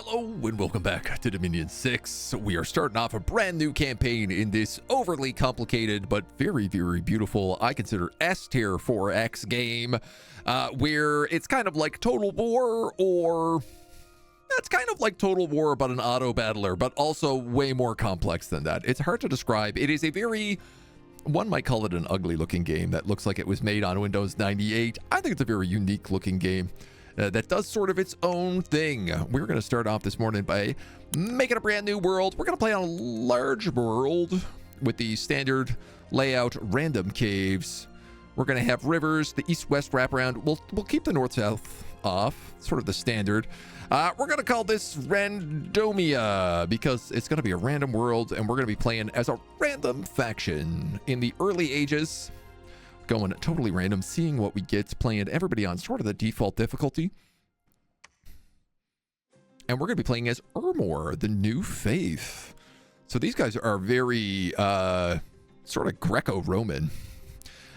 Hello and welcome back to Dominion 6. We are starting off a brand new campaign in this overly complicated but very, very beautiful, I consider S-tier 4X game, where it's kind of like Total War, or it's kind of like Total War but an auto battler, but also way more complex than that. It's hard to describe. It is a very, one might call it an ugly looking game that looks like it was made on Windows 98. I think it's a very unique looking game. That does sort of its own thing. We're going to start off this morning by making a brand new world. We're going to play on a large world with the standard layout random caves. We're going to have rivers, the east-west wraparound. We'll keep the north-south off, sort of the standard. We're going to call this Randomia because it's going to be a random world, and we're going to be playing as a random faction in the early ages. Going totally random, seeing what we get, playing everybody on sort of the default difficulty. And we're going to be playing as Ermor, the new faith. So these guys are very sort of Greco-Roman.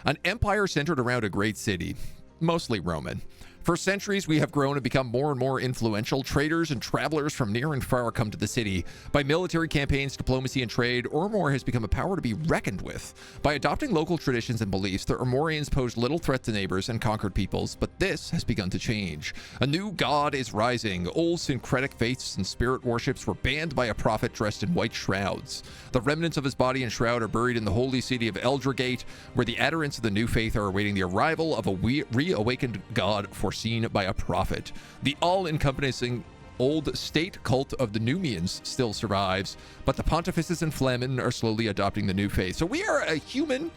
An empire centered around a great city, mostly Roman. For centuries, we have grown and become more and more influential. Traders and travelers from near and far come to the city. By military campaigns, diplomacy, and trade, Ermor has become a power to be reckoned with. By adopting local traditions and beliefs, the Ermorians posed little threat to neighbors and conquered peoples, but this has begun to change. A new god is rising. Old syncretic faiths and spirit worships were banned by a prophet dressed in white shrouds. The remnants of his body and shroud are buried in the holy city of Eldragate, where the adherents of the new faith are awaiting the arrival of a reawakened god foreseen by a prophet. The all-encompassing old state cult of the Numians still survives, but the pontifices and Flamen are slowly adopting the new faith. So we are a human,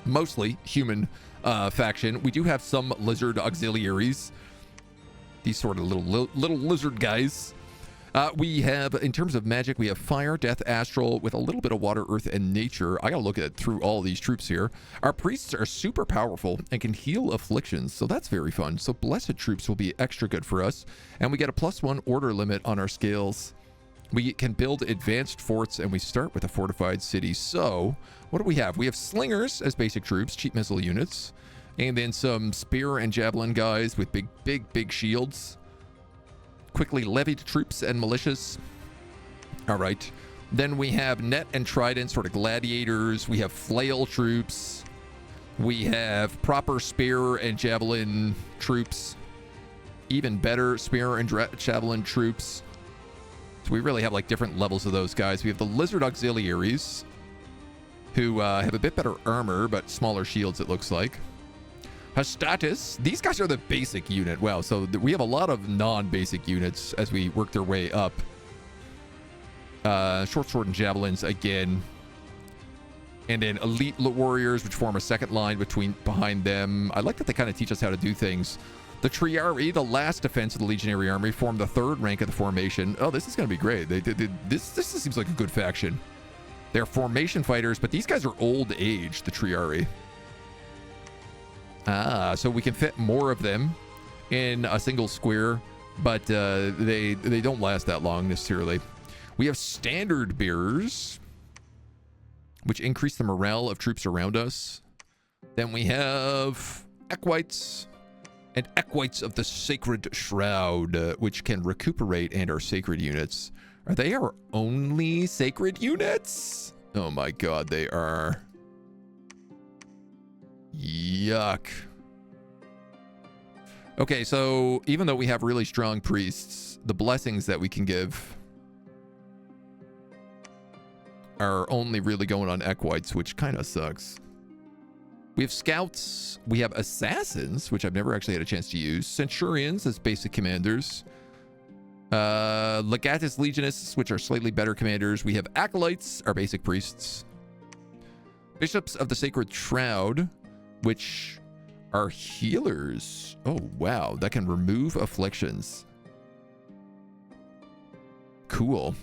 mostly human faction. We do have some lizard auxiliaries, these sort of little lizard guys. We have, in terms of magic, we have fire, death, astral, with a little bit of water, earth, and nature. I gotta look at through all these troops here. Our priests are super powerful and can heal afflictions, so that's very fun. So blessed troops will be extra good for us. And we get a +1 order limit on our scales. We can build advanced forts, and we start with a fortified city. So what do we have? We have slingers as basic troops, cheap missile units, and then some spear and javelin guys with big shields. Quickly levied troops and militias. All right. Then we have net and trident, sort of gladiators. We have flail troops. We have proper spear and javelin troops. Even better spear and javelin troops. So we really have like different levels of those guys. We have the lizard auxiliaries, who have a bit better armor, but smaller shields, it looks like. Hastatus, these guys are the basic unit. Wow, so we have a lot of non-basic units as we work their way up. Short sword and javelins again. And then elite warriors, which form a second line behind them. I like that they kind of teach us how to do things. The Triari, the last defense of the Legionary Army, form the third rank of the formation. Oh, this is going to be great. This seems like a good faction. They're formation fighters, but these guys are old age, the Triari. So we can fit more of them in a single square, but they don't last that long necessarily. We have standard bearers, which increase the morale of troops around us. Then we have equites and equites of the Sacred Shroud, which can recuperate and are sacred units. Are they our only sacred units? Oh my god, they are. Yuck. Okay, so even though we have really strong priests, the blessings that we can give are only really going on equites, which kind of sucks. We have scouts, we have assassins, which I've never actually had a chance to use, centurions as basic commanders, legatus legionists, which are slightly better commanders. We have acolytes, our basic priests, bishops of the Sacred Shroud, which are healers. Oh, wow. That can remove afflictions. Cool.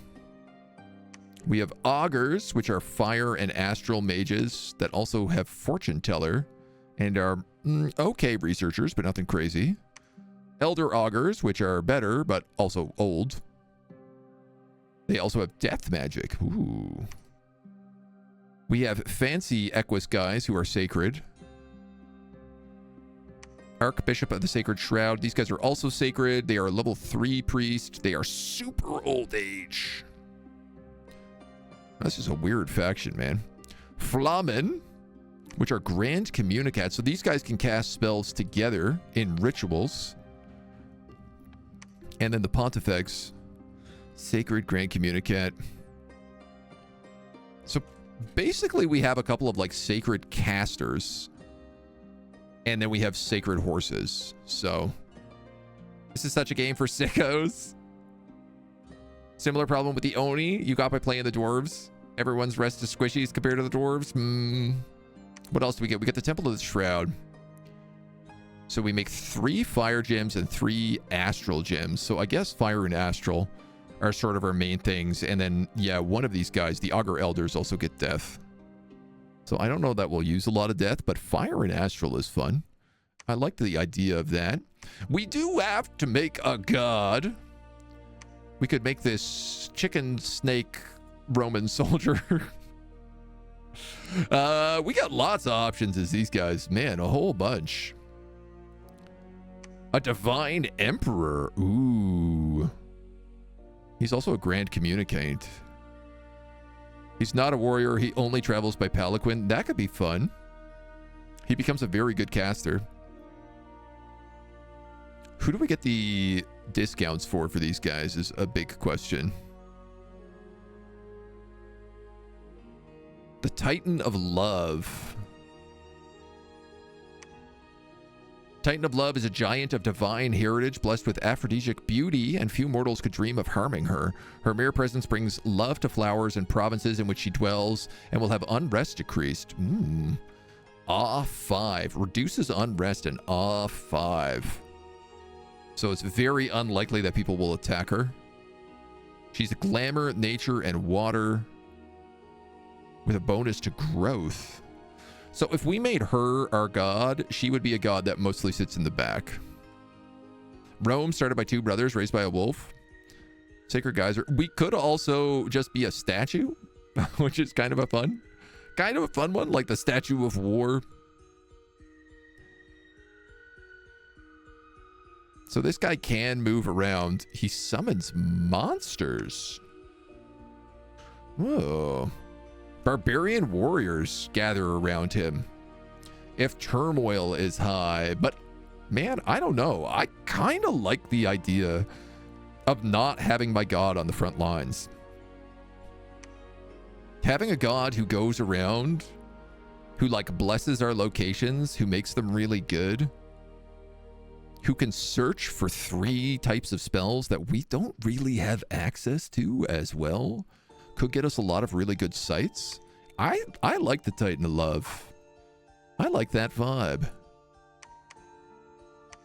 We have augurs, which are fire and astral mages that also have fortune teller and are okay researchers, but nothing crazy. Elder augurs, which are better, but also old. They also have death magic. Ooh. We have fancy equus guys who are sacred. Archbishop of the Sacred Shroud. These guys are also sacred. They are a level 3 priest. They are super old age. This is a weird faction, man. Flamen, which are Grand Communicants. So these guys can cast spells together in rituals. And then the Pontifex, Sacred Grand Communicant. So basically we have a couple of like sacred casters. And then we have sacred horses. So this is such a game for sickos. Similar problem with the Oni you got by playing the dwarves. Everyone's rest is squishies compared to the dwarves. What else do we get? We get the Temple of the Shroud. So we make 3 fire gems and 3 astral gems. So I guess fire and astral are sort of our main things. And then, yeah, one of these guys, the Augur Elders, also get death. So I don't know that we'll use a lot of death, but fire and astral is fun. I like the idea of that. We do have to make a god. We could make this chicken snake Roman soldier. We got lots of options as these guys. Man, a whole bunch. A divine emperor. Ooh. He's also a grand communicant. He's not a warrior. He only travels by palanquin. That could be fun. He becomes a very good caster. Who do we get the discounts for these guys is a big question. The Titan of Love. Titan of Love is a giant of divine heritage, blessed with aphrodisiac beauty, and few mortals could dream of harming her. Her mere presence brings love to flowers and provinces in which she dwells, and will have unrest decreased. Awe 5. Reduces unrest and Awe 5. So it's very unlikely that people will attack her. She's a glamour, nature, and water, with a bonus to growth. So if we made her our god, she would be a god that mostly sits in the back. Rome started by 2 brothers raised by a wolf. Sacred Geyser. We could also just be a statue, which is kind of a fun one, like the Statue of War. So this guy can move around. He summons monsters. Whoa. Barbarian warriors gather around him if turmoil is high. But man, I don't know. I kind of like the idea of not having my god on the front lines. Having a god who goes around, who like blesses our locations, who makes them really good, who can search for 3 types of spells that we don't really have access to as well, could get us a lot of really good sites. I like the Titan of Love. I like that vibe.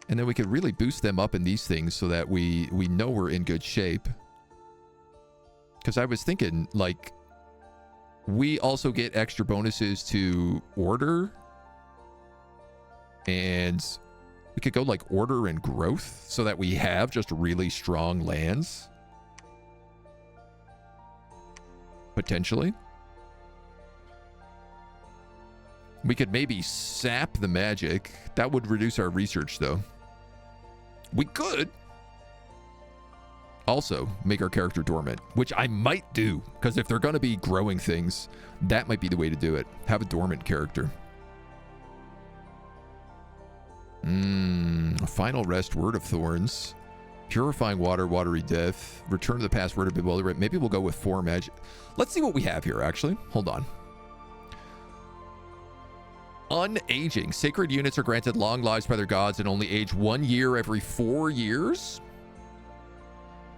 And then we could really boost them up in these things so that we know we're in good shape. Because I was thinking, like, we also get extra bonuses to order. And we could go like order and growth so that we have just really strong lands. Potentially. We could maybe sap the magic. That would reduce our research, though. We could also make our character dormant, which I might do, because if they're going to be growing things, that might be the way to do it. Have a dormant character. Final Rest, Word of Thorns. Purifying Water, Watery Death. Return to the Past, Word of Bewilderment. Maybe we'll go with 4 magic. Let's see what we have here, actually. Hold on. Unaging. Sacred units are granted long lives by their gods and only age 1 year every 4 years.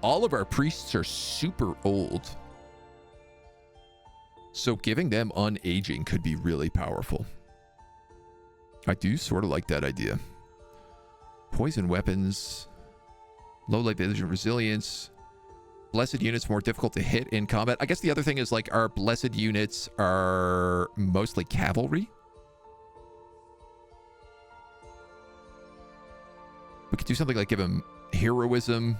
All of our priests are super old. So giving them unaging could be really powerful. I do sort of like that idea. Poison weapons. Low light vision resilience. Blessed units more difficult to hit in combat. I guess the other thing is like our blessed units are mostly cavalry. We could do something like give them heroism.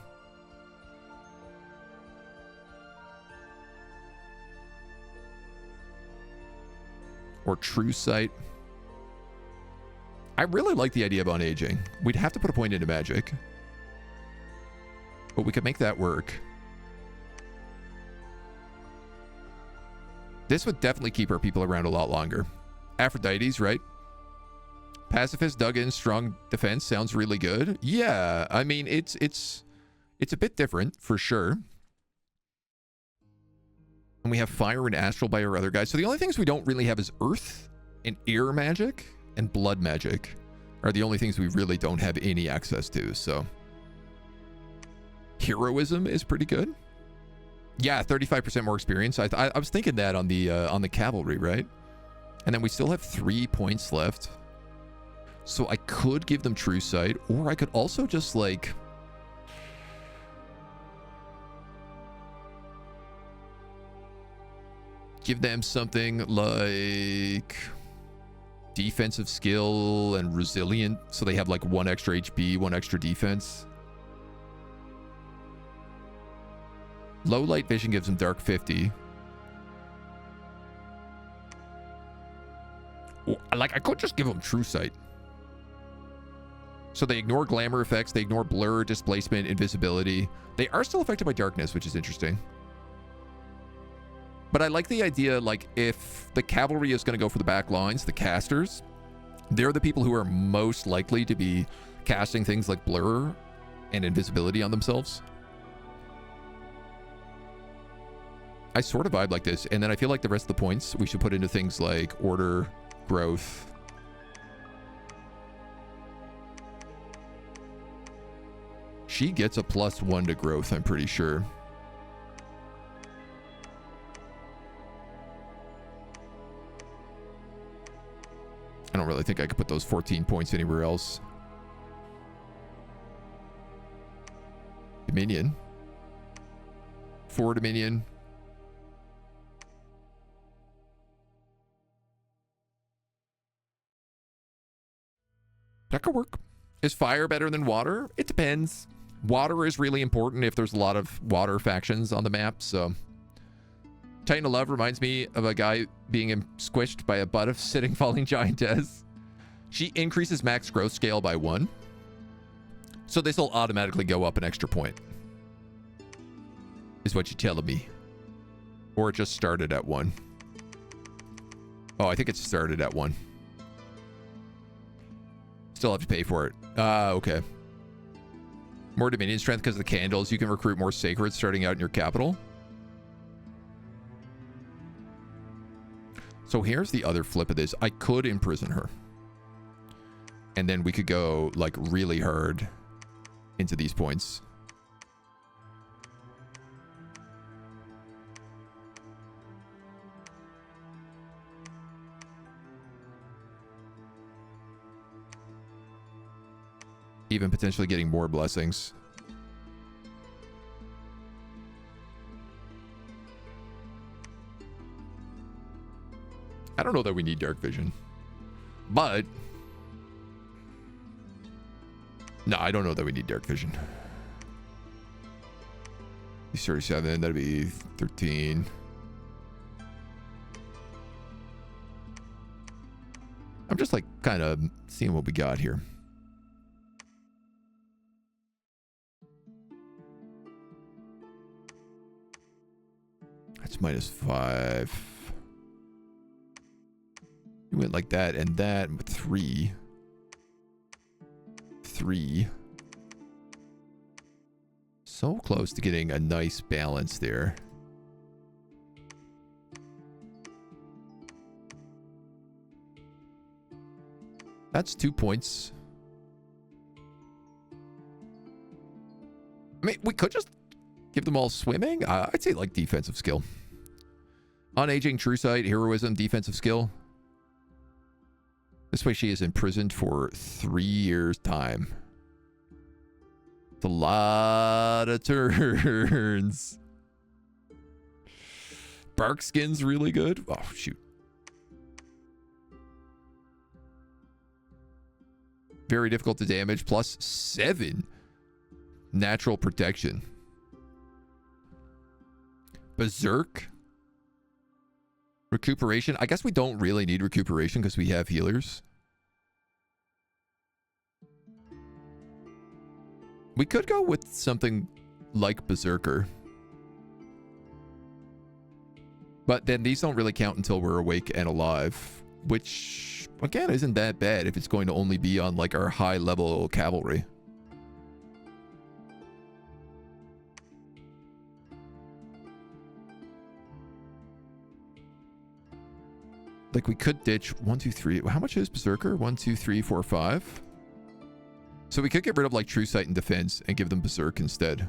Or true sight. I really like the idea of unaging. We'd have to put a point into magic. But we could make that work. This would definitely keep our people around a lot longer. Aphrodite's, right? Pacifist, dug in, strong defense sounds really good. Yeah, I mean, it's a bit different for sure. And we have fire and astral by our other guys. So the only things we don't really have is earth and air magic and blood magic are the only things we really don't have any access to. So heroism is pretty good. Yeah, 35% more experience. I was thinking that on the cavalry, right? And then we still have 3 points left. So I could give them true sight, or I could also just like give them something like defensive skill and resilient, so they have like 1 extra HP, 1 extra defense. Low light vision gives them dark 50. Like, I could just give them true sight. So they ignore glamour effects, they ignore blur, displacement, invisibility. They are still affected by darkness, which is interesting. But I like the idea, like, if the cavalry is going to go for the back lines, the casters, they're the people who are most likely to be casting things like blur and invisibility on themselves. I sort of vibe like this, and then I feel like the rest of the points we should put into things like order, growth. She gets a +1 to growth, I'm pretty sure. I don't really think I could put those 14 points anywhere else. Dominion. 4 Dominion. That could work. Is fire better than water? It depends. Water is really important if there's a lot of water factions on the map, so... Titan of Love reminds me of a guy being squished by a butt of sitting falling giantess. She increases max growth scale by 1. So this will automatically go up an extra point. Is what you're telling me. Or it just started at 1. Oh, I think it started at 1. Still have to pay for it. Okay. More Dominion strength because of the candles. You can recruit more sacred starting out in your capital. So here's the other flip of this. I could imprison her. And then we could go like really hard into these points. Even potentially getting more blessings. I don't know that we need dark vision. But... no, I don't know that we need dark vision. He's 37, that'd be 13. I'm just like kind of seeing what we got here. That's -5. You went like that and that with 3. 3. So close to getting a nice balance there. That's 2 points. I mean, we could just give them all swimming. I'd say like defensive skill. Unaging, true sight, heroism, defensive skill. This way she is imprisoned for 3 years' time. It's a lot of turns. Bark skin's really good. Oh, shoot. Very difficult to damage. +7 natural protection. Berserk. Recuperation. I guess we don't really need recuperation because we have healers. We could go with something like Berserker. But then these don't really count until we're awake and alive, which, again, isn't that bad if it's going to only be on, like, our high-level cavalry. Like, we could ditch 1, 2, 3. How much is Berserker? 1, 2, 3, 4, 5. So we could get rid of, like, True Sight and Defense and give them Berserk instead.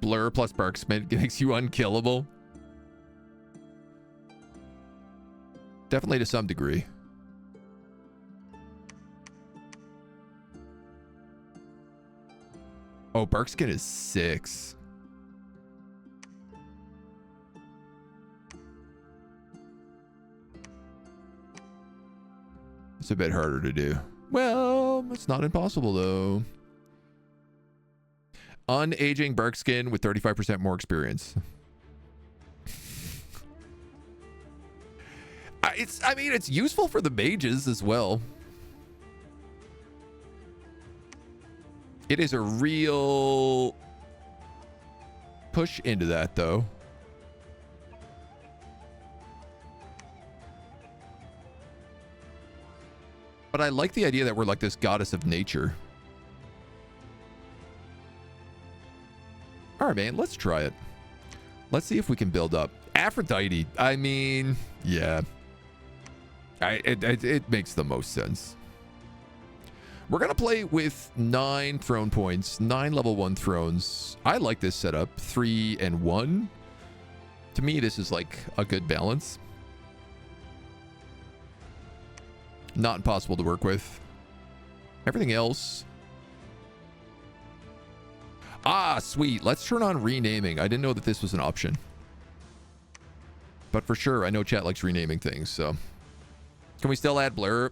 Blur plus Barksmith makes you unkillable. Definitely to some degree. Oh, Barkskin is 6. It's a bit harder to do. Well, it's not impossible, though. Unaging Barkskin with 35% more experience. I mean, it's useful for the mages as well. It is a real push into that, though. But I like the idea that we're like this goddess of nature. All right, man, let's try it. Let's see if we can build up. Aphrodite, I mean, yeah. It makes the most sense. We're going to play with 9 throne points, 9 level 1 thrones. I like this setup, 3 and 1. To me, this is like a good balance. Not impossible to work with. Everything else. Ah, sweet. Let's turn on renaming. I didn't know that this was an option. But for sure, I know chat likes renaming things, so. Can we still add blur?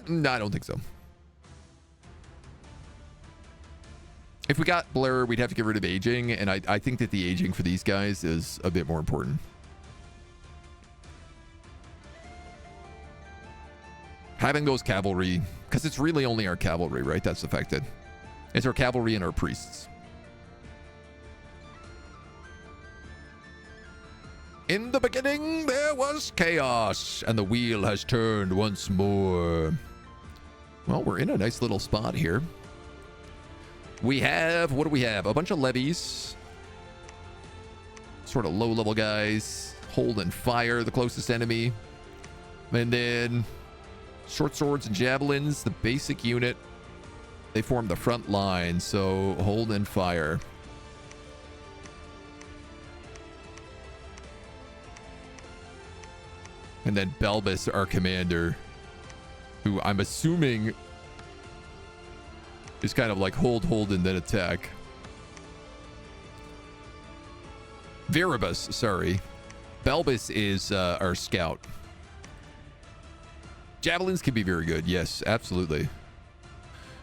No, I don't think so. If we got blur, we'd have to get rid of aging, and I think that the aging for these guys is a bit more important. Having those cavalry, because it's really only our cavalry, right? That's affected. It's our cavalry and our priests. In the beginning, there was chaos, and the wheel has turned once more. Well, we're in a nice little spot here. We have, what do we have? A bunch of levies. Sort of low-level guys. Hold and fire, the closest enemy. And then short swords and javelins, the basic unit. They form the front line, so hold and fire. And then Balbus, our commander, who I'm assuming is kind of like hold, and then attack. Veribus, sorry. Balbus is our scout. Javelins can be very good. Yes, absolutely.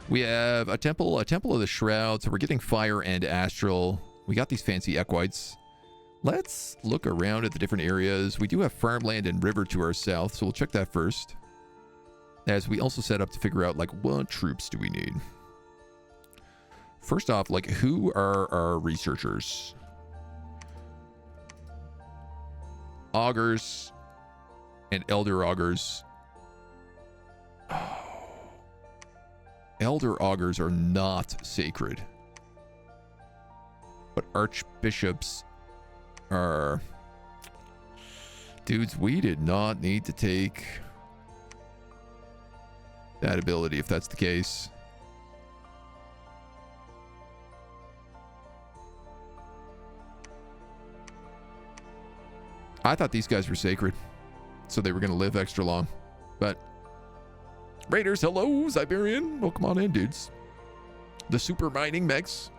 We have a temple of the shroud. So we're getting fire and astral. We got these fancy equites. Let's look around at the different areas. We do have farmland and river to our south, so we'll check that first. As we also set up to figure out, like, what troops do we need? First off, like, who are our researchers? Augurs and elder augurs. Oh. Elder augurs are not sacred. But archbishops are... Dudes, we did not need to take that ability if that's the case. I thought these guys were sacred, so they were going to live extra long. But Raiders, hello, Siberian. Welcome on in, dudes. The super mining mechs.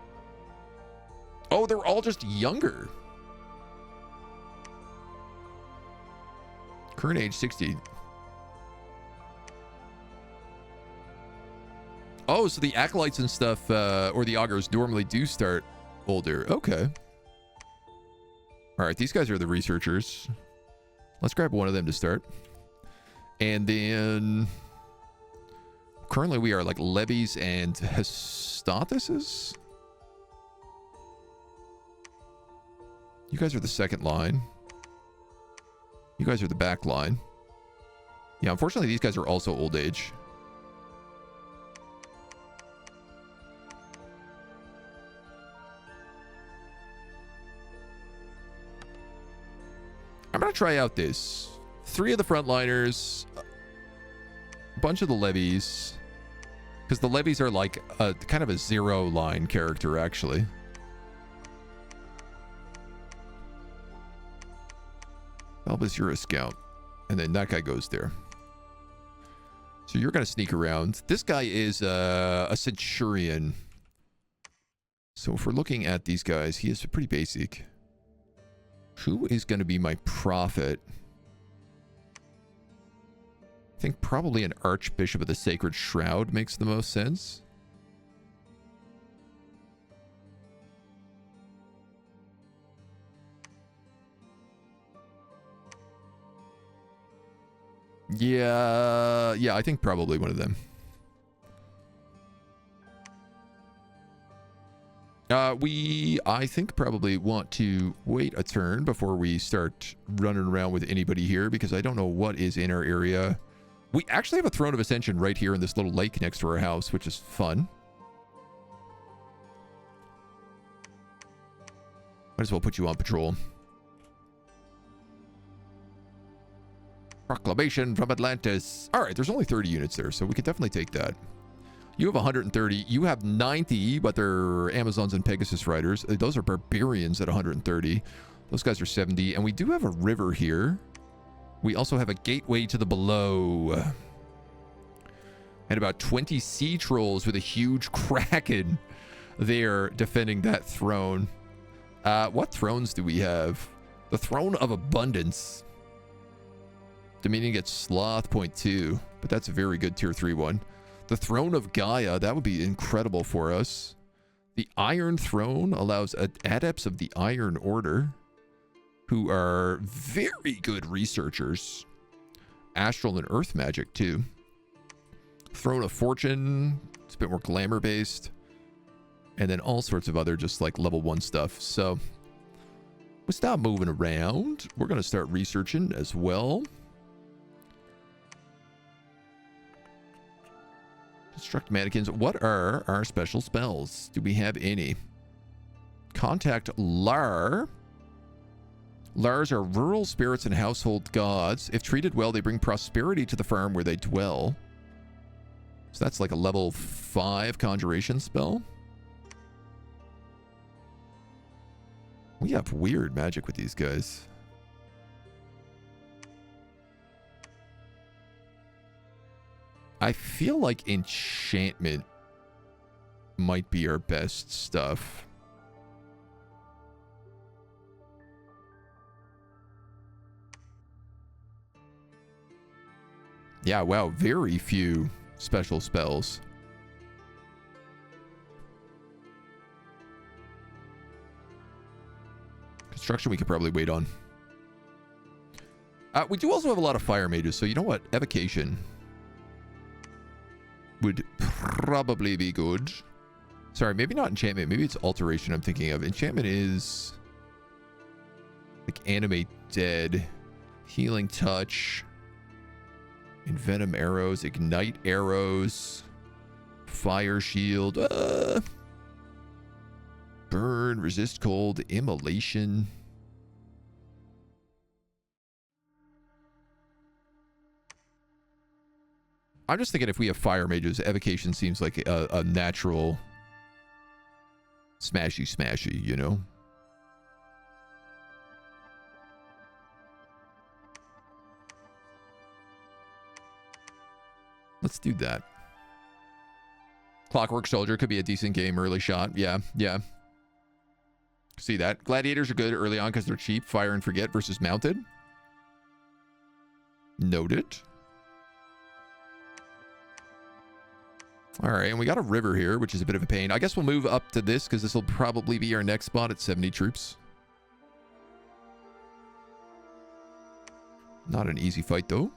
Oh, they're all just younger. Current age 60. Oh, so the acolytes and stuff, or the augurs normally do start older. Okay. All right, these guys are the researchers. Let's grab one of them to start. And then currently we are like levies and hestothesis. You guys are the second line. You guys are the back line. Yeah, unfortunately, these guys are also old age. I'm going to try out this. 3 of the frontliners, a bunch of the levies, because the levies are like a kind of a 0 line character, actually. Albus, you're a scout. And then that guy goes there. So you're going to sneak around. This guy is a centurion. So if we're looking at these guys, he is pretty basic. Who is going to be my prophet? I think probably an Archbishop of the Sacred Shroud makes the most sense. Yeah, I think probably one of them. I think probably want to wait a turn before we start running around with anybody here, because I don't know what is in our area. We actually have a Throne of Ascension right here in this little lake next to our house, which is fun. Might as well put you on patrol. Proclamation from Atlantis. All right, there's only 30 units there, so we could definitely take that. You have 130. You have 90, but they're Amazons and Pegasus riders. Those are barbarians at 130. Those guys are 70. And we do have a river here. We also have a gateway to the below. And about 20 sea trolls with a huge kraken there defending that throne. What thrones do we have? The Throne of Abundance. Dominion gets Sloth, .2, but that's a very good tier 3 one. The Throne of Gaia, that would be incredible for us. The Iron Throne allows adepts of the Iron Order, who are very good researchers. Astral and Earth magic, too. Throne of Fortune, it's a bit more glamour based. And then all sorts of other just like level 1 stuff. So, we'll stop moving around. We're going to start researching as well. Construct mannequins. What are our special spells? Do we have any? Contact Lar. Lars are rural spirits and household gods. If treated well, they bring prosperity to the farm where they dwell. So that's like a level 5 conjuration spell. We have weird magic with these guys. I feel like enchantment might be our best stuff. Yeah, wow, very few special spells. Construction we could probably wait on. We do also have a lot of fire mages, so you know what? Evocation would probably be good. Sorry, maybe not enchantment. Maybe it's alteration I'm thinking of. Enchantment is like animate dead, healing touch, envenom arrows, ignite arrows, fire shield, burn, resist cold, immolation. I'm just thinking if we have fire mages, evocation seems like a natural smashy, you know? Let's do that. Clockwork Soldier could be a decent game, early shot. Yeah. See that? Gladiators are good early on because they're cheap. Fire and Forget versus Mounted. Noted. All right, and we got a river here, which is a bit of a pain. I guess we'll move up to this because this will probably be our next spot at 70 troops. Not an easy fight, though.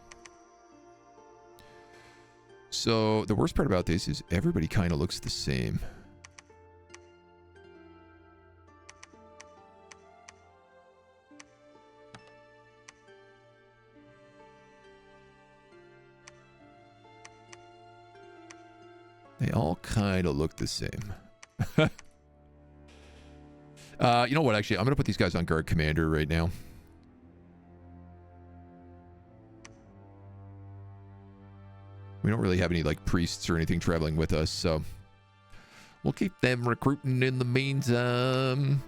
So the worst part about this is everybody kind of looks the same. They all kind of look the same. You know what, actually, I'm going to put these guys on guard commander right now. We don't really have any, like, priests or anything traveling with us, so we'll keep them recruiting in the meantime.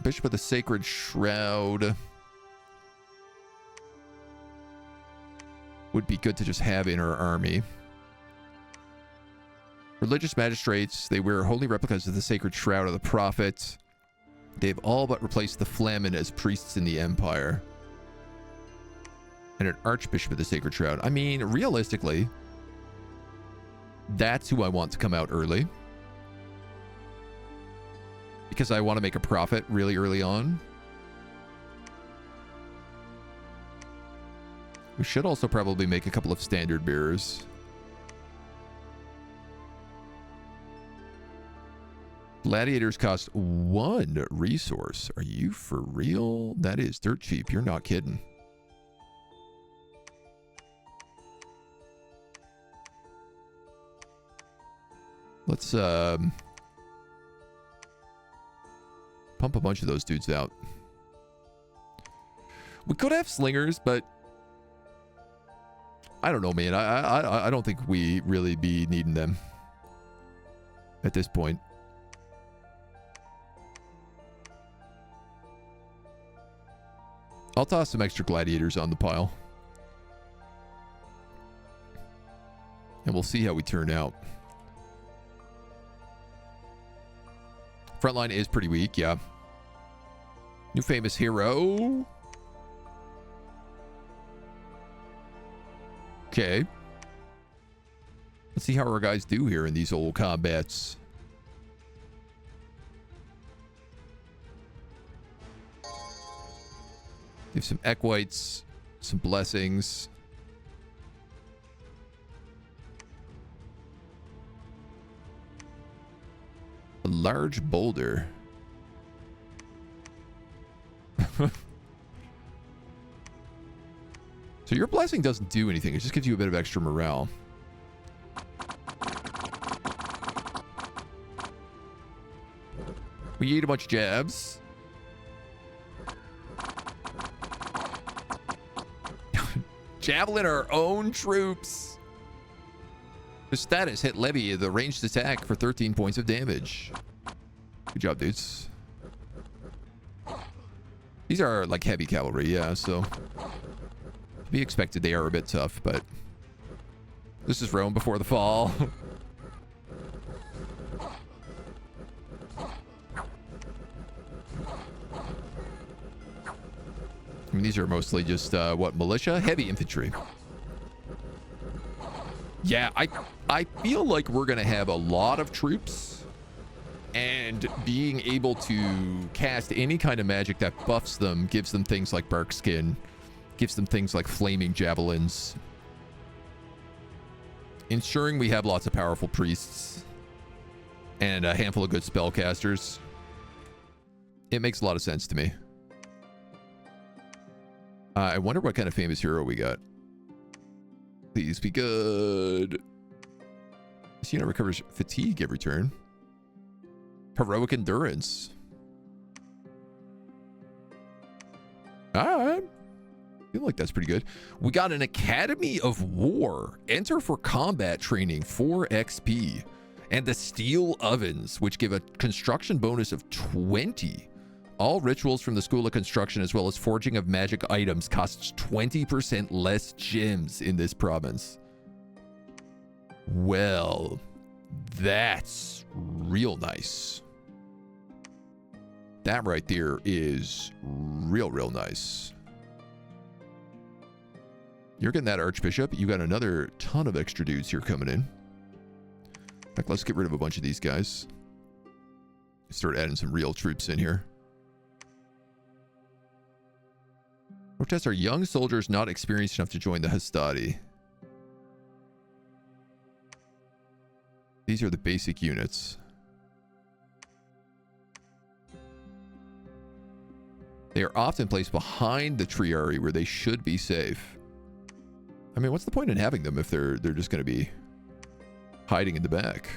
Bishop of the Sacred Shroud would be good to just have in our army. Religious magistrates, they wear holy replicas of the Sacred Shroud of the Prophet. They've all but replaced the Flamen as priests in the Empire. And an Archbishop of the Sacred Shroud. I mean, realistically, that's who I want to come out early. Because I want to make a profit really early on. We should also probably make a couple of standard bearers. Gladiators cost 1 resource. Are you for real? That is dirt cheap. You're not kidding. Let's pump a bunch of those dudes out. We could have slingers, but I don't know, man. I don't think we really be needing them at this point. I'll toss some extra gladiators on the pile. And we'll see how we turn out. Frontline is pretty weak, yeah. New famous hero. Okay. Let's see how our guys do here in these old combats. Give some equites, some blessings. A large boulder. So your blessing doesn't do anything. It just gives you a bit of extra morale. We ate a bunch of jabs. Javelin our own troops. The status hit levy the ranged attack for 13 points of damage. Good job, dudes. These are like heavy cavalry, yeah, so to be expected they are a bit tough, but this is Rome before the fall. I mean, these are mostly just, what, militia? Heavy infantry. Yeah, I feel like we're going to have a lot of troops. And being able to cast any kind of magic that buffs them, gives them things like bark skin, gives them things like flaming javelins. Ensuring we have lots of powerful priests. And a handful of good spellcasters. It makes a lot of sense to me. I wonder what kind of famous hero we got. Please be good. This unit recovers fatigue every turn. Heroic endurance. Alright. I feel like that's pretty good. We got an Academy of War. Enter for combat training, 4 XP. And the steel ovens, which give a construction bonus of 20. All rituals from the School of Construction, as well as forging of magic items, costs 20% less gems in this province. Well, that's real nice. That right there is real nice. You're getting that Archbishop. You got another ton of extra dudes here coming in. In fact, let's get rid of a bunch of these guys. Start adding some real troops in here. Protests are young soldiers not experienced enough to join the Hastati. These are the basic units. They are often placed behind the Triari where they should be safe. I mean, what's the point in having them if they're just going to be hiding in the back?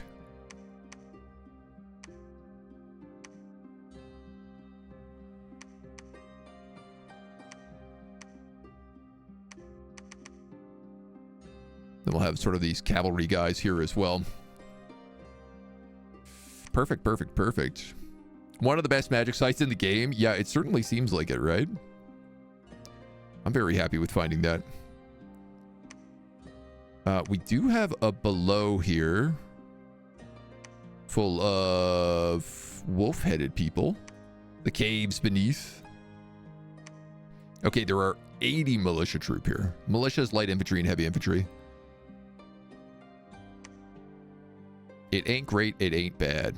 Then we'll have sort of these cavalry guys here as well. Perfect, perfect, perfect. One of the best magic sites in the game. Yeah, it certainly seems like it, right? I'm very happy with finding that. We do have a below here full of wolf-headed people. The caves beneath. Okay, there are 80 militia troop here. Militias, light infantry, and heavy infantry. It ain't great, it ain't bad.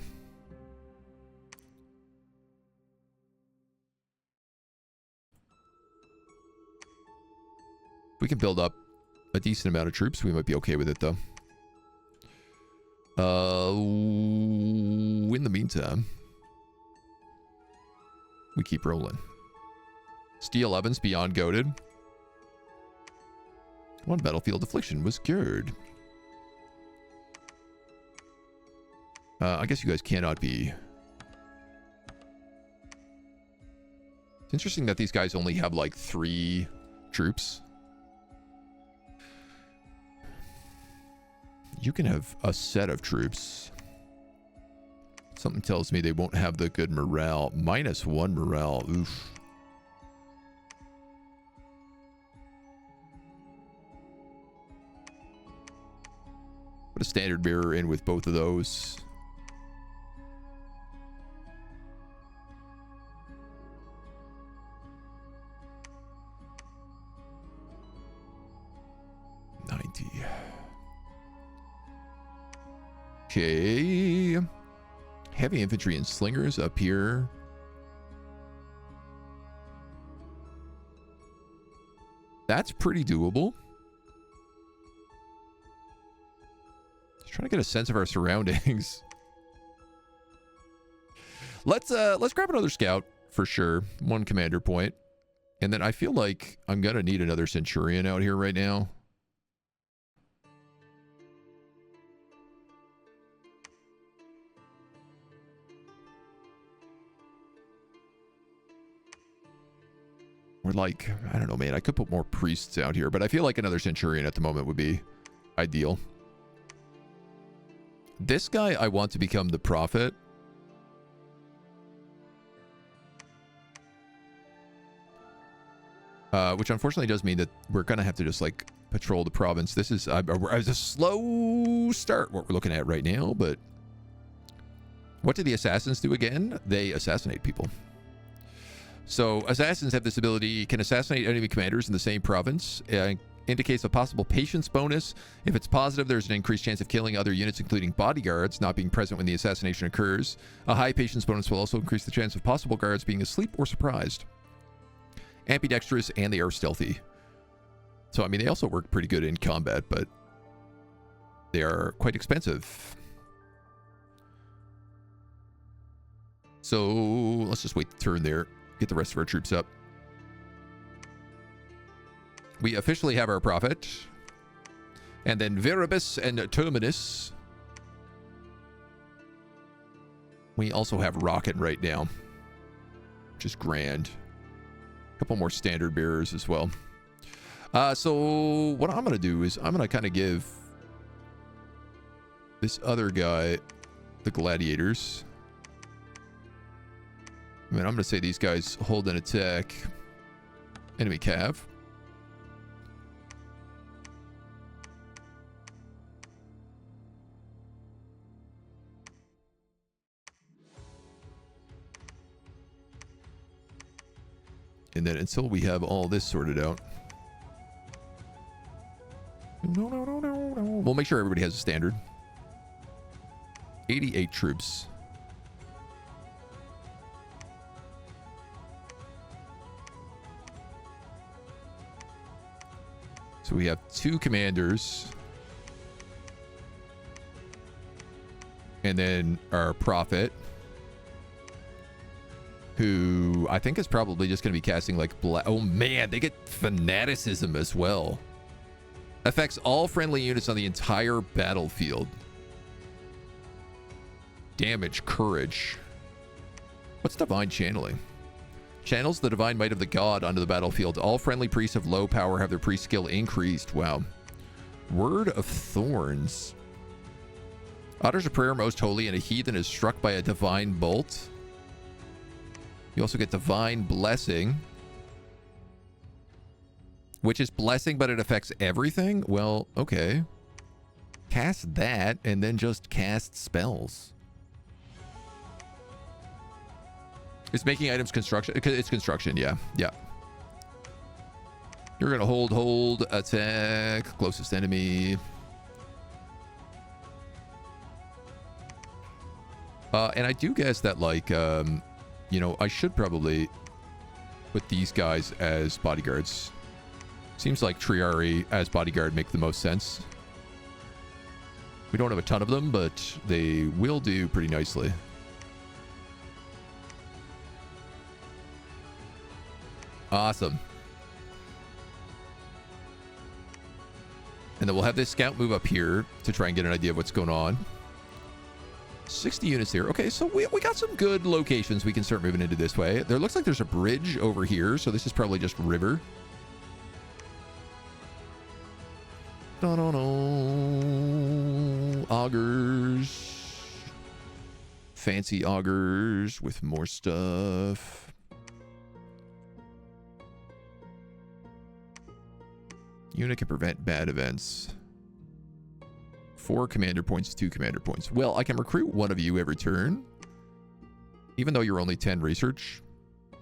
We can build up a decent amount of troops. We might be okay with it, though. In the meantime, we keep rolling. Steel ovens beyond goaded. One battlefield affliction was cured. I guess you guys cannot be. It's interesting that these guys only have like 3 troops. You can have a set of troops. Something tells me they won't have the good morale. -1 morale. Oof. Put a standard bearer in with both of those. Okay. Heavy infantry and slingers up here. That's pretty doable. Just trying to get a sense of our surroundings. Let's grab another scout for sure. 1 commander point. And then I feel like I'm gonna need another centurion out here right now. Or like, I don't know, man. I could put more priests out here, but I feel like another centurion at the moment would be ideal. This guy, I want to become the prophet. Which unfortunately does mean that we're going to have to just like patrol the province. This is a slow start, what we're looking at right now, but what do the assassins do again? They assassinate people. So assassins have this ability, can assassinate enemy commanders in the same province. Indicates a possible patience bonus. If it's positive, there's an increased chance of killing other units, including bodyguards, not being present when the assassination occurs. A high patience bonus will also increase the chance of possible guards being asleep or surprised. Ambidextrous, and they are stealthy. So, I mean, they also work pretty good in combat, but they are quite expensive. So, let's just wait the turn there. Get the rest of our troops up. We officially have our prophet. And then Veribus and Terminus. We also have Rocket right now, which is grand. A couple more standard bearers as well. So what I'm going to do is I'm going to kind of give this other guy the gladiators. I mean, I'm going to say these guys hold an attack. Enemy cav. And then until we have all this sorted out. No. We'll make sure everybody has a standard. 88 troops. So we have 2 commanders. And then our prophet, who I think is probably just going to be casting like oh man, they get fanaticism as well. Affects all friendly units on the entire battlefield. Damage, courage. What's divine channeling? Channels the divine might of the god onto the battlefield. All friendly priests of low power have their priest skill increased. Wow. Word of thorns. Utters a prayer most holy, and a heathen is struck by a divine bolt. You also get divine blessing, which is blessing, but it affects everything. Well, okay. Cast that, and then just cast spells. It's making items construction. It's construction, yeah. Yeah. You're going to hold, attack, closest enemy. And I do guess that, like, you know, I should probably put these guys as bodyguards. Seems like Triari as bodyguard make the most sense. We don't have a ton of them, but they will do pretty nicely. Awesome. And then we'll have this scout move up here to try and get an idea of what's going on. 60 units here. Okay, so we got some good locations we can start moving into this way. There looks like there's a bridge over here, so this is probably just river. Augers. Fancy augers with more stuff. Unit can prevent bad events. 4 commander points, 2 commander points. Well, I can recruit one of you every turn. Even though you're only 10 research.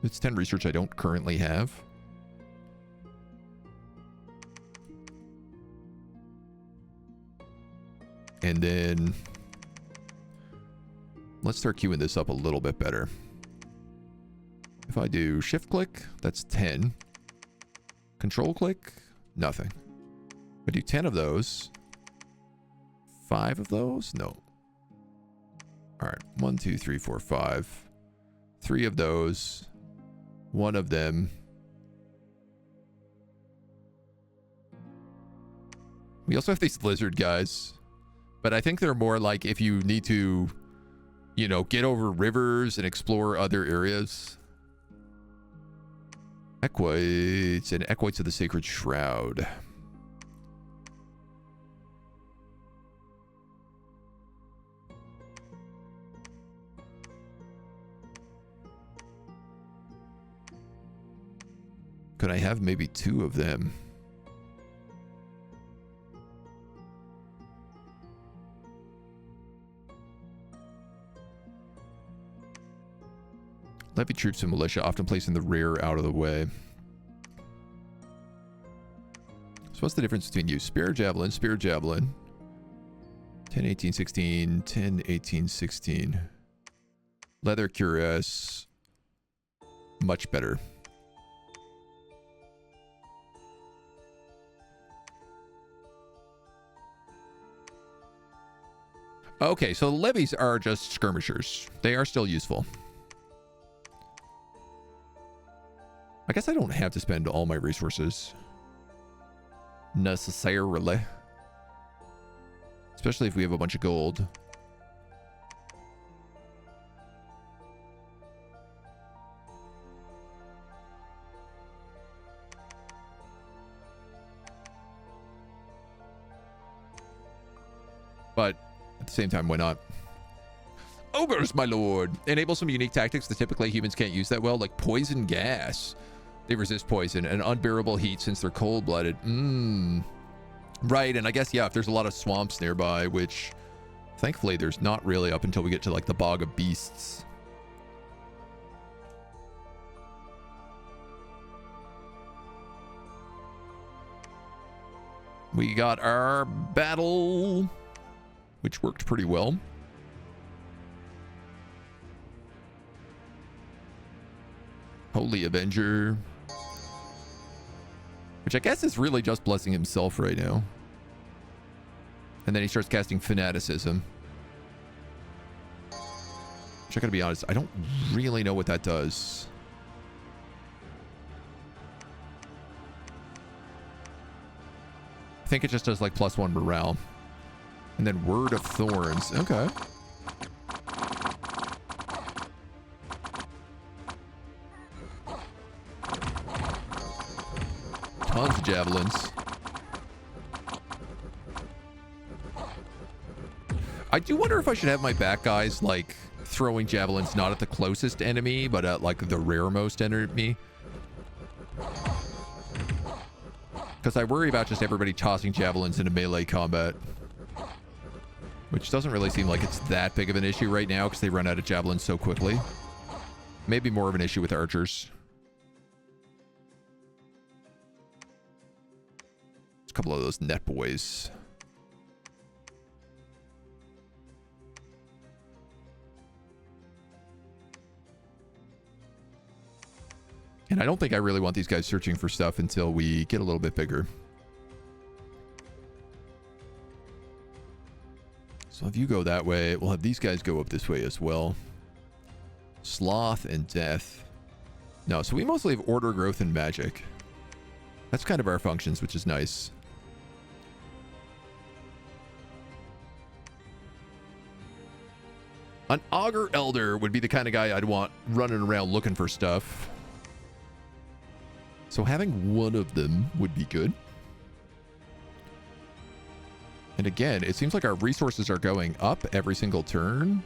It's 10 research I don't currently have. And then let's start queuing this up a little bit better. If I do shift click, that's 10. Control click, nothing. If I do 10 of those. 5 of those? No. All right. 1, 2, 3, 4, 5. 3 of those. 1 of them. We also have these lizard guys. But I think they're more like if you need to, you know, get over rivers and explore other areas. Equites and Equites of the Sacred Shroud. Could I have maybe 2 of them? Levy troops and militia, often placing the rear out of the way. So what's the difference between you? Spear Javelin, Spear Javelin. 10, 18, 16, 10, 18, 16. Leather Cuirass. Much better. Okay, so the levies are just skirmishers. They are still useful. I guess I don't have to spend all my resources. Necessarily. Especially if we have a bunch of gold. But at the same time, why not? Ogres, my lord! Enable some unique tactics that typically humans can't use that well, like poison gas. They resist poison and unbearable heat since they're cold-blooded. Right, and I guess, yeah, if there's a lot of swamps nearby, which thankfully there's not really up until we get to, like, the Bog of Beasts. We got our battle, which worked pretty well. Holy Avenger. Which I guess is really just blessing himself right now. And then he starts casting fanaticism. Which I gotta be honest, I don't really know what that does. I think it just does like +1 morale. And then Word of Thorns. Okay. Tons of javelins. I do wonder if I should have my back guys like throwing javelins not at the closest enemy, but at like the rarest enemy. Because I worry about just everybody tossing javelins into melee combat. Which doesn't really seem like it's that big of an issue right now because they run out of javelins so quickly. Maybe more of an issue with archers. A couple of those net boys. And I don't think I really want these guys searching for stuff until we get a little bit bigger. So if you go that way, we'll have these guys go up this way as well. Sloth and death. No, so we mostly have order, growth, and magic. That's kind of our functions, which is nice. An augur elder would be the kind of guy I'd want running around looking for stuff. So having one of them would be good. And again, it seems like our resources are going up every single turn.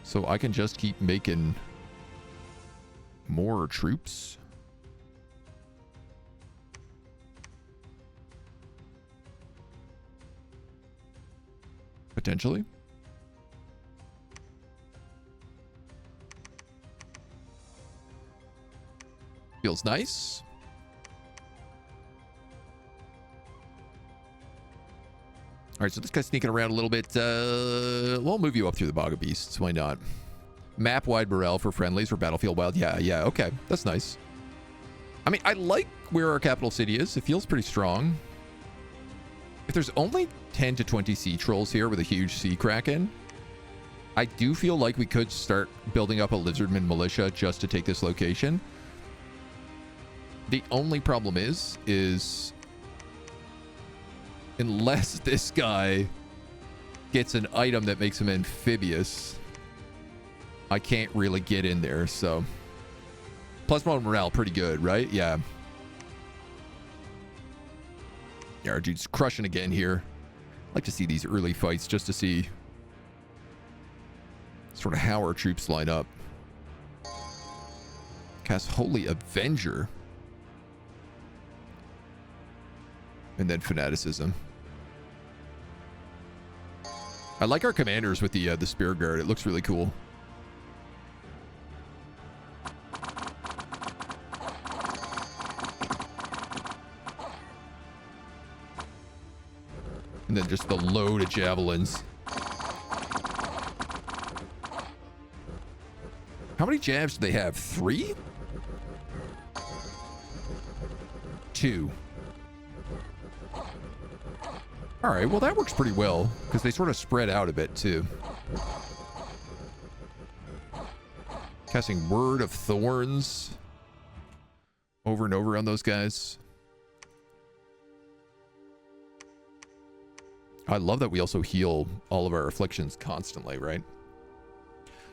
So I can just keep making more troops. Potentially. Feels nice. All right, so this guy's sneaking around a little bit. We'll move you up through the Bog of Beasts. Why not? Map-wide morale for friendlies for Battlefield Wild. Yeah, okay. That's nice. I mean, I like where our capital city is. It feels pretty strong. If there's only 10 to 20 sea trolls here with a huge sea kraken, I do feel like we could start building up a lizardman militia just to take this location. The only problem is unless this guy gets an item that makes him amphibious, I can't really get in there. So +1 morale, pretty good, right? Yeah, our dude's crushing again here. I like to see these early fights just to see sort of how our troops line up. Cast Holy Avenger. And then fanaticism. I like our commanders with the spear guard. It looks really cool. And then just the load of javelins. How many jabs do they have? 3? 2. All right, well, that works pretty well because they sort of spread out a bit too. Casting Word of Thorns over and over on those guys. I love that we also heal all of our afflictions constantly, right?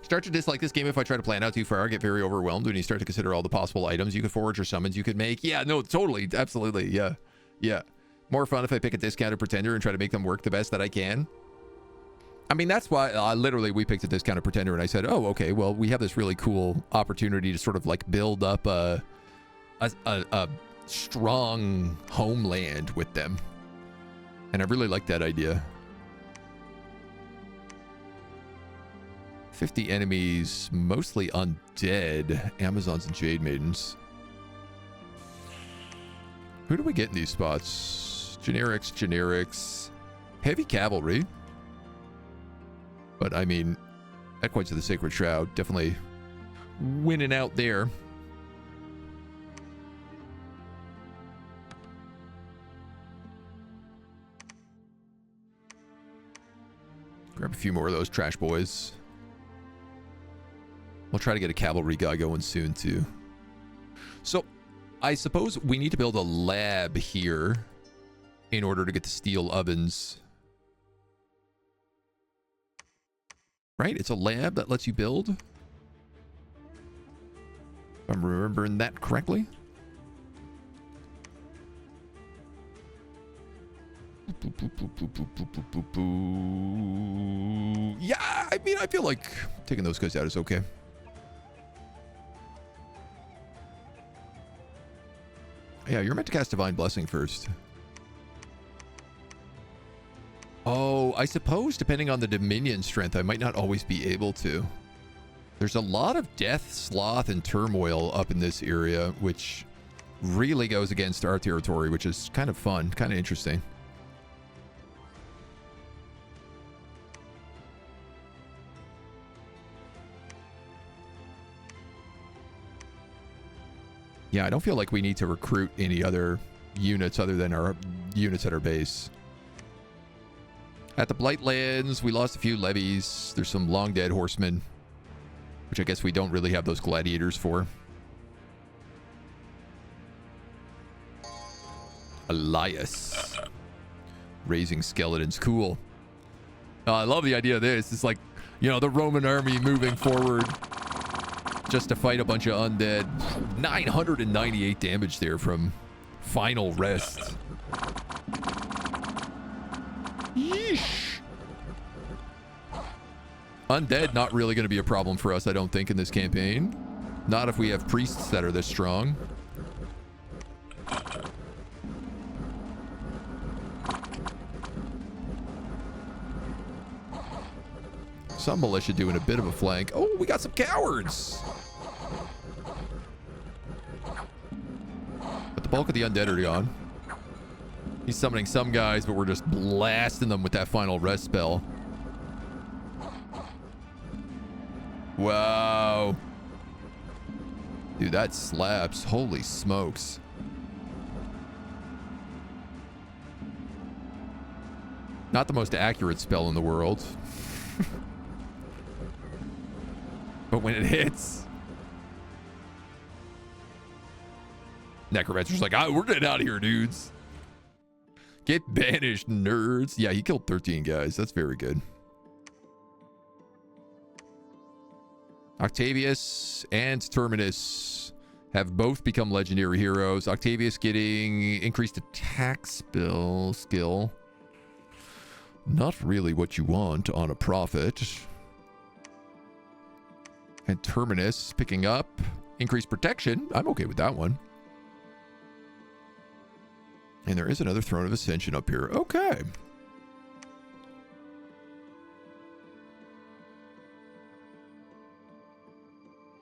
Start to dislike this game if I try to plan out too far. I get very overwhelmed when you start to consider all the possible items you could forge or summons you could make. Yeah, no, totally. Absolutely. Yeah. Yeah. More fun if I pick a discounted pretender and try to make them work the best that I can. I mean, that's why literally we picked a discounted pretender and I said, oh, okay, well, we have this really cool opportunity to sort of like build up a strong homeland with them. And I really like that idea. 50 enemies, mostly undead. Amazons and Jade Maidens. Who do we get in these spots? Generics. Heavy cavalry. But I mean, Equites of the Sacred Shroud definitely winning out there. Grab a few more of those trash boys. We'll try to get a cavalry guy going soon, too. So, I suppose we need to build a lab here in order to get the steel ovens. Right? It's a lab that lets you build. If I'm remembering that correctly. Yeah, I mean, I feel like taking those guys out is okay. Yeah, you're meant to cast Divine Blessing first. Oh, I suppose depending on the Dominion strength, I might not always be able to. There's a lot of death, sloth, and turmoil up in this area, which really goes against our territory, which is kind of fun, kind of interesting. Yeah, I don't feel like we need to recruit any other units other than our units at our base. At the Blightlands, we lost a few levies. There's some long dead horsemen, which I guess we don't really have those gladiators for. Elias. Raising skeletons. Cool. I love the idea of this. It's like, you know, the Roman army moving forward just to fight a bunch of undead. 998 damage there from final rest. Yeesh. Undead not really going to be a problem for us, I don't think, in this campaign. Not if we have priests that are this strong. Some militia doing a bit of a flank. Oh, we got some cowards. But the bulk of the undead are gone. He's summoning some guys, but we're just blasting them with that final rest spell. Wow. Dude, that slaps. Holy smokes. Not the most accurate spell in the world. But when it hits... Necromancer's like, we're getting out of here, dudes. Get banished, nerds. Yeah, he killed 13 guys. That's very good. Octavius and Terminus have both become legendary heroes. Octavius getting increased attack skill. Not really what you want on a prophet. And Terminus picking up increased protection. I'm okay with that one. And there is another Throne of Ascension up here. Okay.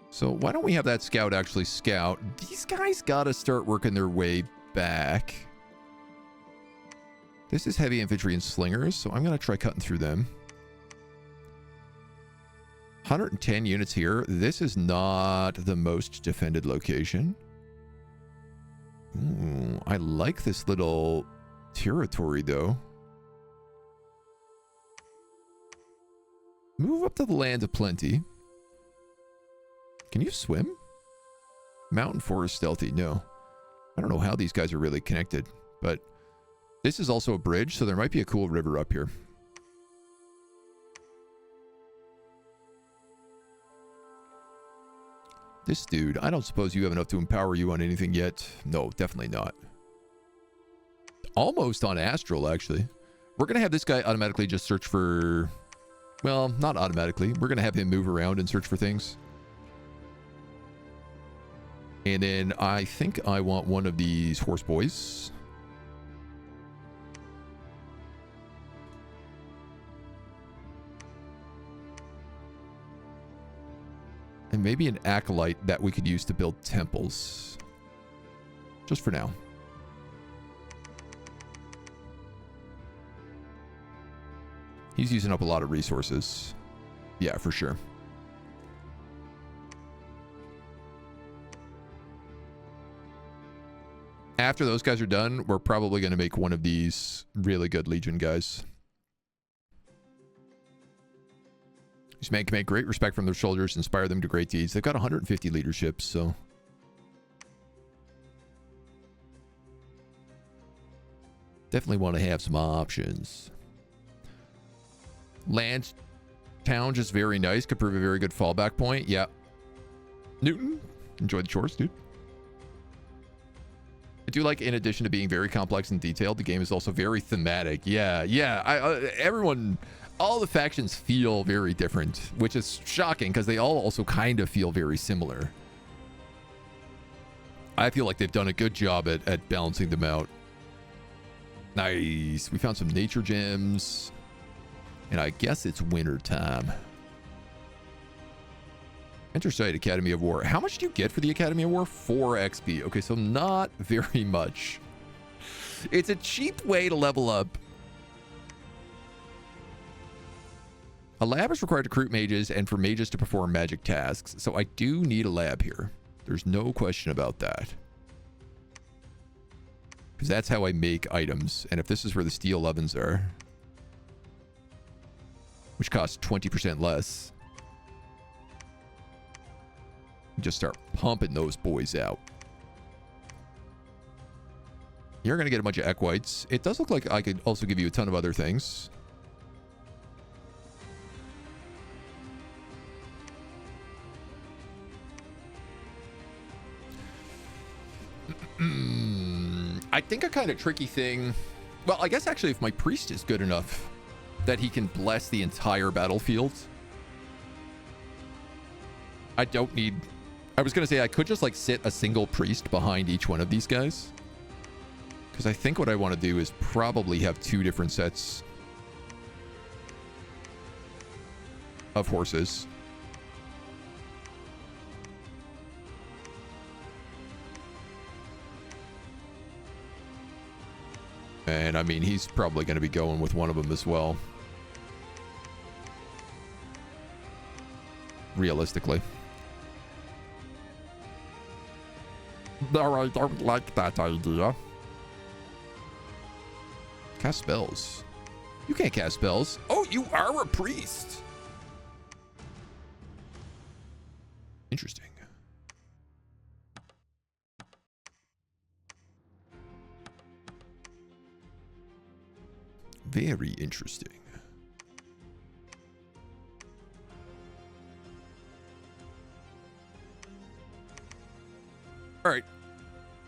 So why don't we have that scout actually scout? These guys got to start working their way back. This is heavy infantry and slingers, so I'm going to try cutting through them. 110 units here. This is not the most defended location. Ooh, I like this little territory, though. Move up to the Land of Plenty. Can you swim? Mountain Forest Stealthy. No. I don't know how these guys are really connected, but this is also a bridge, so there might be a cool river up here. This dude, I don't suppose you have enough to empower you on anything yet. No, definitely not. Almost on Astral, actually. We're going to have this guy automatically just search for... Well, not automatically. We're going to have him move around and search for things. And then I think I want one of these horse boys. And maybe an acolyte that we could use to build temples. Just for now. He's using up a lot of resources. Yeah, for sure. After those guys are done, we're probably going to make one of these really good Legion guys. These men command great respect from their soldiers, inspire them to great deeds. They've got 150 leaderships, so definitely want to have some options. Land town, just very nice. Could prove a very good fallback point. Yeah. Newton, enjoy the chores, dude. I do like, in addition to being very complex and detailed, the game is also very thematic. Yeah. Everyone, all the factions feel very different, which is shocking because they all also kind of feel very similar. I feel like they've done a good job at balancing them out. Nice. We found some nature gems. And I guess it's winter time. Enter site, Academy of War. How much do you get for the Academy of War? 4 XP. Okay, so not very much. It's a cheap way to level up. A lab is required to recruit mages and for mages to perform magic tasks. So I do need a lab here. There's no question about that. Because that's how I make items. And if this is where the steel ovens are, which costs 20% less, just start pumping those boys out. You're going to get a bunch of equites. It does look like I could also give you a ton of other things. I think a kind of tricky thing. Well, I guess actually if my priest is good enough that he can bless the entire battlefield, I don't need... I was going to say I could just like sit a single priest behind each one of these guys. Because I think what I want to do is probably have 2 different sets of horses. And I mean, he's probably going to be going with one of them as well. Realistically. No, I don't like that idea. Cast spells. You can't cast spells. Oh, you are a priest. Interesting. Very interesting. All right.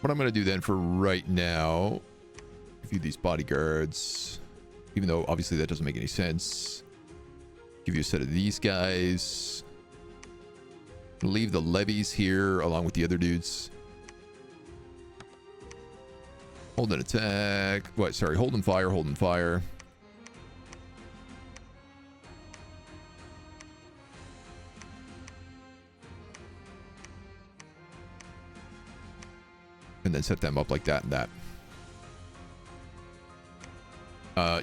What I'm going to do then for right now, give you these bodyguards, even though obviously that doesn't make any sense. Give you a set of these guys. Leave the levies here along with the other dudes. Hold an attack. What? Sorry. Hold and fire. Hold and fire. And then set them up like that and that.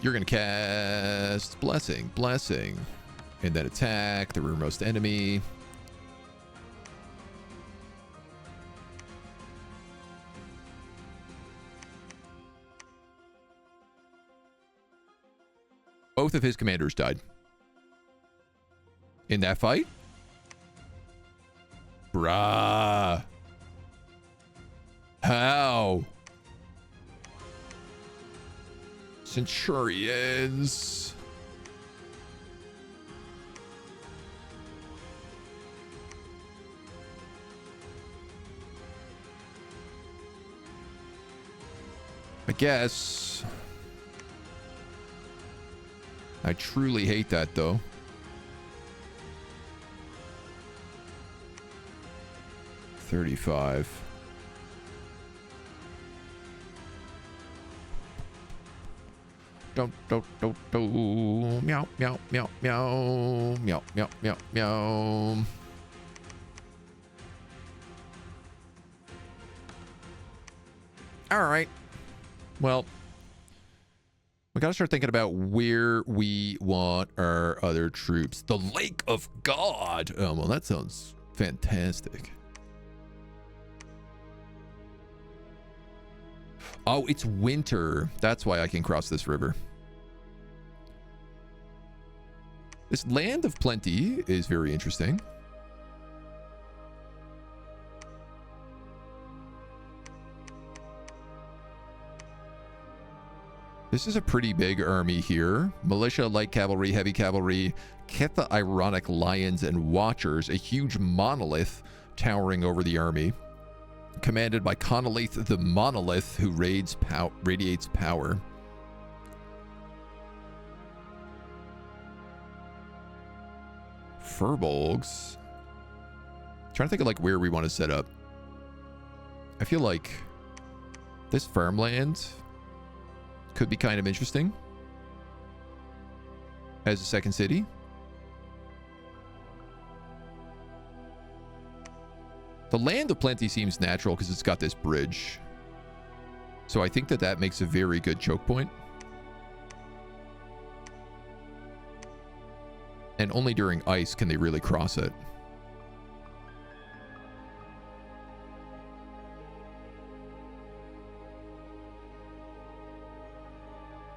You're going to cast Blessing. Blessing. And then attack the rearmost enemy. Both of his commanders died. In that fight? Bruh. How? Centurions. I guess. I truly hate that, though. $35. Don't, meow, meow, meow, meow, meow, meow, meow, meow. All right. Well, we gotta start thinking about where we want our other troops. The Lake of God. Oh, well, that sounds fantastic. Oh, it's winter. That's why I can cross this river. This land of plenty is very interesting. This is a pretty big army here. Militia, light cavalry, heavy cavalry, Ketha ironic lions and watchers, a huge monolith towering over the army. Commanded by Conolith the Monolith, who radiates power. Furbolgs. Trying to think of like where we want to set up. I feel like this farmland could be kind of interesting as a second city. The land of plenty seems natural because it's got this bridge. So I think that that makes a very good choke point. And only during ice can they really cross it.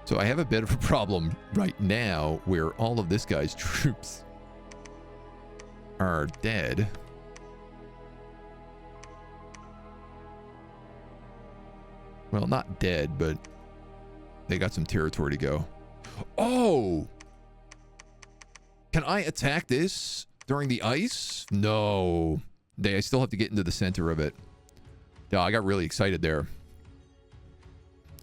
So I have a bit of a problem right now where all of this guy's troops are dead. Well, not dead, but they got some territory to go. Oh! Can I attack this during the ice? No. I still have to get into the center of it. Yeah, I got really excited there.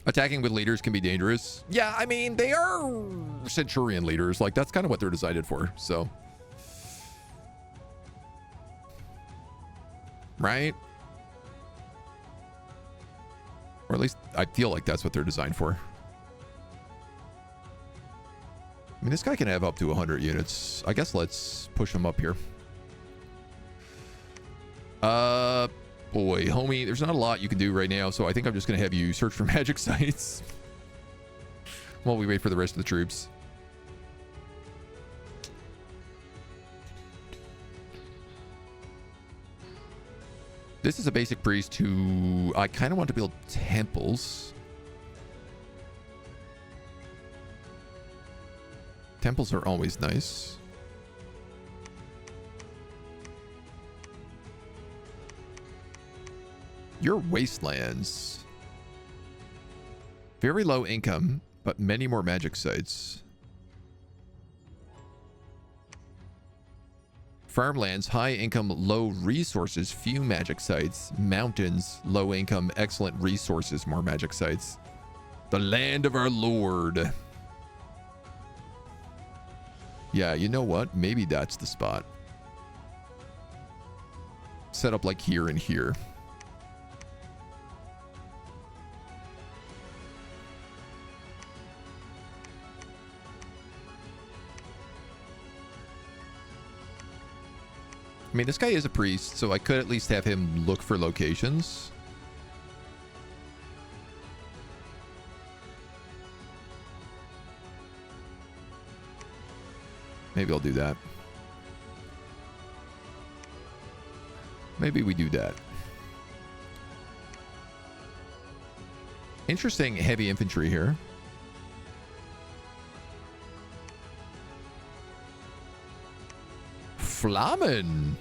Attacking with leaders can be dangerous. Yeah, I mean, they are Centurion leaders. Like, that's kind of what they're designed for, so. Right? Or at least I feel like that's what they're designed for. I mean, this guy can have up to 100 units. I guess let's push him up here. Boy, homie, there's not a lot you can do right now, so I think I'm just going to have you search for magic sites while we wait for the rest of the troops. This is a basic priest who I kind of want to build temples. Temples are always nice. Your wastelands. Very low income, but many more magic sites. Farmlands, high income, low resources, few magic sites. Mountains, low income, excellent resources, more magic sites. The land of our Lord. Yeah, you know what? Maybe that's the spot. Set up like here and here. I mean, this guy is a priest, so I could at least have him look for locations. Maybe I'll do that. Maybe we do that. Interesting heavy infantry here. Flamen.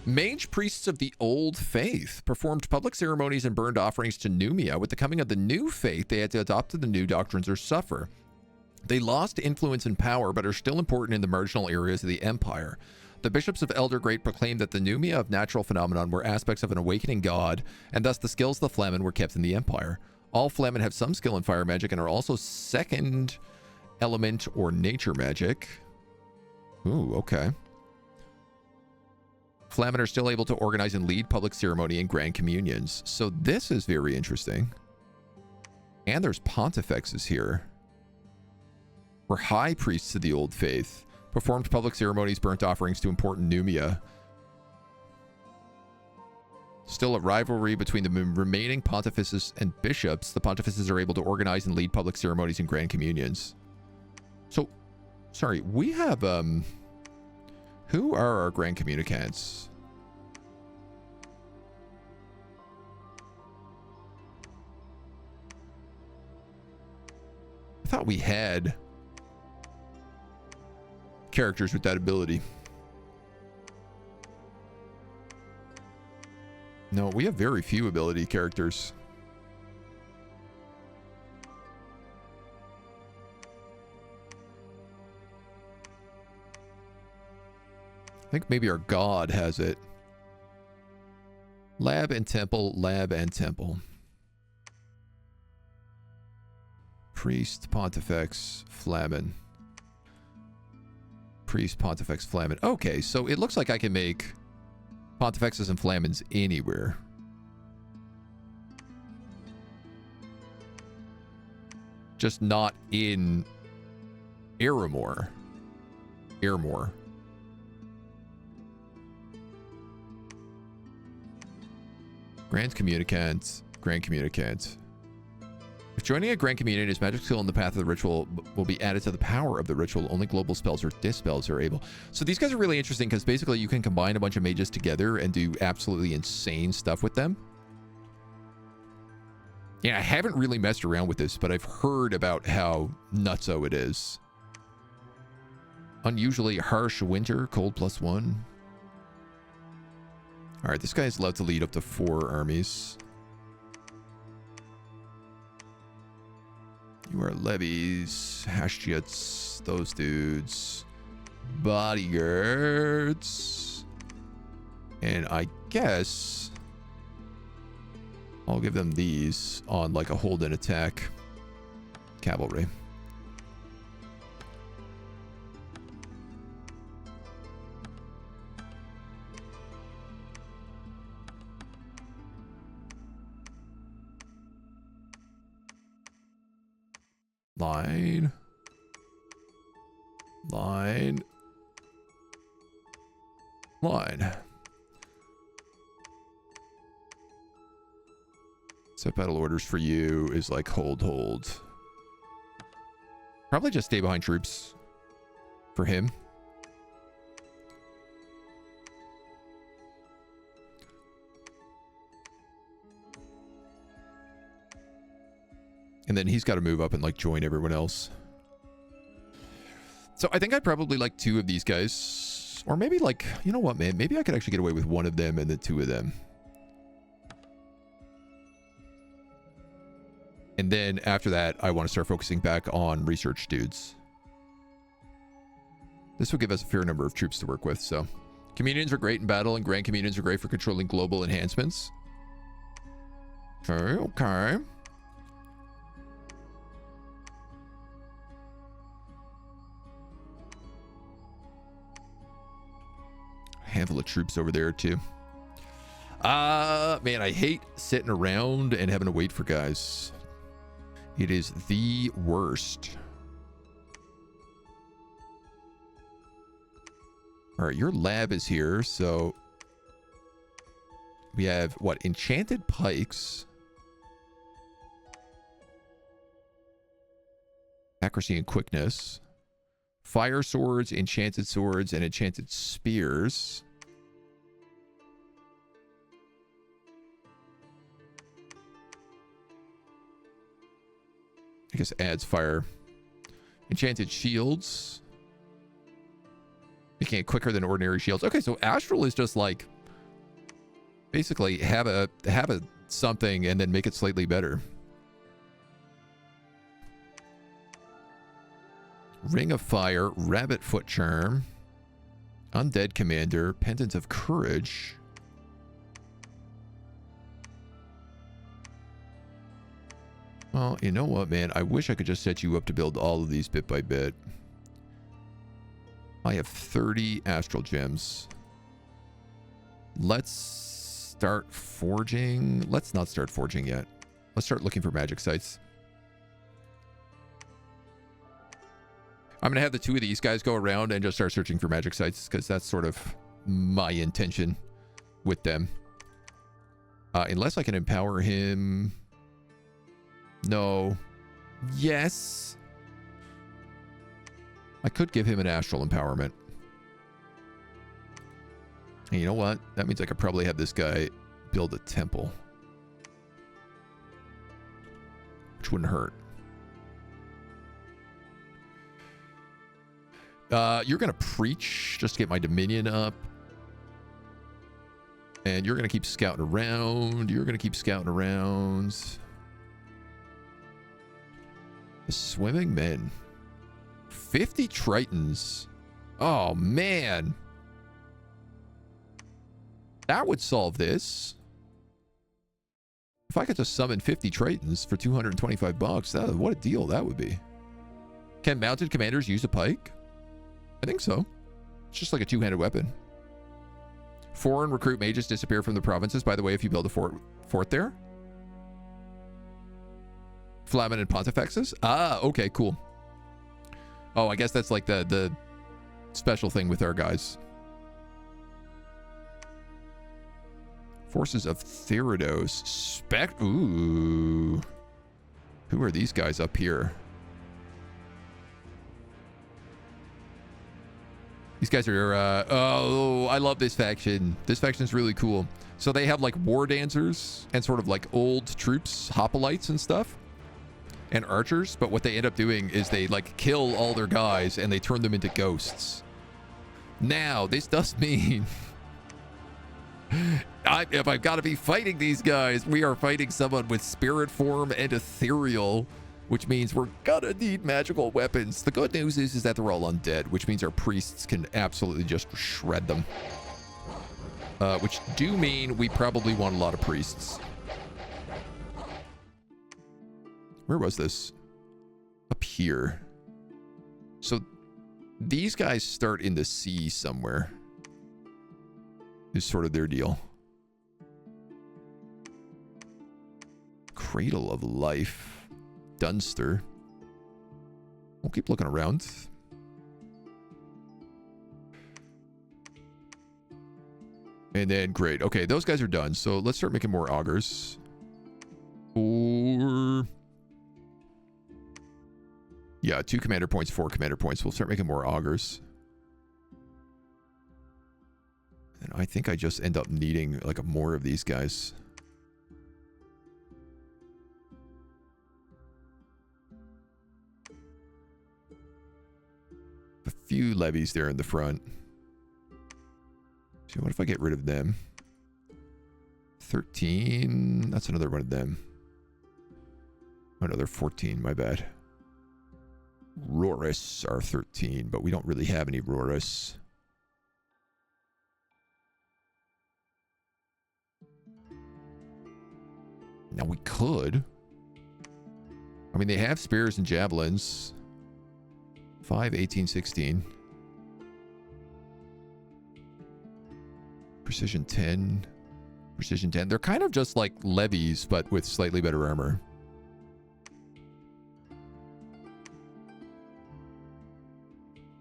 Mage priests of the old faith performed public ceremonies and burned offerings to Numia. With the coming of the new faith, they had to adopt the new doctrines or suffer. They lost influence and power, but are still important in the marginal areas of the empire. The bishops of Elder Great proclaimed that the Numia of natural phenomenon were aspects of an awakening god, and thus the skills of the Flamen were kept in the empire. All Flamen have some skill in fire magic and are also second element or nature magic. Ooh, okay. Flamen are still able to organize and lead public ceremony and grand communions. So this is very interesting. And there's pontifexes here. We're high priests of the old faith. Performed public ceremonies, burnt offerings to important Numia. Still a rivalry between the remaining pontifices and bishops. The pontifices are able to organize and lead public ceremonies and grand communions. So, sorry, we have, who are our grand communicants? I thought we had characters with that ability. No, we have very few ability characters. I think maybe our god has it. Lab and temple, lab and temple. Priest, Pontifex, Flamen. Priest, Pontifex, Flamen. Okay, so it looks like I can make Pontifexes and Flamens anywhere. Just not in Ermor. Ermor. Grand Communicant. Grand Communicant. If joining a Grand Communicant, his magic skill in the path of the ritual will be added to the power of the ritual. Only global spells or dispels are able. So these guys are really interesting because basically you can combine a bunch of mages together and do absolutely insane stuff with them. Yeah, I haven't really messed around with this, but I've heard about how nutso it is. Unusually harsh winter, cold +1. All right, this guy is allowed to lead up to 4 armies. You are levies, Hashjets, those dudes, bodyguards, and I guess I'll give them these on like a hold and attack cavalry. Line. Line. Line. Set battle orders for you is like hold. Probably just stay behind troops for him. And then he's got to move up and like join everyone else. So I think I'd probably like 2 of these guys. Or maybe like, you know what, man? Maybe I could actually get away with 1 of them and then 2 of them. And then after that, I want to start focusing back on research dudes. This will give us a fair number of troops to work with, so. Communions are great in battle, and Grand Communions are great for controlling global enhancements. Okay, okay. Handful of troops over there too. Man, I hate sitting around and having to wait for guys. It is the worst. All right, your lab is here, so we have what? Enchanted pikes, accuracy and quickness. Fire swords, and enchanted spears. I guess adds fire. Enchanted shields. Making it quicker than ordinary shields. Okay, so Astral is just like basically have a something and then make it slightly better. Ring of Fire, Rabbit Foot Charm, Undead Commander, Pendant of Courage. Well, you know what, man? I wish I could just set you up to build all of these bit by bit. I have 30 Astral Gems. Let's start forging. Let's not start forging yet. Let's start looking for magic sites. I'm going to have the 2 of these guys go around and just start searching for magic sites because that's sort of my intention with them. Unless I can empower him. No. Yes. I could give him an astral empowerment. And you know what? That means I could probably have this guy build a temple. Which wouldn't hurt. You're going to preach just to get my dominion up. And you're going to keep scouting around. You're going to keep scouting around. The swimming men. 50 tritons. Oh, man. That would solve this. If I could just summon 50 tritons for 225 bucks, what a deal that would be. Can mounted commanders use a pike? I think so. It's just like a two-handed weapon. Foreign recruit mages disappear from the provinces, by the way, if you build a fort there. Flamen and Pontifexes? Ah, okay, cool. Oh, I guess that's like the special thing with our guys. Forces of Theridos. Ooh. Who are these guys up here? These guys are, oh, I love this faction. This faction is really cool. So they have like war dancers and sort of like old troops, hoplites and stuff, and archers. But what they end up doing is they like kill all their guys and they turn them into ghosts. Now, this does mean if I've got to be fighting these guys, we are fighting someone with spirit form and ethereal, which means we're gonna need magical weapons. The good news is that they're all undead, which means our priests can absolutely just shred them. Which do mean we probably want a lot of priests. Where was this? Up here. So these guys start in the sea somewhere. Is sort of their deal. Cradle of Life. Dunster. We'll keep looking around. And then, great. Okay, those guys are done. So let's start making more augurs. Or... yeah, 2 commander points, 4 commander points. We'll start making more augurs. And I think I just end up needing like more of these guys. A few levies there in the front. So what if I get rid of them? 13. That's another one of them. Oh, no, they're 14. My bad. Rorus are 13, but we don't really have any Rorus. Now we could. I mean, they have spears and javelins. 5, 18, 16. Precision 10. Precision 10. They're kind of just like levies, but with slightly better armor.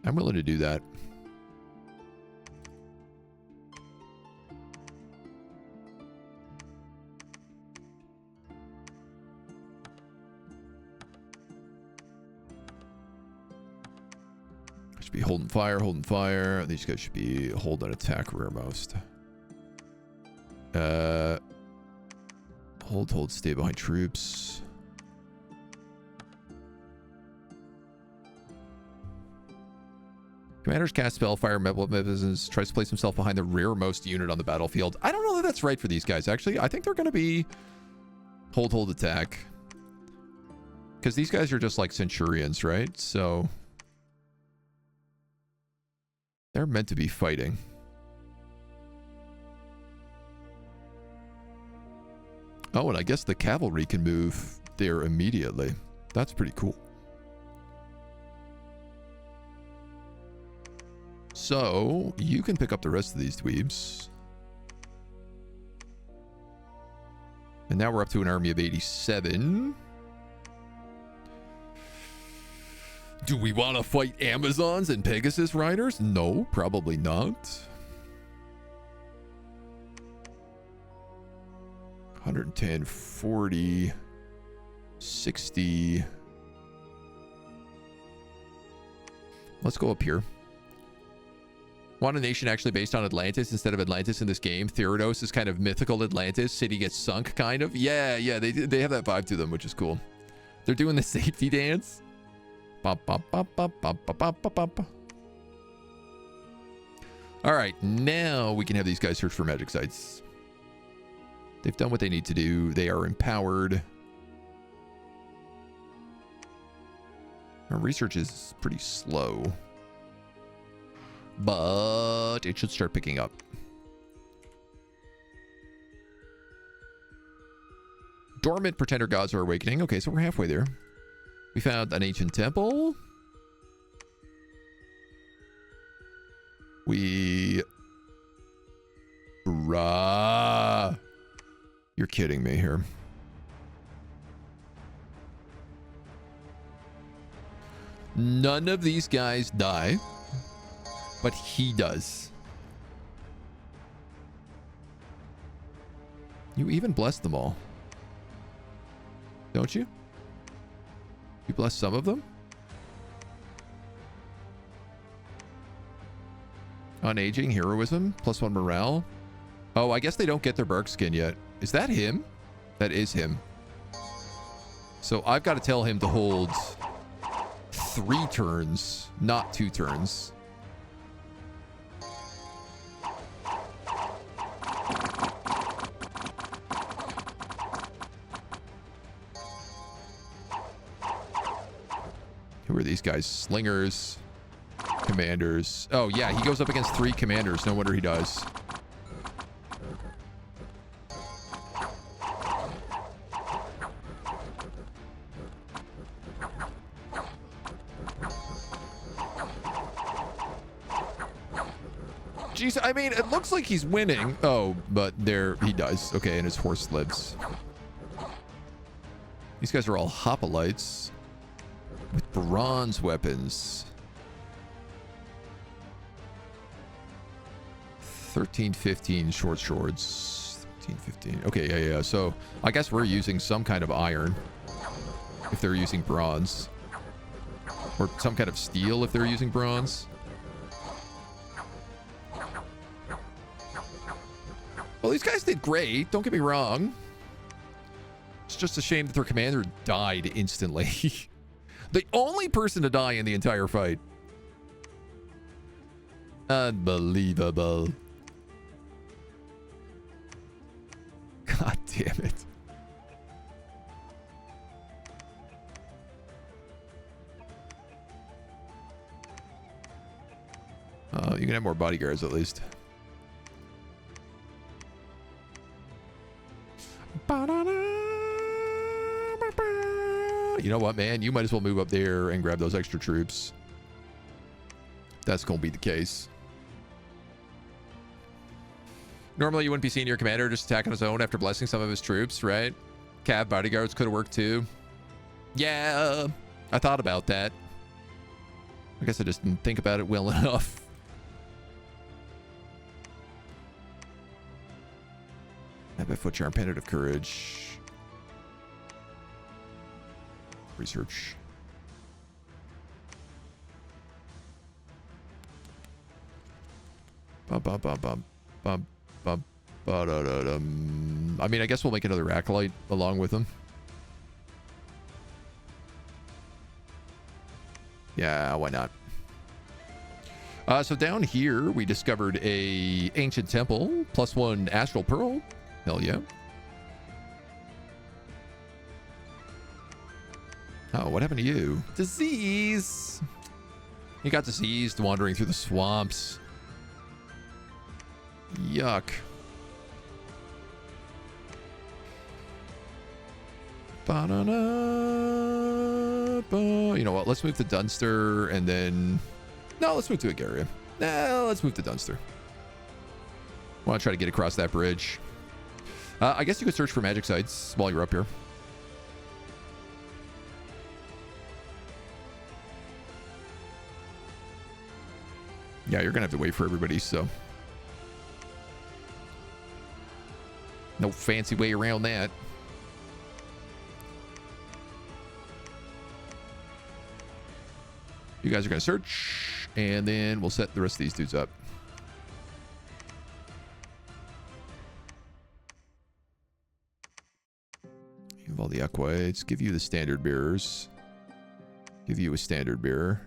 I'm willing to do that. Should be holding fire, holding fire. These guys should be hold on attack rearmost. Hold, stay behind troops. Commanders cast Spellfire, Mechanisms, tries to place himself behind the rearmost unit on the battlefield. I don't know that that's right for these guys, actually. I think they're going to be hold, attack. Because these guys are just like Centurions, right? So they're meant to be fighting. Oh, and I guess the cavalry can move there immediately. That's pretty cool. So, you can pick up the rest of these dweebs. And now we're up to an army of 87. Do we want to fight Amazons and Pegasus Riders? No, probably not. 110, 40, 60. Let's go up here. Want a nation actually based on Atlantis instead of Atlantis in this game? Theridos is kind of mythical Atlantis. City gets sunk, kind of. Yeah, they have that vibe to them, which is cool. They're doing the safety dance. Bop, bop, bop, bop, bop, bop, bop, bop. All right, now we can have these guys search for magic sites. They've done what they need to do. They are empowered. Our research is pretty slow, but it should start picking up. Dormant pretender gods are awakening. Okay, so we're halfway there. We found an ancient temple. Bruh. You're kidding me here. None of these guys die, but he does. You even bless them all. Don't you? You bless some of them? Unaging, heroism, +1 morale. Oh, I guess they don't get their bark skin yet. Is that him? That is him. So I've got to tell him to hold 3 turns, not 2 turns. Who are these guys? Slingers. Commanders. Oh, yeah, he goes up against 3 commanders. No wonder he does. Jeez, I mean, it looks like he's winning. Oh, but there he does. Okay, and his horse lives. These guys are all hoplites with bronze weapons. 13, 15 short swords. 13, 15. Okay, yeah. So I guess we're using some kind of iron if they're using bronze. Or some kind of steel if they're using bronze. Well, these guys did great. Don't get me wrong. It's just a shame that their commander died instantly. The only person to die in the entire fight. Unbelievable. God damn it. You can have more bodyguards at least. You know what, man? You might as well move up there and grab those extra troops. That's going to be the case. Normally, you wouldn't be seeing your commander just attack on his own after blessing some of his troops, right? Cav bodyguards could have worked too. Yeah, I thought about that. I guess I just didn't think about it well enough. Habit, foot charm, pendant of courage. Research. I mean, I guess we'll make another acolyte along with him. Yeah, why not? So down here, we discovered a ancient temple, +1 astral pearl. Hell yeah. Oh, what happened to you? Disease. You got diseased wandering through the swamps. Yuck. You know what? Let's move to Dunster and then... No, let's move to Agaria. Nah, let's move to Dunster. I want to try to get across that bridge. I guess you could search for magic sites while you're up here. Yeah, you're going to have to wait for everybody, so... No fancy way around that. You guys are going to search, and then we'll set the rest of these dudes up. You have all the Equites. Give you the standard bearers. Give you a standard bearer.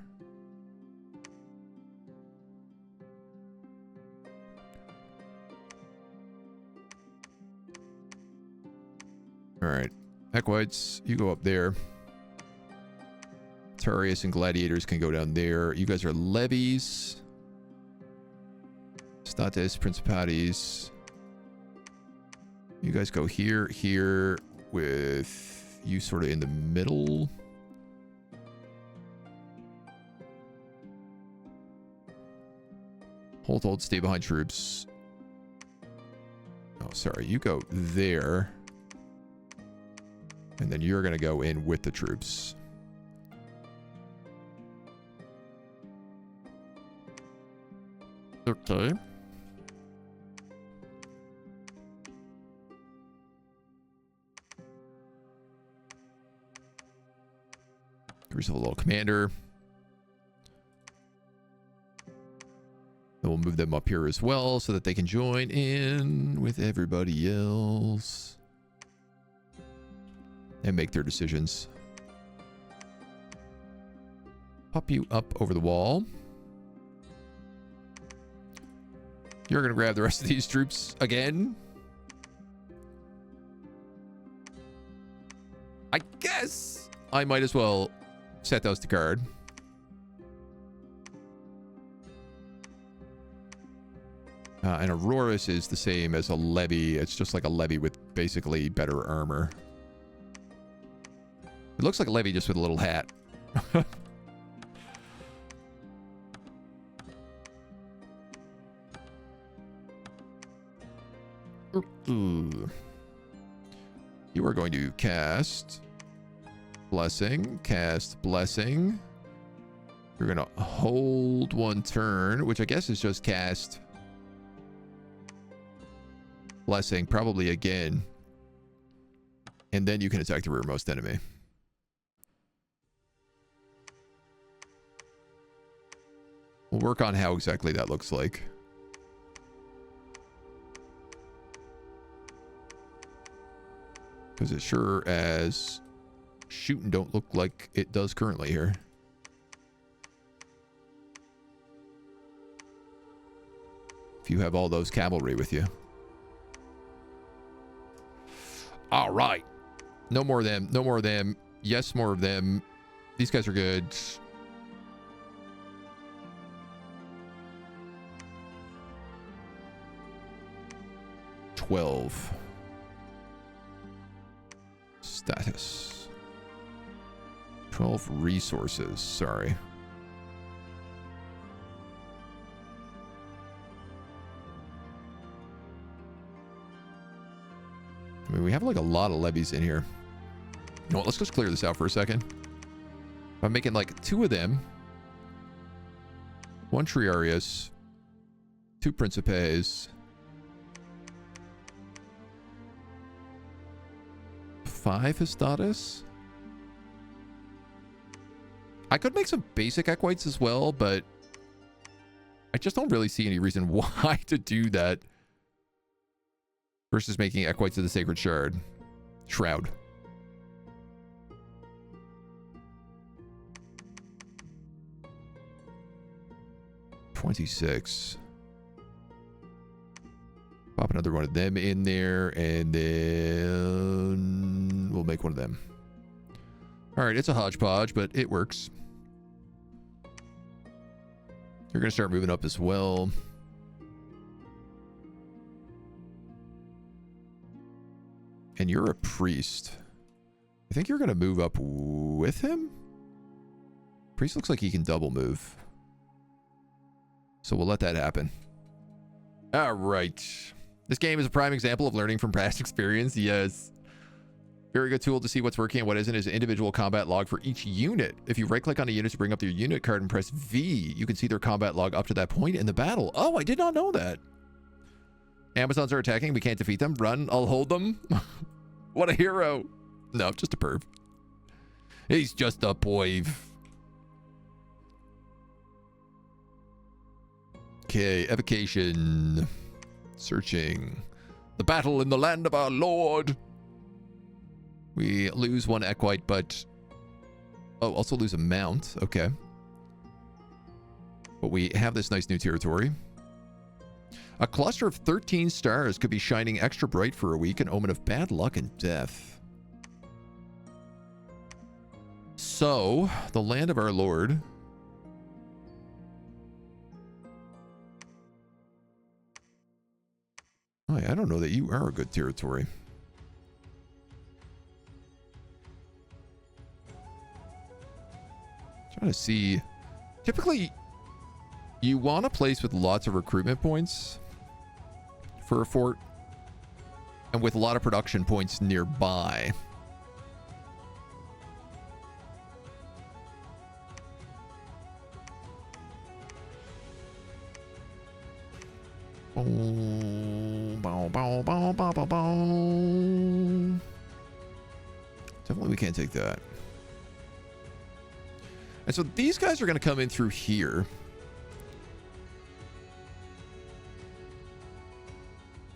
All right. Equites, you go up there. Tarius and Gladiators can go down there. You guys are levies. Status, Principalities. You guys go here, here, with you sort of in the middle. Hold, stay behind troops. Oh, sorry. You go there. And then you're going to go in with the troops. Okay. Here's a little commander. Then we'll move them up here as well so that they can join in with everybody else and make their decisions. Pop you up over the wall. You're going to grab the rest of these troops again. I guess I might as well set those to guard. And Aurorus is the same as a levy. It's just like a levy with basically better armor. It looks like a levy just with a little hat. You are going to cast Blessing. Cast Blessing. You're going to hold one turn, which I guess is just cast Blessing, probably again. And then you can attack the rearmost enemy. We'll work on how exactly that looks like. Because it sure as shooting don't look like it does currently here. If you have all those cavalry with you. All right. No more of them. No more of them. Yes, more of them. These guys are good. $12. Status. 12 resources. Sorry. I mean, we have like a lot of levies in here. You know what? Let's just clear this out for a second. I'm making like 2 of them. 1 Triarius. 2 Principes. 5 Hestatus. I could make some basic Equites as well, but I just don't really see any reason why to do that versus making Equites of the Sacred Shroud. 26. Pop another one of them in there, and then we'll make one of them. All right, it's a hodgepodge, but it works. You're going to start moving up as well. And you're a priest. I think you're going to move up with him? Priest looks like he can double move. So we'll let that happen. All right. This game is a prime example of learning from past experience. Yes. Very good tool to see what's working and what isn't is an individual combat log for each unit. If you right-click on a unit to bring up their unit card and press V, you can see their combat log up to that point in the battle. Oh, I did not know that. Amazons are attacking. We can't defeat them. Run. I'll hold them. What a hero. No, just a perv. He's just a boy. Okay, evocation. Searching. The battle in the land of our lord. We lose 1 Equite, but... Oh, also lose a mount. Okay. But we have this nice new territory. A cluster of 13 stars could be shining extra bright for a week, an omen of bad luck and death. So, the land of our Lord. Oh, yeah, I don't know that you are a good territory. Trying to see. Typically, you want a place with lots of recruitment points for a fort and with a lot of production points nearby. Definitely we can't take that. And so these guys are going to come in through here.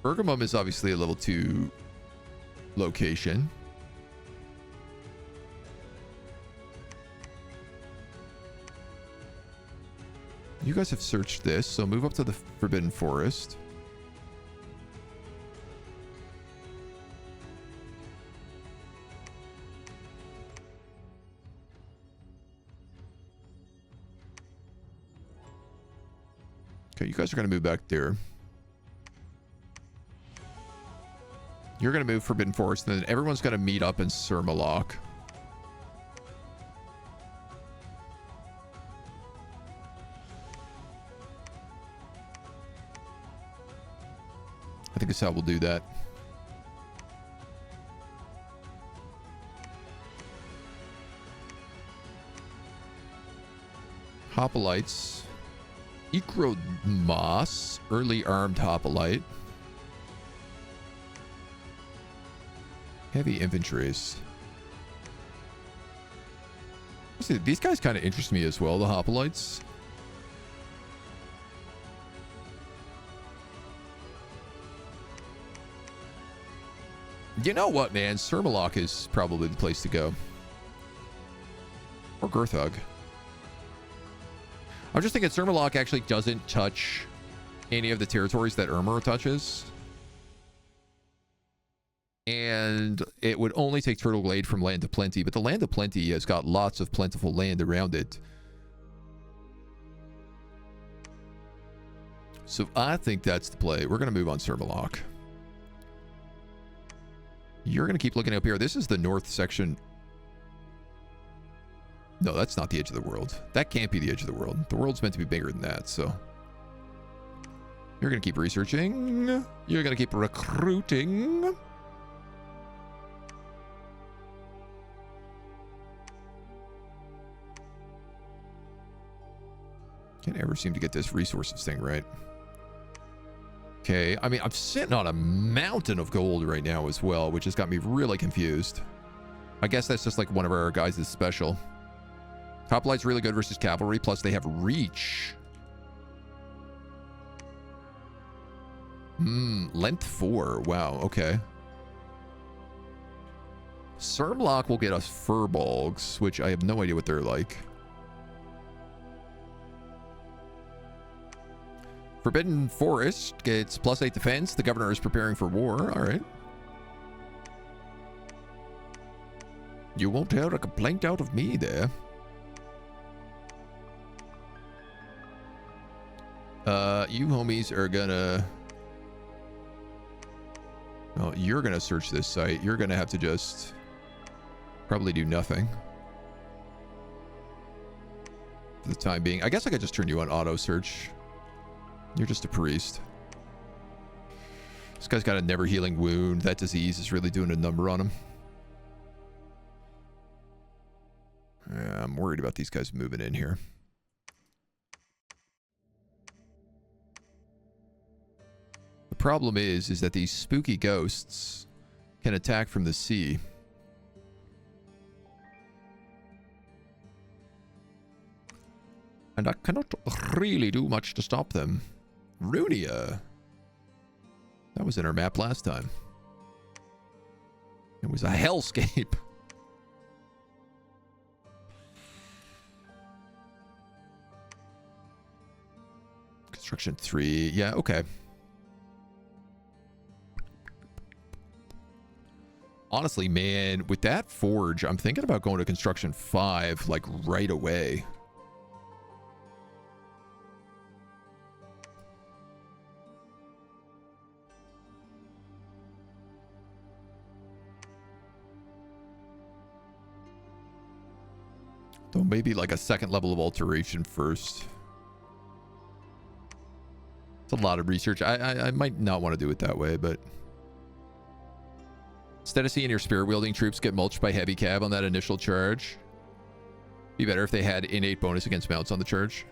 Bergamum is obviously a level 2 location. You guys have searched this, so move up to the Forbidden Forest. Okay, you guys are going to move back there. You're going to move Forbidden Forest, and then everyone's going to meet up in Sermalok. I think that's how we'll do that. Hoplites. Ikromas, early armed hoplite. Heavy infantries. See, these guys kind of interest me as well, the hoplites. You know what, man? Sermalok is probably the place to go. Or Gerthug. I'm just thinking Sermalok actually doesn't touch any of the territories that Ermor touches. And it would only take Turtle Glade from Land of Plenty, but the Land of Plenty has got lots of plentiful land around it. So I think that's the play. We're going to move on Sermalok. You're going to keep looking up here. This is the north section. No, that's not the edge of the world. That can't be the edge of the world. The world's meant to be bigger than that, so. You're going to keep researching. You're going to keep recruiting. Can't ever seem to get this resources thing right. Okay, I mean, I'm sitting on a mountain of gold right now as well, which has got me really confused. I guess that's just like one of our guys is special. Hoplite's really good versus cavalry, plus they have reach. Length 4. Wow, okay. Sermlock will get us furbolgs, which I have no idea what they're like. Forbidden Forest gets +8 defense. The governor is preparing for war. All right. You won't hear a complaint out of me there. You homies are gonna... Oh, you're gonna search this site. You're gonna have to just probably do nothing for the time being. I guess I could just turn you on auto search. You're just a priest. This guy's got a never healing wound. That disease is really doing a number on him. Yeah, I'm worried about these guys moving in here. The problem is that these spooky ghosts can attack from the sea. And I cannot really do much to stop them. Runia. That was in our map last time. It was a hellscape. Construction 3. Yeah, okay. Honestly, man, with that forge, I'm thinking about going to construction 5 like right away. So maybe like a second level of alteration first. It's a lot of research. I might not want to do it that way, but instead of seeing your spear wielding troops get mulched by heavy cav on that initial charge, be better if they had innate bonus against mounts on the charge.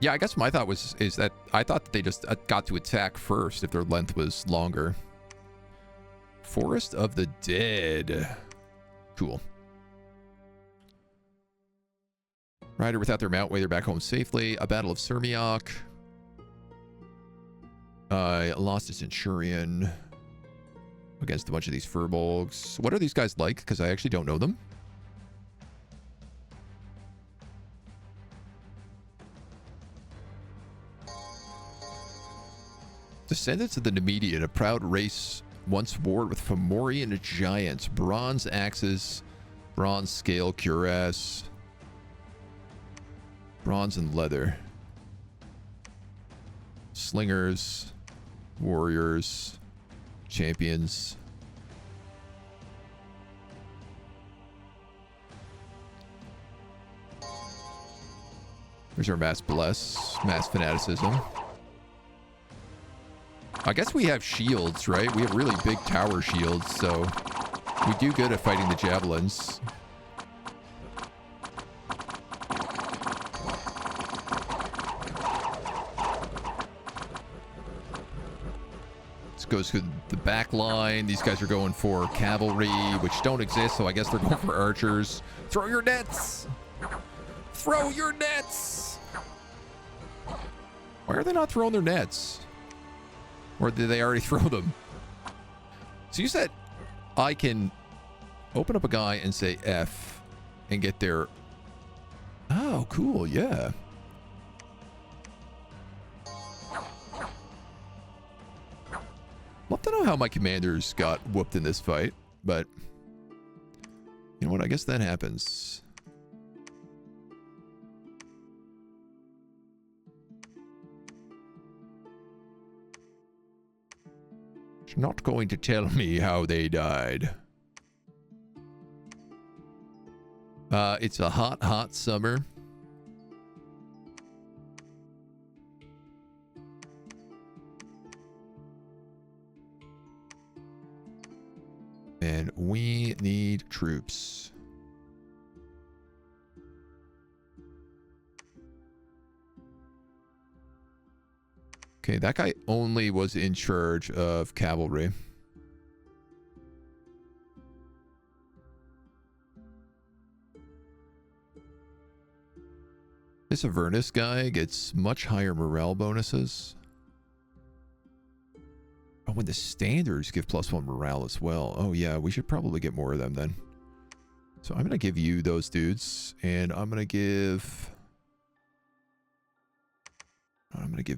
Yeah, I guess my thought is that I thought that they just got to attack first if their length was longer. Forest of the Dead. Cool. Rider without their mount, way they're back home safely. A battle of Sirmiok. Lost a Centurion against a bunch of these furbolgs. What are these guys like? Because I actually don't know them. Descendants of the Nemedian, a proud race once warred with Fomorian giants, bronze axes, bronze scale cuirass, bronze and leather, slingers, warriors, champions. There's our mass bless, mass fanaticism. I guess we have shields, right? We have really big tower shields, so we do good at fighting the javelins. This goes to the back line. These guys are going for cavalry, which don't exist, so I guess they're going for archers. Throw your nets! Throw your nets! Why are they not throwing their nets? Or did they already throw them? So you said I can open up a guy and say F and get their... Oh, cool. Yeah. Love to know how my commanders got whooped in this fight, but you know what? I guess that happens. Not going to tell me how they died. It's a hot, hot summer. And we need troops. Okay, that guy only was in charge of cavalry. This Avernus guy gets much higher morale bonuses. Oh, and the standards give +1 morale as well. Oh yeah, we should probably get more of them then. So I'm going to give you those dudes, and I'm going to give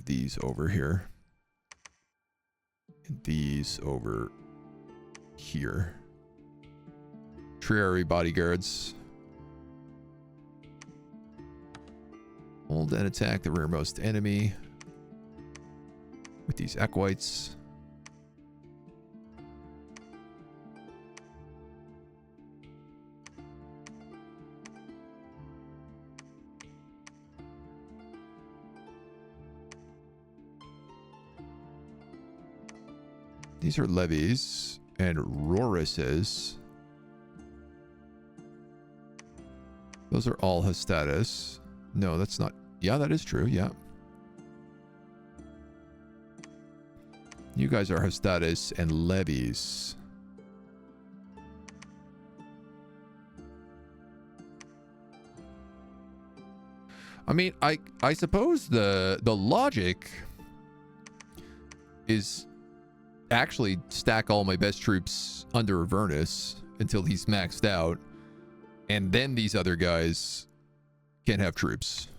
these over here. And these over here. Triary bodyguards. Hold and attack the rearmost enemy with these equites. These are levies and Rorises. Those are all Hastatus. No, that's not. Yeah, that is true. Yeah. You guys are Hastatus and levies. I mean, I suppose the logic is actually stack all my best troops under Avernus until he's maxed out, and then these other guys can have troops.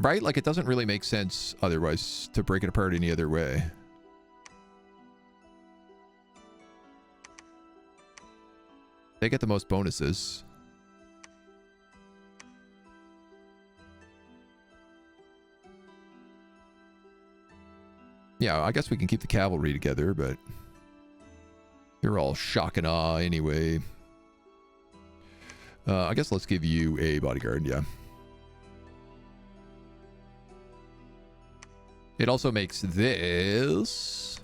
Right? Like, it doesn't really make sense otherwise to break it apart any other way. They get the most bonuses. Yeah, I guess we can keep the cavalry together, but they're all shock and awe anyway. I guess let's give you a bodyguard, yeah. It also makes this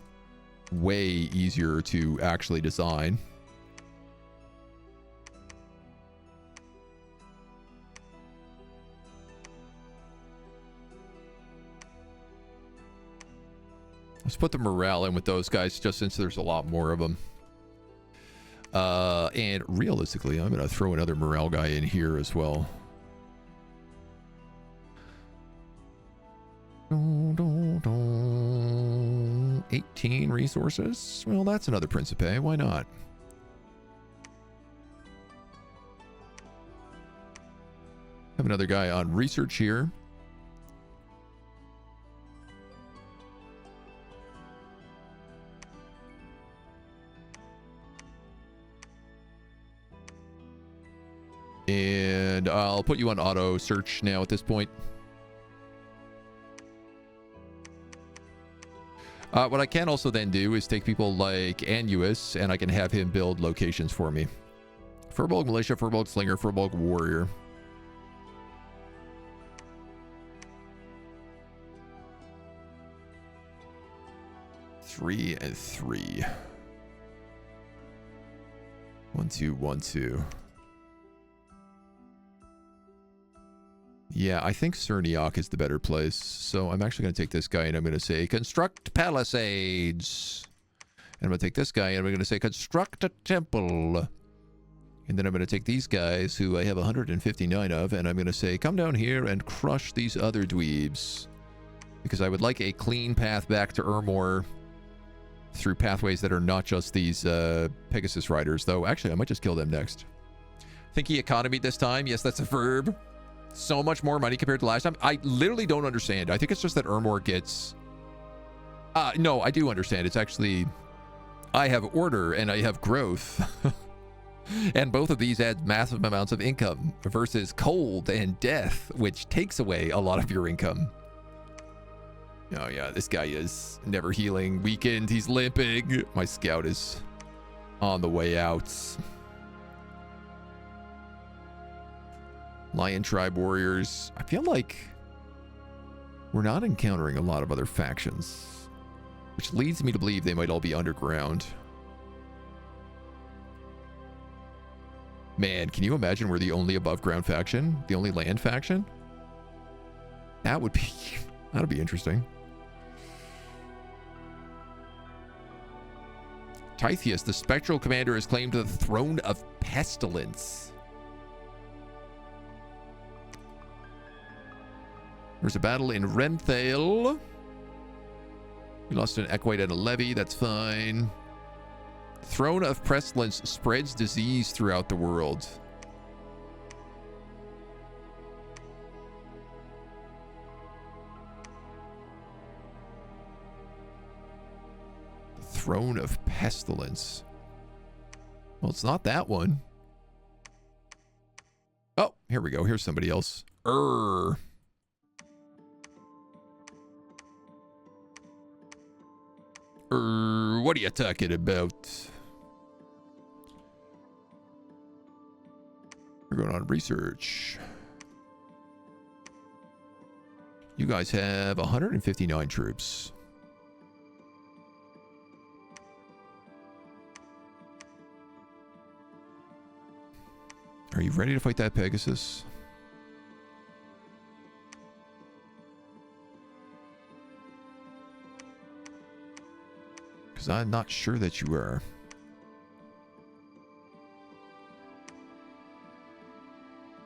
way easier to actually design. Let's put the morale in with those guys just since there's a lot more of them. And realistically, I'm going to throw another morale guy in here as well. 18 resources? Well, that's another Principe. Why not? Have another guy on research here. And I'll put you on auto search now at this point. What I can also then do is take people like Annuus, and I can have him build locations for me. Furbolg Militia, Furbolg Slinger, Furbolg Warrior. Three and 3. 1, 2, 1, 2. Yeah, I think Cerniak is the better place. So I'm actually going to take this guy and I'm going to say, construct palisades. And I'm going to take this guy and I'm going to say, construct a temple. And then I'm going to take these guys, who I have 159 of, and I'm going to say, come down here and crush these other dweebs. Because I would like a clean path back to Ermor through pathways that are not just these Pegasus riders. Though, actually, I might just kill them next. Think he economied this time? Yes, that's a verb. So much more money compared to last time. I literally don't understand. I think it's just that Ermor gets... no, I do understand. It's actually... I have order and I have growth. And both of these add massive amounts of income versus cold and death, which takes away a lot of your income. Oh yeah, this guy is never healing. Weakened. He's limping. My scout is on the way out. Lion Tribe Warriors. I feel like we're not encountering a lot of other factions, which leads me to believe they might all be underground. Man, can you imagine we're the only above ground faction? The only land faction? That would be... that'd be interesting. Tytheus, the spectral commander, has claimed the throne of pestilence. There's a battle in Renthale. We lost an Equite and a Levy. That's fine. Throne of Pestilence spreads disease throughout the world. The Throne of Pestilence. Well, it's not that one. Oh, here we go. Here's somebody else. What are you talking about? We're going on research. You guys have 159 troops. Are you ready to fight that Pegasus? Because I'm not sure that you are.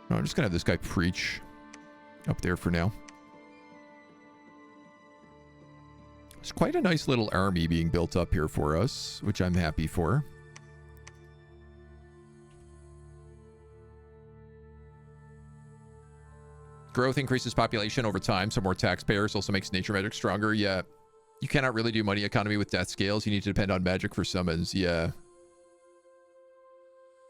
No, I'm just going to have this guy preach up there for now. It's quite a nice little army being built up here for us, which I'm happy for. Growth increases population over time, so more taxpayers. Also makes nature magic stronger. Yeah. You cannot really do money economy with death scales. You need to depend on magic for summons. Yeah. In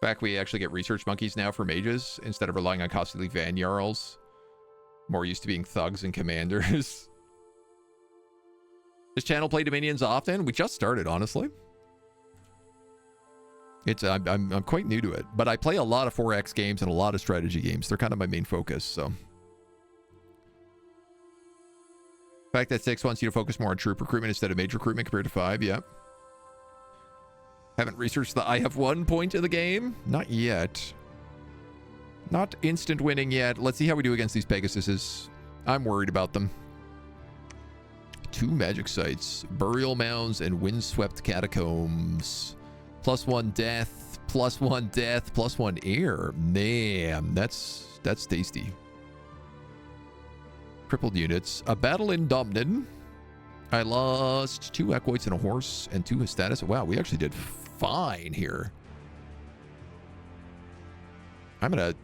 fact, we actually get research monkeys now for mages instead of relying on costly Van Jarls. More used to being thugs and commanders. This channel play Dominions often? We just started, honestly. I'm quite new to it, but I play a lot of 4X games and a lot of strategy games. They're kind of my main focus, so. The fact that 6 wants you to focus more on troop recruitment instead of mage recruitment compared to 5, yeah. Haven't researched the I have 1 point of the game? Not yet. Not instant winning yet. Let's see how we do against these Pegasuses. I'm worried about them. 2 magic sites. Burial mounds and windswept catacombs. +1 death, +1 death, +1 air. Man, that's tasty. Crippled units. A battle in Domnin. I lost 2 Equoids and a horse and 2 status. Wow, we actually did fine here. I'm going to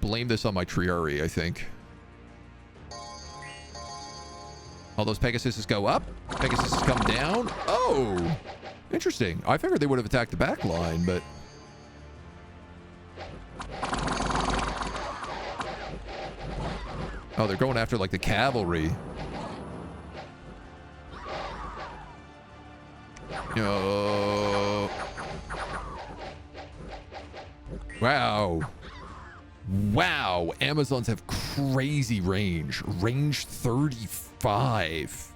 blame this on my Triari, I think. All those Pegasuses go up. Pegasuses come down. Oh, interesting. I figured they would have attacked the back line, but... Oh, they're going after, like, the cavalry. Wow. Wow. Amazons have crazy range. Range 35.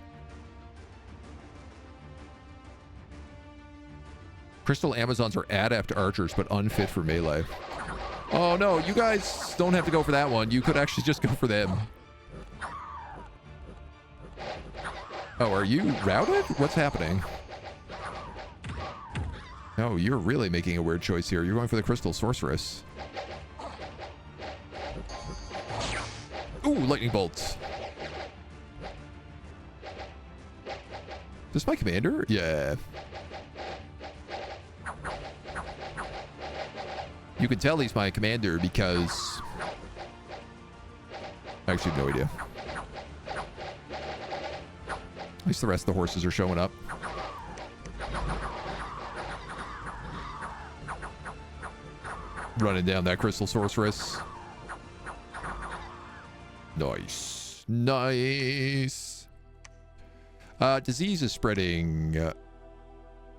Crystal Amazons are adept archers, but unfit for melee. Oh no, you guys don't have to go for that one. You could actually just go for them. Oh, are you routed? What's happening? No, you're really making a weird choice here. You're going for the Crystal Sorceress. Ooh, lightning bolts. Is this my commander? Yeah. You can tell he's my commander because... I actually have no idea. At least the rest of the horses are showing up. Running down that Crystal Sorceress. Nice. Nice. Disease is spreading.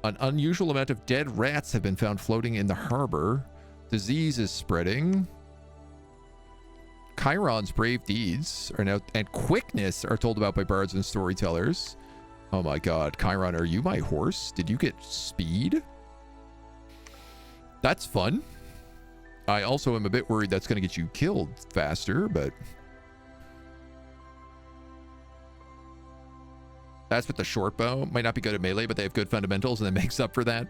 An unusual amount of dead rats have been found floating in the harbor. Disease is spreading. Chiron's brave deeds are now, and quickness are told about by bards and storytellers. Oh my god, Chiron, are you my horse? Did you get speed? That's fun. I also am a bit worried that's going to get you killed faster, but... That's with the short bow. Might not be good at melee, but they have good fundamentals, and that makes up for that.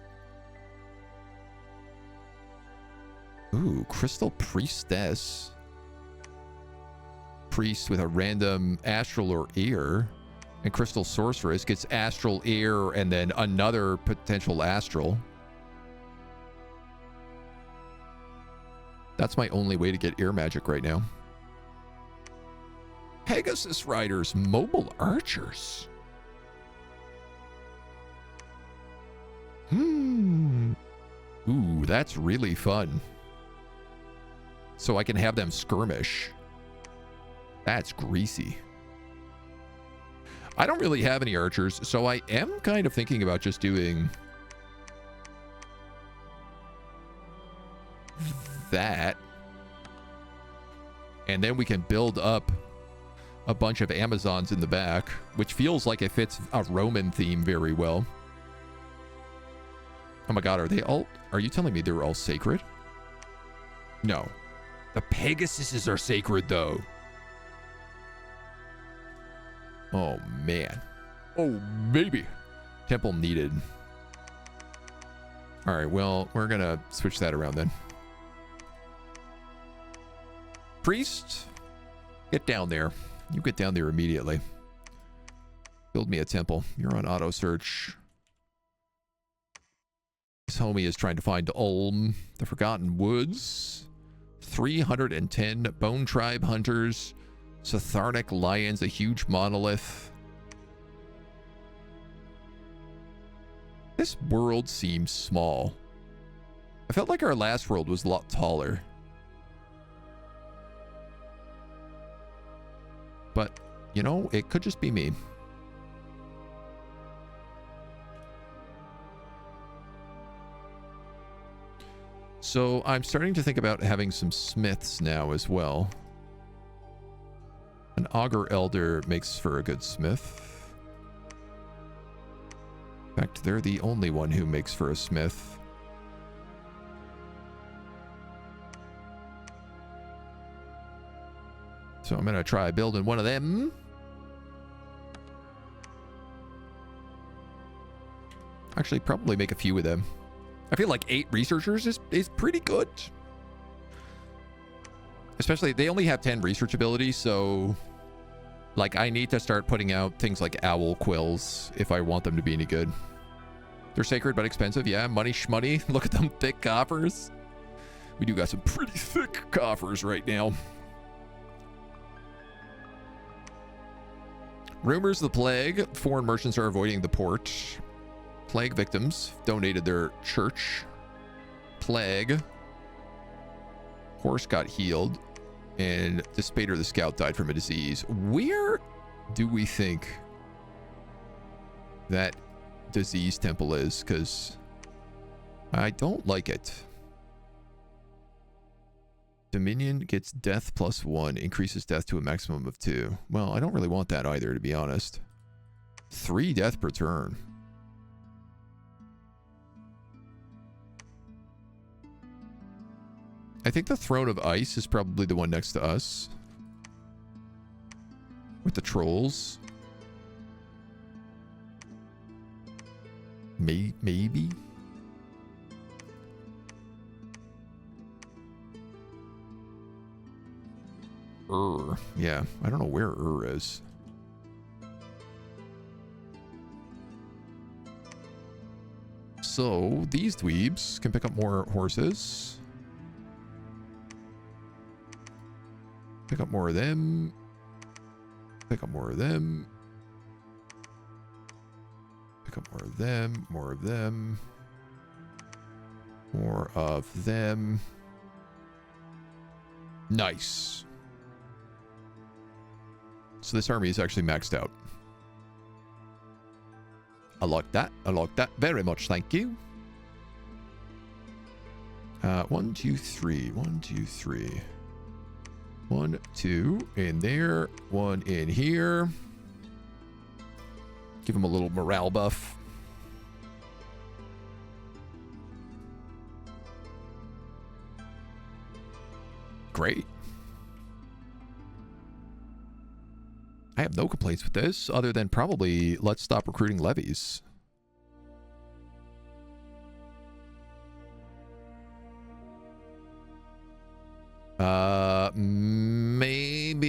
Ooh, Crystal Priestess. Priest with a random astral or air. And Crystal Sorceress gets astral, air, and then another potential astral. That's my only way to get air magic right now. Pegasus Riders, mobile archers. Ooh, that's really fun. So I can have them skirmish. That's greasy. I don't really have any archers, so I am kind of thinking about just doing that. And then we can build up a bunch of Amazons in the back, which feels like it fits a Roman theme very well. Oh my god, are you telling me they were all sacred? No. The Pegasuses are sacred, though. Oh, man. Oh, baby. Temple needed. All right, well, we're going to switch that around then. Priest, get down there. You get down there immediately. Build me a temple. You're on auto search. This homie is trying to find Ulm, the Forgotten Woods. 310 Bone Tribe Hunters. Satharnic lions, a huge monolith. This world seems small. I felt like our last world was a lot taller. But, you know, it could just be me. So I'm starting to think about having some smiths now as well. An augur elder makes for a good smith. In fact, they're the only one who makes for a smith. So I'm going to try building one of them. Actually, probably make a few of them. I feel like 8 researchers is pretty good. Especially, they only have 10 research abilities, so... Like, I need to start putting out things like owl quills if I want them to be any good. They're sacred but expensive. Yeah, money shmoney. Look at them thick coffers. We do got some pretty thick coffers right now. Rumors of the plague. Foreign merchants are avoiding the port. Plague victims donated their church. Plague. Horse got healed. And Despater the Scout died from a disease. Where do we think that disease temple is? Because I don't like it. Dominion gets death +1. Increases death to a maximum of 2. Well, I don't really want that either, to be honest. 3 death per turn. I think the Throne of Ice is probably the one next to us. With the trolls. Maybe? Yeah, I don't know where is. So, these dweebs can pick up more horses. Pick up more of them. Pick up more of them. Pick up more of them. More of them. More of them. Nice. So this army is actually maxed out. I like that. I like that very much. Thank you. 1, 2, 3. 1, 2, 3. 1, 2 in there. 1 in here. Give him a little morale buff. Great. I have no complaints with this, other than probably let's stop recruiting levies. Maybe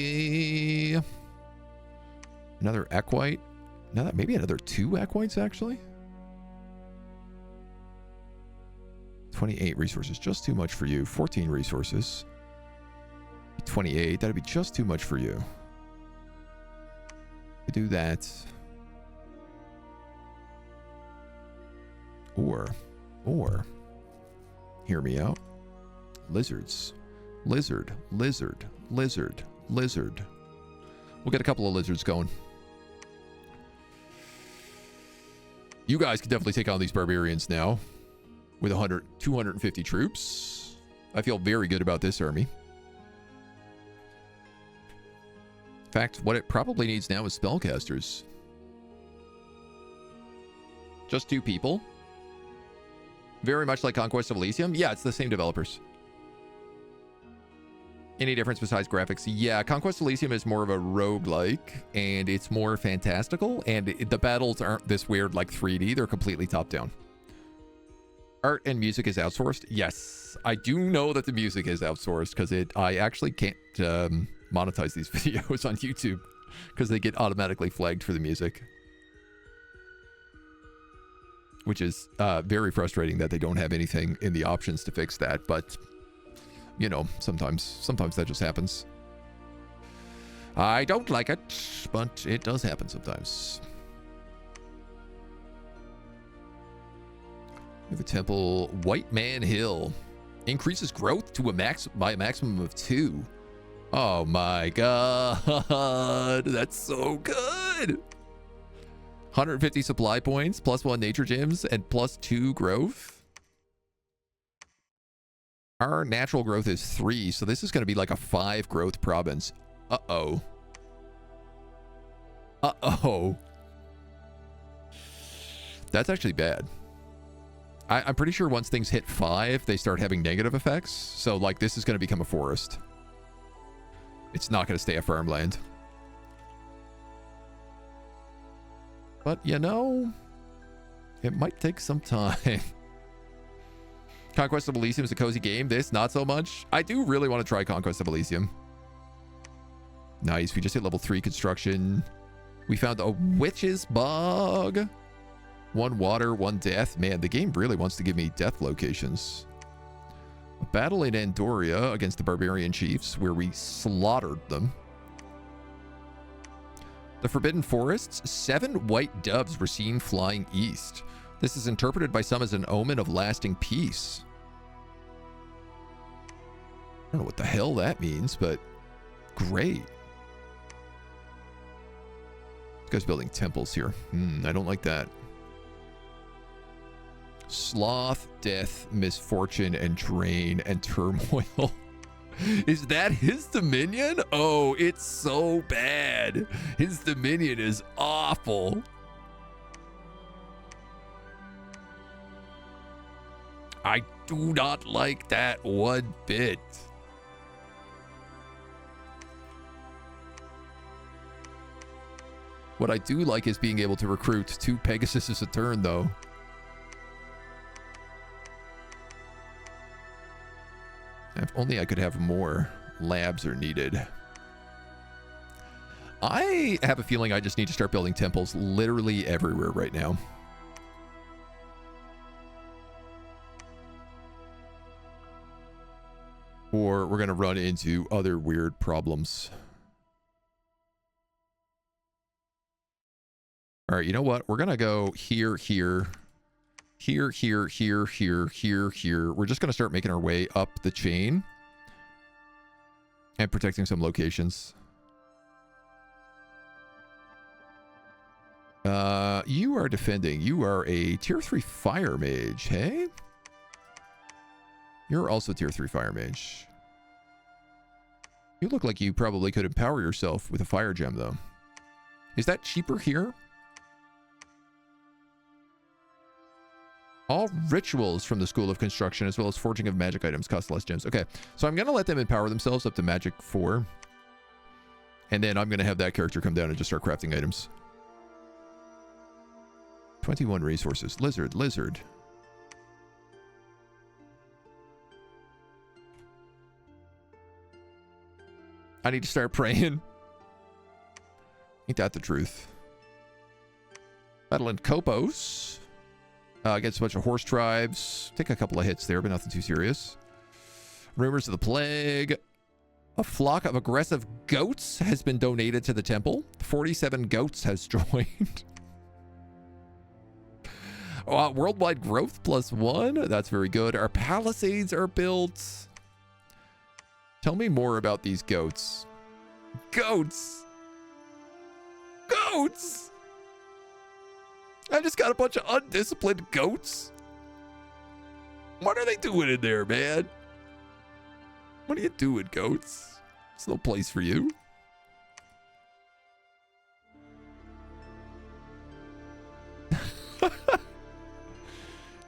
another equite. Maybe another 2 equites, actually. 28 resources, just too much for you. 14 resources. 28, that'd be just too much for you. Do that. Or, hear me out. Lizards. Lizard. We'll get a couple of lizards going. You guys can definitely take on these barbarians now. With 250 troops. I feel very good about this army. In fact, what it probably needs now is spellcasters. Just 2 people. Very much like Conquest of Elysium. Yeah, it's the same developers. Any difference besides graphics? Yeah, Conquest Elysium is more of a roguelike, and it's more fantastical, and the battles aren't this weird like 3D. They're completely top-down. Art and music is outsourced? Yes. I do know that the music is outsourced, because I actually can't monetize these videos on YouTube, because they get automatically flagged for the music. Which is very frustrating that they don't have anything in the options to fix that, but... You know, sometimes that just happens. I don't like it, but it does happen sometimes. We have a temple, White Man Hill. Increases growth to by a maximum of 2. Oh my god, that's so good. 150 supply points, +1 nature gems, and +2 growth. Our natural growth is 3, so this is going to be like a 5 growth province. Uh-oh. Uh-oh. That's actually bad. I'm pretty sure once things hit 5, they start having negative effects. So, like, this is going to become a forest. It's not going to stay a farmland. But, you know, it might take some time. Conquest of Elysium is a cozy game. This, not so much. I do really want to try Conquest of Elysium. Nice. We just hit level 3 construction. We found a witch's bog. 1 water, 1 death. Man, the game really wants to give me death locations. A battle in Andoria against the barbarian chiefs where we slaughtered them. The Forbidden Forests. 7 white doves were seen flying east. This is interpreted by some as an omen of lasting peace. I don't know what the hell that means, but great. This guy's building temples here. I don't like that. Sloth, death, misfortune, and drain, and turmoil. Is that his dominion? Oh, it's so bad. His dominion is awful. I do not like that one bit. What I do like is being able to recruit 2 Pegasuses a turn, though. If only I could have more labs are needed. I have a feeling I just need to start building temples literally everywhere right now. Or we're going to run into other weird problems. All right, you know what? We're going to go here, here, here, here, here, here, here, here. We're just going to start making our way up the chain and protecting some locations. You are defending. You are a tier 3 fire mage, hey? You're also tier 3 fire mage. You look like you probably could empower yourself with a fire gem, though. Is that cheaper here? All rituals from the School of Construction, as well as forging of magic items, cost less gems. Okay, so I'm going to let them empower themselves up to magic 4. And then I'm going to have that character come down and just start crafting items. 21 resources. Lizard, lizard. I need to start praying. Ain't that the truth? Battle in Kopos. Against a bunch of horse tribes. Take a couple of hits there, but nothing too serious. Rumors of the plague. A flock of aggressive goats has been donated to the temple. 47 goats has joined. Worldwide growth +1. That's very good. Our palisades are built. Tell me more about these goats. Goats! Goats! I just got a bunch of undisciplined goats. What are they doing in there, man? What are you doing, goats? There's no place for you.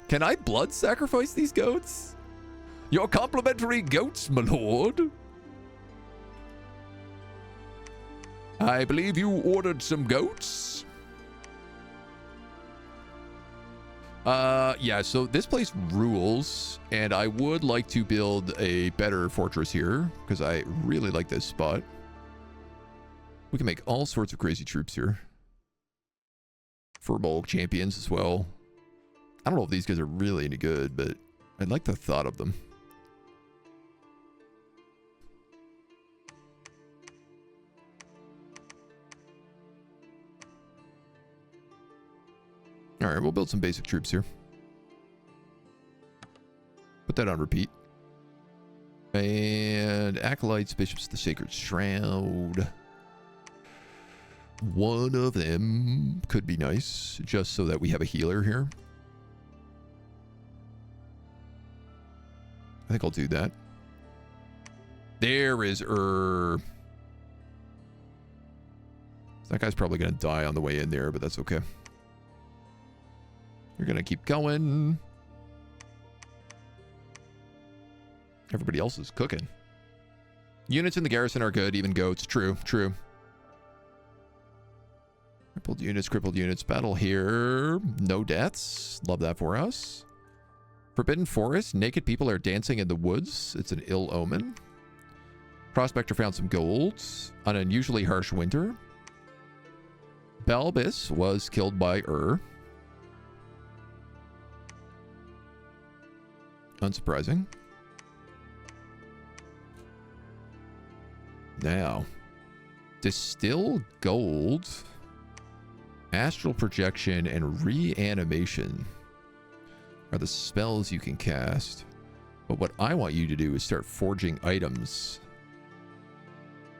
Can I blood sacrifice these goats? Your complimentary goats, my lord. I believe you ordered some goats. Yeah, so this place rules, and I would like to build a better fortress here, because I really like this spot. We can make all sorts of crazy troops here. Furball champions as well. I don't know if these guys are really any good, but I like the thought of them. All right, we'll build some basic troops here. Put that on repeat. And acolytes, bishops, the sacred shroud. One of them could be nice, just so that we have a healer here. I think I'll do that. There is That guy's probably going to die on the way in there, but that's okay. You're going to keep going. Everybody else is cooking. Units in the garrison are good, even goats. True, true. Crippled units. Battle here. No deaths. Love that for us. Forbidden Forest. Naked people are dancing in the woods. It's an ill omen. Prospector found some gold. An unusually harsh winter. Balbus was killed by Unsurprising. Now, distill gold, astral projection, and reanimation are the spells you can cast. But what I want you to do is start forging items.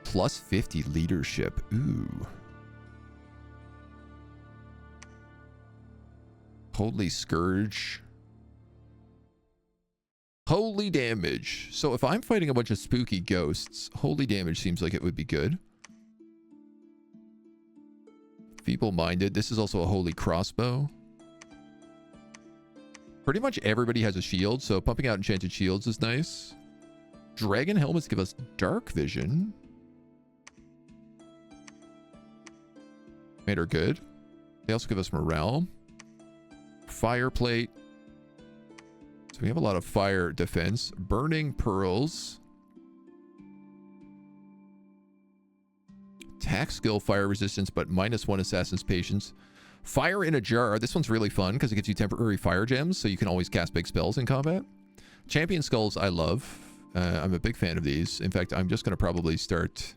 Plus 50 leadership. Ooh. Holy Scourge. Holy damage. So if I'm fighting a bunch of spooky ghosts, holy damage seems like it would be good. Feeble-minded. This is also a holy crossbow. Pretty much everybody has a shield, so pumping out enchanted shields is nice. Dragon helmets give us dark vision. Made are good. They also give us morale. Fire plate. So we have a lot of fire defense. Burning pearls. Attack skill, fire resistance, but -1 assassin's patience. Fire in a jar. This one's really fun because it gives you temporary fire gems, so you can always cast big spells in combat. Champion skulls, I love. I'm a big fan of these. In fact, I'm just going to probably start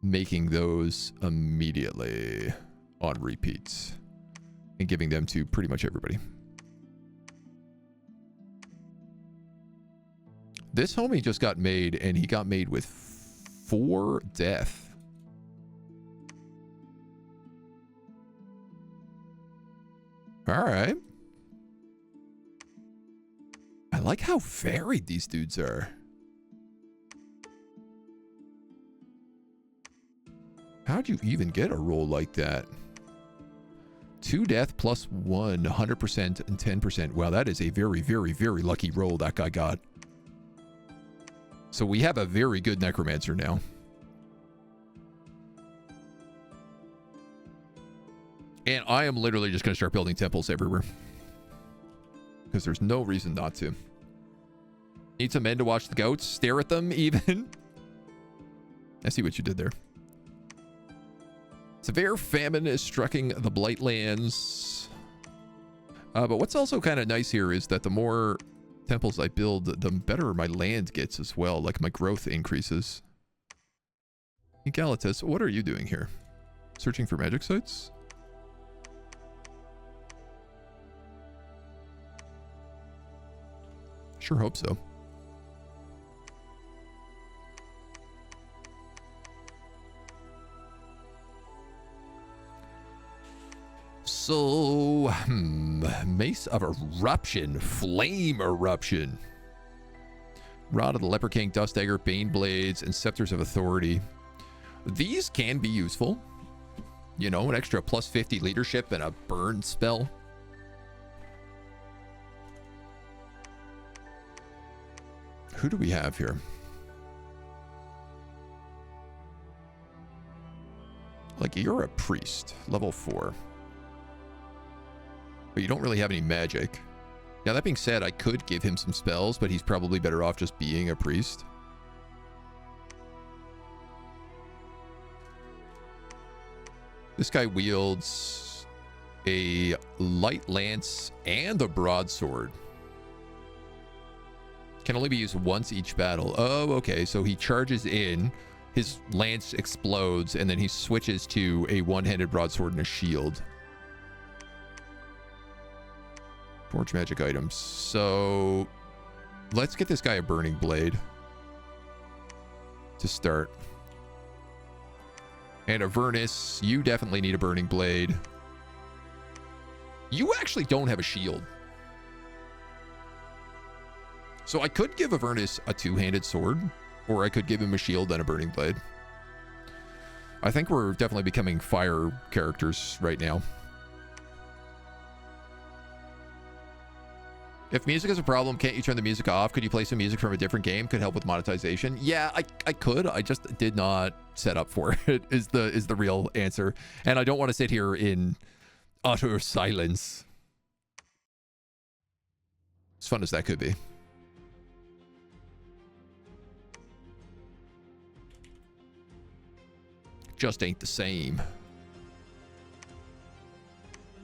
making those immediately on repeats and giving them to pretty much everybody. This homie just got made, and he got made with 4 death. All right. I like how varied these dudes are. How'd you even get a roll like that? 2 death plus 1, 100% and 10%. Wow, that is a very, very, very lucky roll that guy got. So we have a very good necromancer now. And I am literally just going to start building temples everywhere. Because there's no reason not to. Need some men to watch the goats. Stare at them, even. I see what you did there. Severe famine is striking the Blightlands. But what's also kind of nice here is that the more temples I build, the better my land gets as well. Like, my growth increases. Egalitas, what are you doing here? Searching for magic sites? Sure hope so. So, Mace of Eruption, Flame Eruption. Rod of the Leper King, Dust Dagger, Bane Blades, and Scepters of Authority. These can be useful. You know, an extra plus 50 leadership and a burn spell. Who do we have here? Like, you're a priest, level 4. But you don't really have any magic. Now, that being said, I could give him some spells, but he's probably better off just being a priest. This guy wields a light lance and a broadsword. Can only be used once each battle. Oh, okay. So he charges in, his lance explodes, and then he switches to a one-handed broadsword and a shield. Forge magic items. So let's get this guy a burning blade to start. And Avernus, you definitely need a burning blade. You actually don't have a shield. So I could give Avernus a two-handed sword, or I could give him a shield and a burning blade. I think we're definitely becoming fire characters right now. If music is a problem, can't you turn the music off? Could you play some music from a different game? Could help with monetization. Yeah, I could. I just did not set up for it, is the real answer. And I don't want to sit here in utter silence. As fun as that could be. Just ain't the same.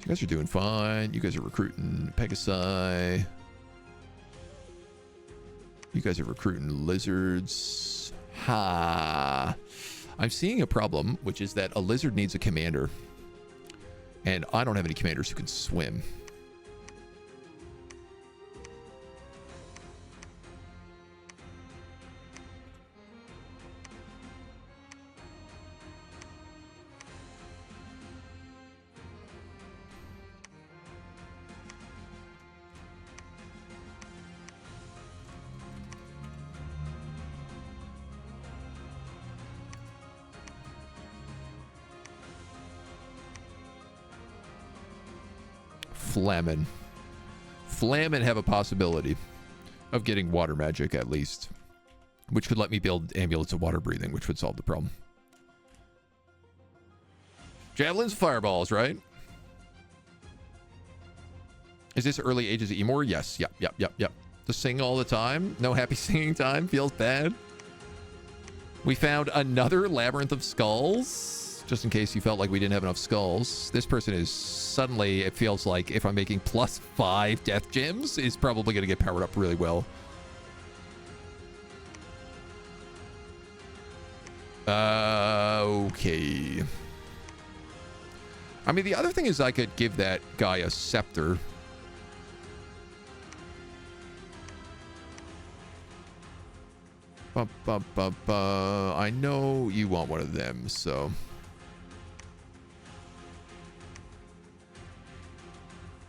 You guys are doing fine. You guys are recruiting Pegasi. You guys are recruiting lizards. Ha! I'm seeing a problem, which is that a lizard needs a commander. And I don't have any commanders who can swim. Flamin have a possibility of getting water magic at least, which could let me build amulets of water breathing, which would solve the problem. Javelins, fireballs, right? Is this early ages of Ermor? Yes. Yep. To sing all the time. No happy singing time. Feels bad. We found another labyrinth of skulls. Just in case you felt like we didn't have enough skulls. This person is suddenly, it feels like if I'm making +5 death gems, is probably going to get powered up really well. Okay. I mean, the other thing is I could give that guy a scepter. I know you want one of them, so...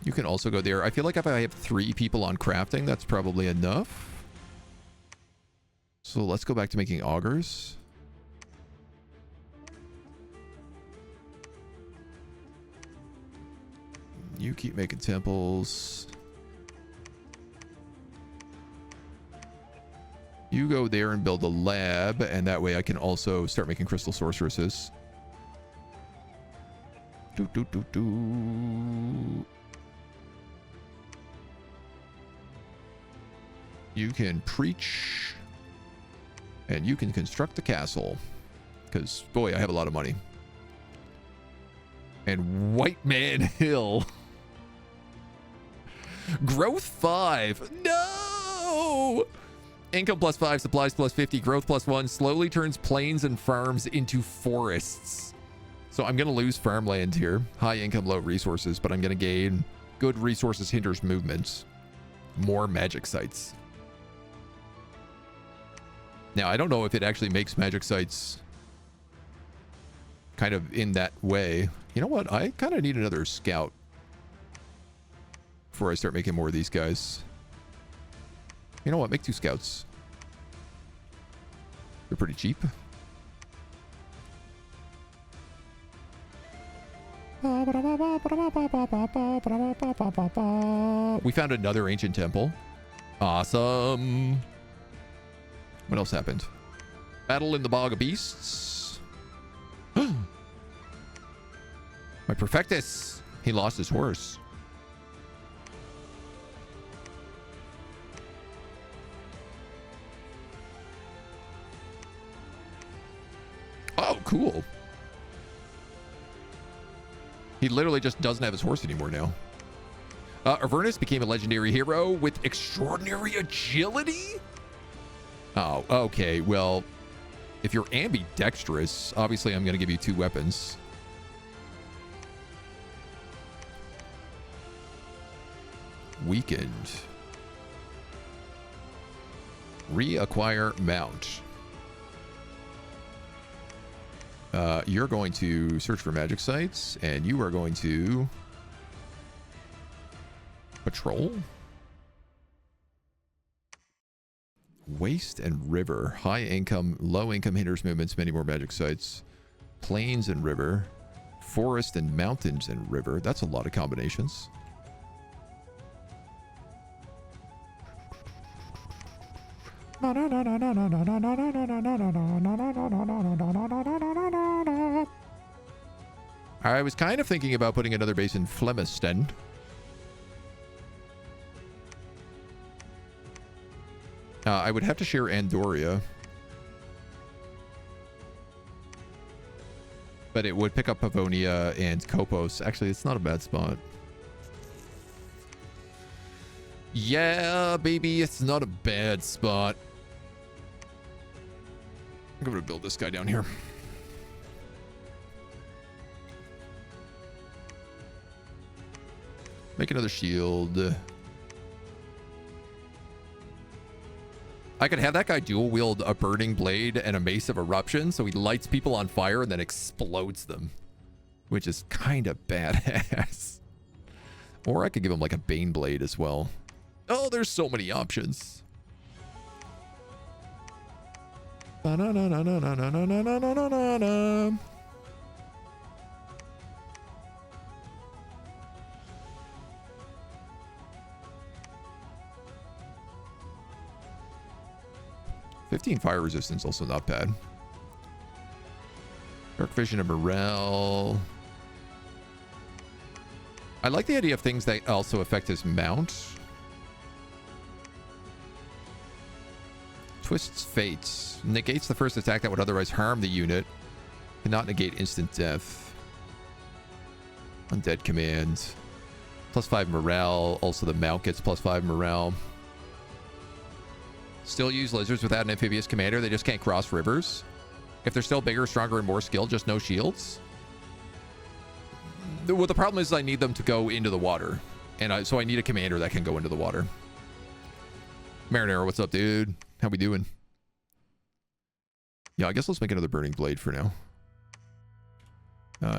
You can also go there. I feel like if I have 3 people on crafting, that's probably enough. So let's go back to making augers. You keep making temples. You go there and build a lab, and that way I can also start making crystal sorceresses. You can preach, and you can construct a castle, because, boy, I have a lot of money. And White Man Hill. Growth 5. No! Income +5, supplies +50, growth +1, slowly turns plains and farms into forests. So I'm going to lose farmland here. High income, low resources, but I'm going to gain good resources hinders movements. More magic sites. Now, I don't know if it actually makes magic sites kind of in that way. You know what? I kind of need another scout before I start making more of these guys. You know what? Make 2 scouts. They're pretty cheap. We found another ancient temple. Awesome. What else happened? Battle in the Bog of Beasts. My Perfectus. He lost his horse. Oh, cool. He literally just doesn't have his horse anymore now. Avernus became a legendary hero with extraordinary agility? Oh, okay. Well, if you're ambidextrous, obviously I'm going to give you 2 weapons. weakened. Reacquire mount. You're going to search for magic sites, and you are going to patrol. Waste and river. High income, low income hinders movements, many more magic sites. Plains and river. Forest and mountains and river. That's a lot of combinations. I was kind of thinking about putting another base in Flemisten. I would have to share Andoria. But it would pick up Pavonia and Kopos. Actually, it's not a bad spot. Yeah, baby, it's not a bad spot. I'm going to build this guy down here. Make another shield. I could have that guy dual wield a burning blade and a mace of eruption, so he lights people on fire and then explodes them, which is kind of badass. Or I could give him like a bane blade as well. Oh, there's so many options. Ba-na-na-na-na-na-na-na-na-na-na. 15 fire resistance, also not bad. Dark vision and morale. I like the idea of things that also affect his mount. Twists fates. Negates the first attack that would otherwise harm the unit. Cannot negate instant death. Undead command. +5 morale. Also the mount gets +5 morale. Still use lizards without an amphibious commander. They just can't cross rivers. If they're still bigger, stronger, and more skilled, just no shields. Well, the problem is I need them to go into the water. And so I need a commander that can go into the water. Marinero, what's up, dude? How we doing? Yeah, I guess let's make another burning blade for now.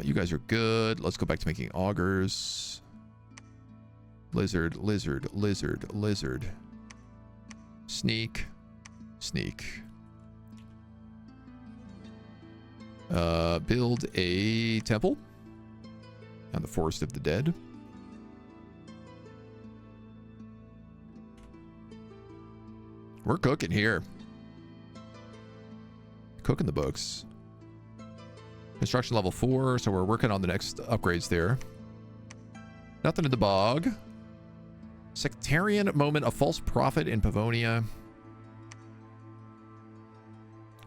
You guys are good. Let's go back to making augers. Lizard, lizard, lizard, lizard. Sneak. Sneak. Build a temple on the Forest of the Dead. We're cooking here. Cooking the books. Construction level 4, so we're working on the next upgrades there. Nothing in the bog. Sectarian moment, a false prophet in Pavonia.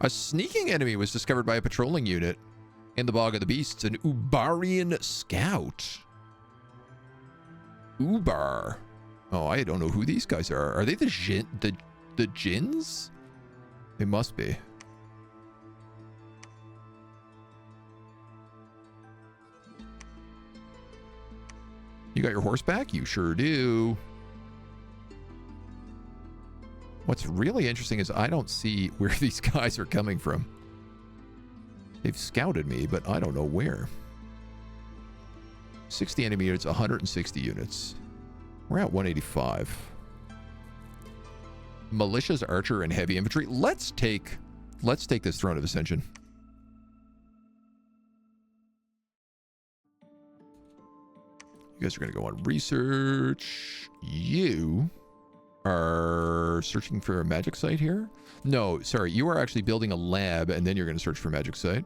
A sneaking enemy was discovered by a patrolling unit in the Bog of the Beasts. An Ubarian scout. Ubar. Oh, I don't know who these guys are. Are they the Djinns? They must be. You got your horse back? You sure do. What's really interesting is I don't see where these guys are coming from. They've scouted me, but I don't know where. 60 enemy units, 160 units. We're at 185. Militias, archer, and heavy infantry. Let's take this Throne of Ascension. You guys are going to go on research. You are searching for a magic site here? No, sorry. You are actually building a lab, and then you're going to search for a magic site.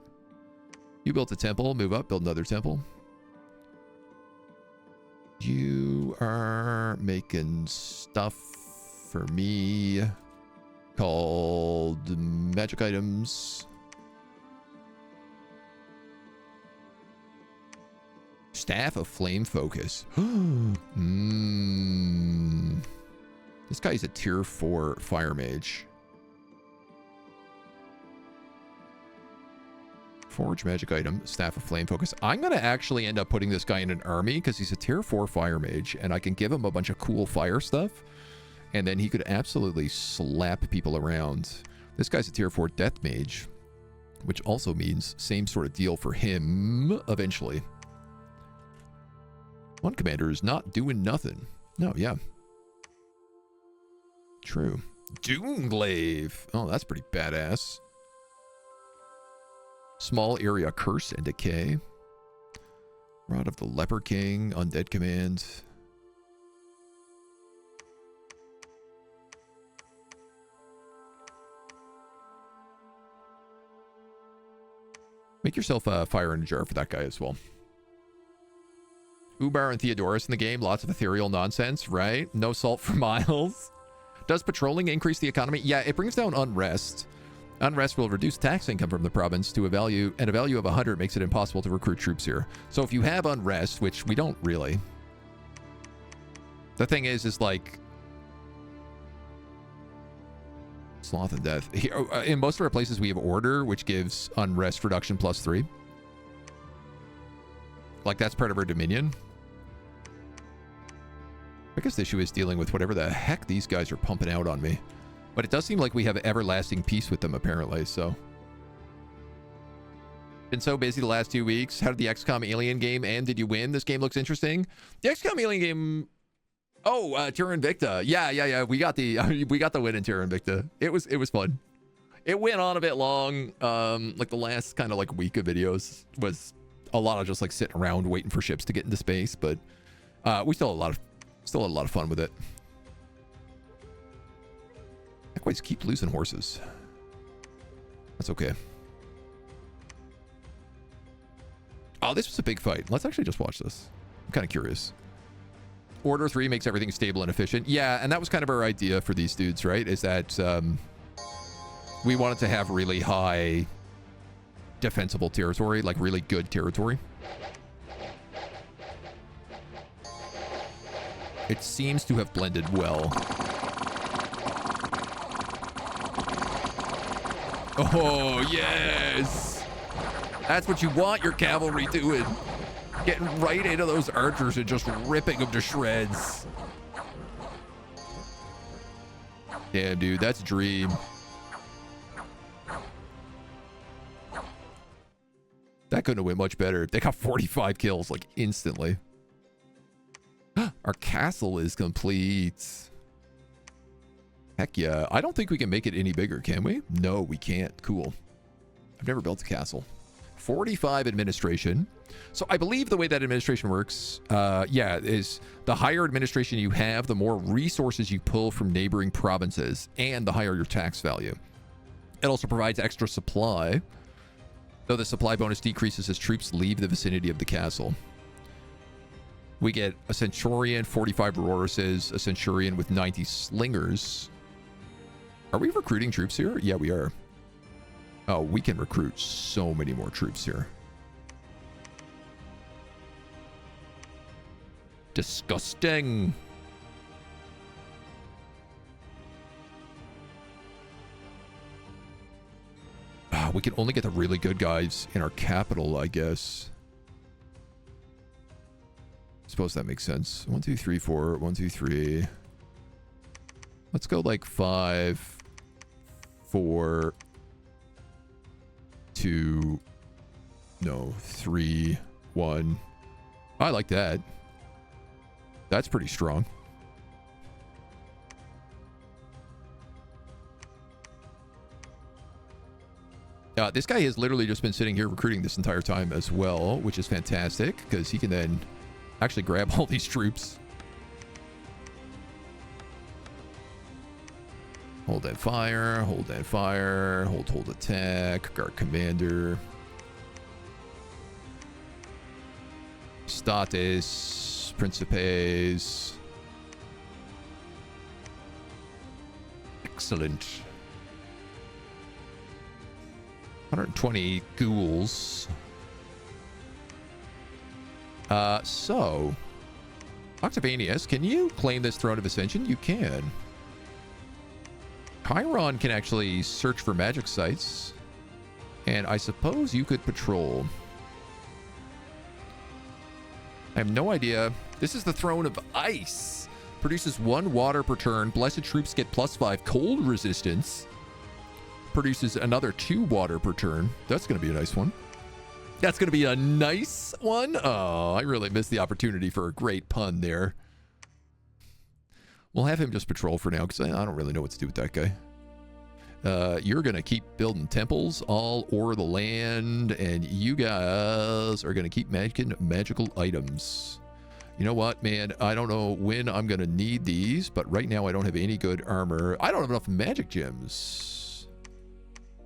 You built a temple. Move up. Build another temple. You are making stuff for me called magic items. Staff of Flame Focus. This guy's a tier 4 fire mage. Forge magic item, Staff of Flame Focus. I'm going to actually end up putting this guy in an army because he's a tier 4 fire mage, and I can give him a bunch of cool fire stuff, and then he could absolutely slap people around. This guy's a tier 4 death mage, which also means same sort of deal for him eventually. One commander is not doing nothing. No, yeah. True. Doomglaive. Oh, that's pretty badass. Small area curse and decay. Rod of the Leper King. Undead command. Make yourself a fire in a jar for that guy as well. Ubar and Theodorus in the game. Lots of ethereal nonsense, right? No salt for miles. Does patrolling increase the economy? Yeah, it brings down unrest. Unrest will reduce tax income from the province to a value, and a value of 100 makes it impossible to recruit troops here. So if you have unrest, which we don't really. The thing is like... Sloth and death. Here, in most of our places, we have order, which gives unrest reduction +3. Like, that's part of our dominion. Biggest issue is dealing with whatever the heck these guys are pumping out on me. But it does seem like we have everlasting peace with them, apparently, so. Been so busy the last 2 weeks. How did the XCOM Alien game end? Did you win? This game looks interesting. The XCOM Alien game... Oh, Terra Invicta. Yeah. We got the win in Terra Invicta. It was fun. It went on a bit long. Like the last kind of like week of videos was a lot of just like sitting around waiting for ships to get into space, but we still had a lot of fun with it. Equites keep losing horses. That's okay. Oh, this was a big fight. Let's actually just watch this. I'm kind of curious. Order 3 makes everything stable and efficient. Yeah, and that was kind of our idea for these dudes, right? Is that we wanted to have really high defensible territory, like really good territory. It seems to have blended well. Oh, yes! That's what you want your cavalry doing. Getting right into those archers and just ripping them to shreds. Damn, dude, that's a dream. That couldn't have went much better. They got 45 kills, like, instantly. Our castle is complete. Heck yeah. I don't think we can make it any bigger, can we? No, we can't. Cool. I've never built a castle. 45 administration. So I believe the way that administration works, is the higher administration you have, the more resources you pull from neighboring provinces, and the higher your tax value. It also provides extra supply, though the supply bonus decreases as troops leave the vicinity of the castle. We get a Centurion, 45 Auroruses, a Centurion with 90 Slingers. Are we recruiting troops here? Yeah, we are. Oh, we can recruit so many more troops here. Disgusting. We can only get the really good guys in our capital, I guess. Suppose that makes sense. 1, 2, 3, 4. 1, 2, 3. Let's go like 5, 4, 2. No, 3, 1. I like that. That's pretty strong. This guy has literally just been sitting here recruiting this entire time as well, which is fantastic because he can then actually grab all these troops. Hold that fire, hold that fire, hold attack, guard commander. Status, Principes. Excellent. 120 ghouls. So, Octavianus, can you claim this Throne of Ascension? You can. Chiron can actually search for magic sites And I suppose you could patrol. I have no idea. This is the Throne of Ice. Produces 1 water per turn. Blessed troops get +5 cold resistance. Produces another 2 water per turn. That's going to be a nice one. That's going to be a nice one. Oh, I really missed the opportunity for a great pun there. We'll have him just patrol for now because I don't really know what to do with that guy. You're going to keep building temples all over the land, and you guys are going to keep making magical items. You know what, man? I don't know when I'm going to need these, but right now I don't have any good armor. I don't have enough magic gems.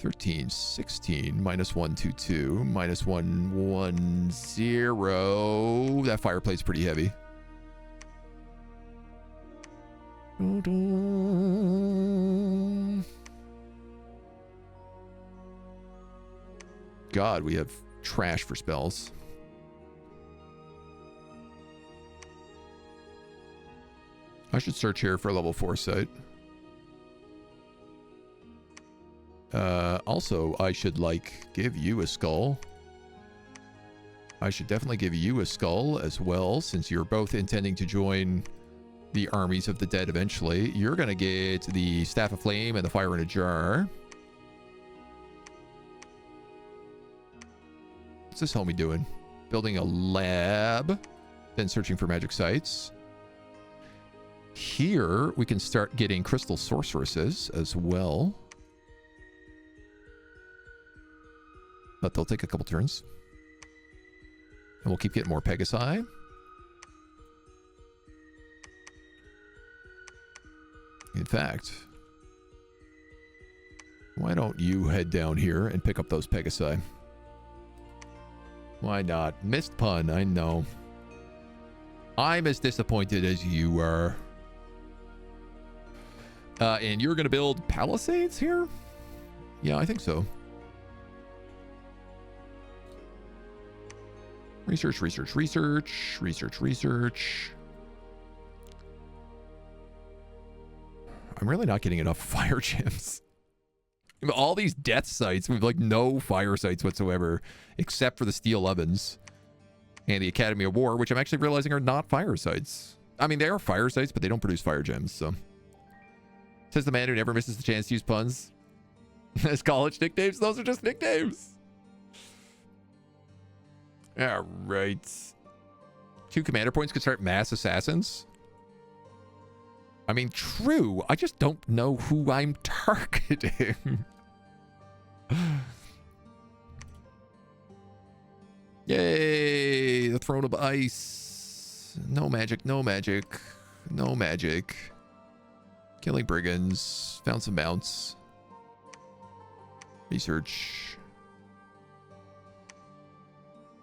13, 16, -1, 2, 2, -1, 1, 0. That fireplace's pretty heavy. God, we have trash for spells. I should search here for a level 4 site. Also, I should, give you a skull. I should definitely give you a skull as well, since you're both intending to join the armies of the dead eventually. You're going to get the Staff of Flame and the Fire in a Jar. What's this homie doing? Building a lab, then searching for magic sites. Here, we can start getting crystal sorceresses as well. But they'll take a couple turns. And we'll keep getting more Pegasi. In fact, why don't you head down here and pick up those Pegasi? Why not? Missed pun, I know. I'm as disappointed as you are. And you're going to build palisades here? Yeah, I think so. Research, research, research, research, research. I'm really not getting enough fire gems. All these death sites with no fire sites whatsoever, except for the steel ovens and the Academy of War, which I'm actually realizing are not fire sites. I mean, they are fire sites, but they don't produce fire gems, so. Says the man who never misses the chance to use puns. As college nicknames, those are just nicknames. All right. 2 commander points could start mass assassins. I mean, true. I just don't know who I'm targeting. Yay! The Throne of Ice. No magic, no magic, no magic. Killing brigands. Found some mounts. Research.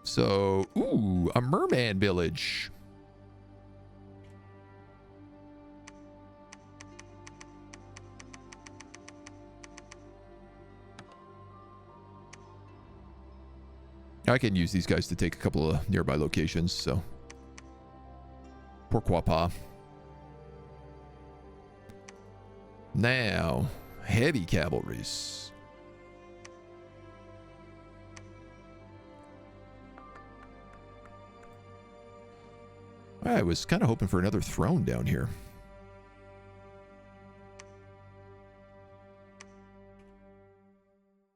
So, ooh, a merman village. I can use these guys to take a couple of nearby locations, so. Pourquoi pas? Now, heavy cavalries. I was kind of hoping for another throne down here.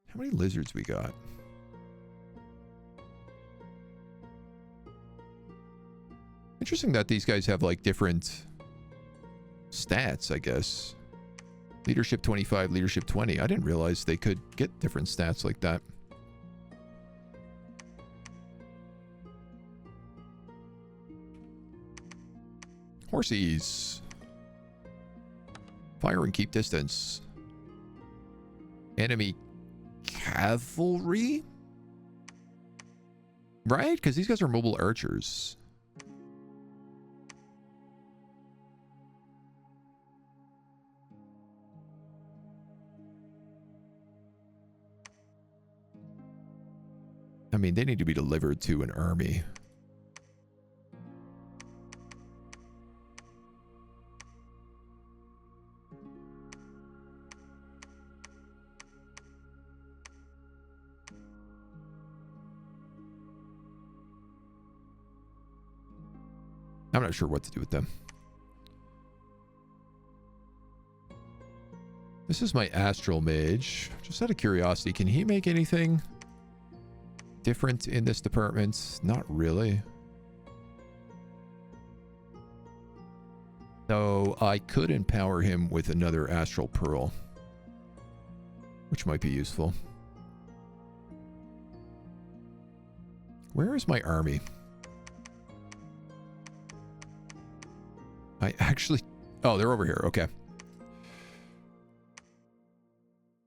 How many lizards we got? Interesting that these guys have different stats, I guess. Leadership 25, leadership 20. I didn't realize they could get different stats like that. Horsies. Fire and keep distance. Enemy cavalry? Right? Because these guys are mobile archers. I mean, they need to be delivered to an army. I'm not sure what to do with them. This is my astral mage. Just out of curiosity, can he make anything different in this department? Not really. So I could empower him with another astral pearl, which might be useful. Where is my army? I actually... Oh, they're over here. Okay.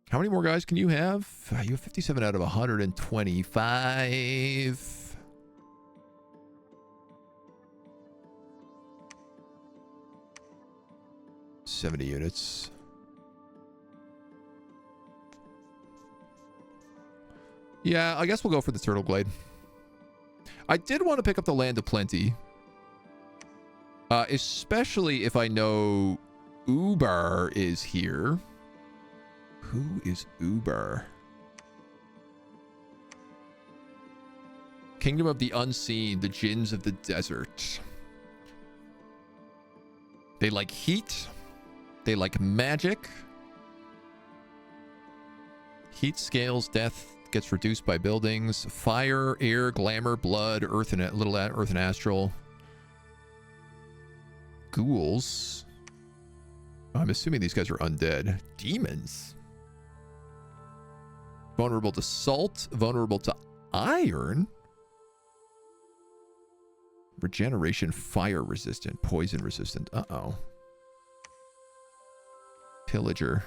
How many more guys can you have? You have 57 out of 125. $70 units. Yeah, I guess we'll go for the Turtle Glade. I did want to pick up the Land of Plenty. Especially if I know Ubar is here. Who is Ubar? Kingdom of the Unseen, the Jinns of the Desert. They like heat. They like magic. Heat scales death. Gets reduced by buildings. Fire, air, glamour, blood, earth and little earth and astral. Ghouls. I'm assuming these guys are undead. Demons. Vulnerable to salt. Vulnerable to iron. Regeneration, fire resistant, poison resistant. Uh-oh. Pillager.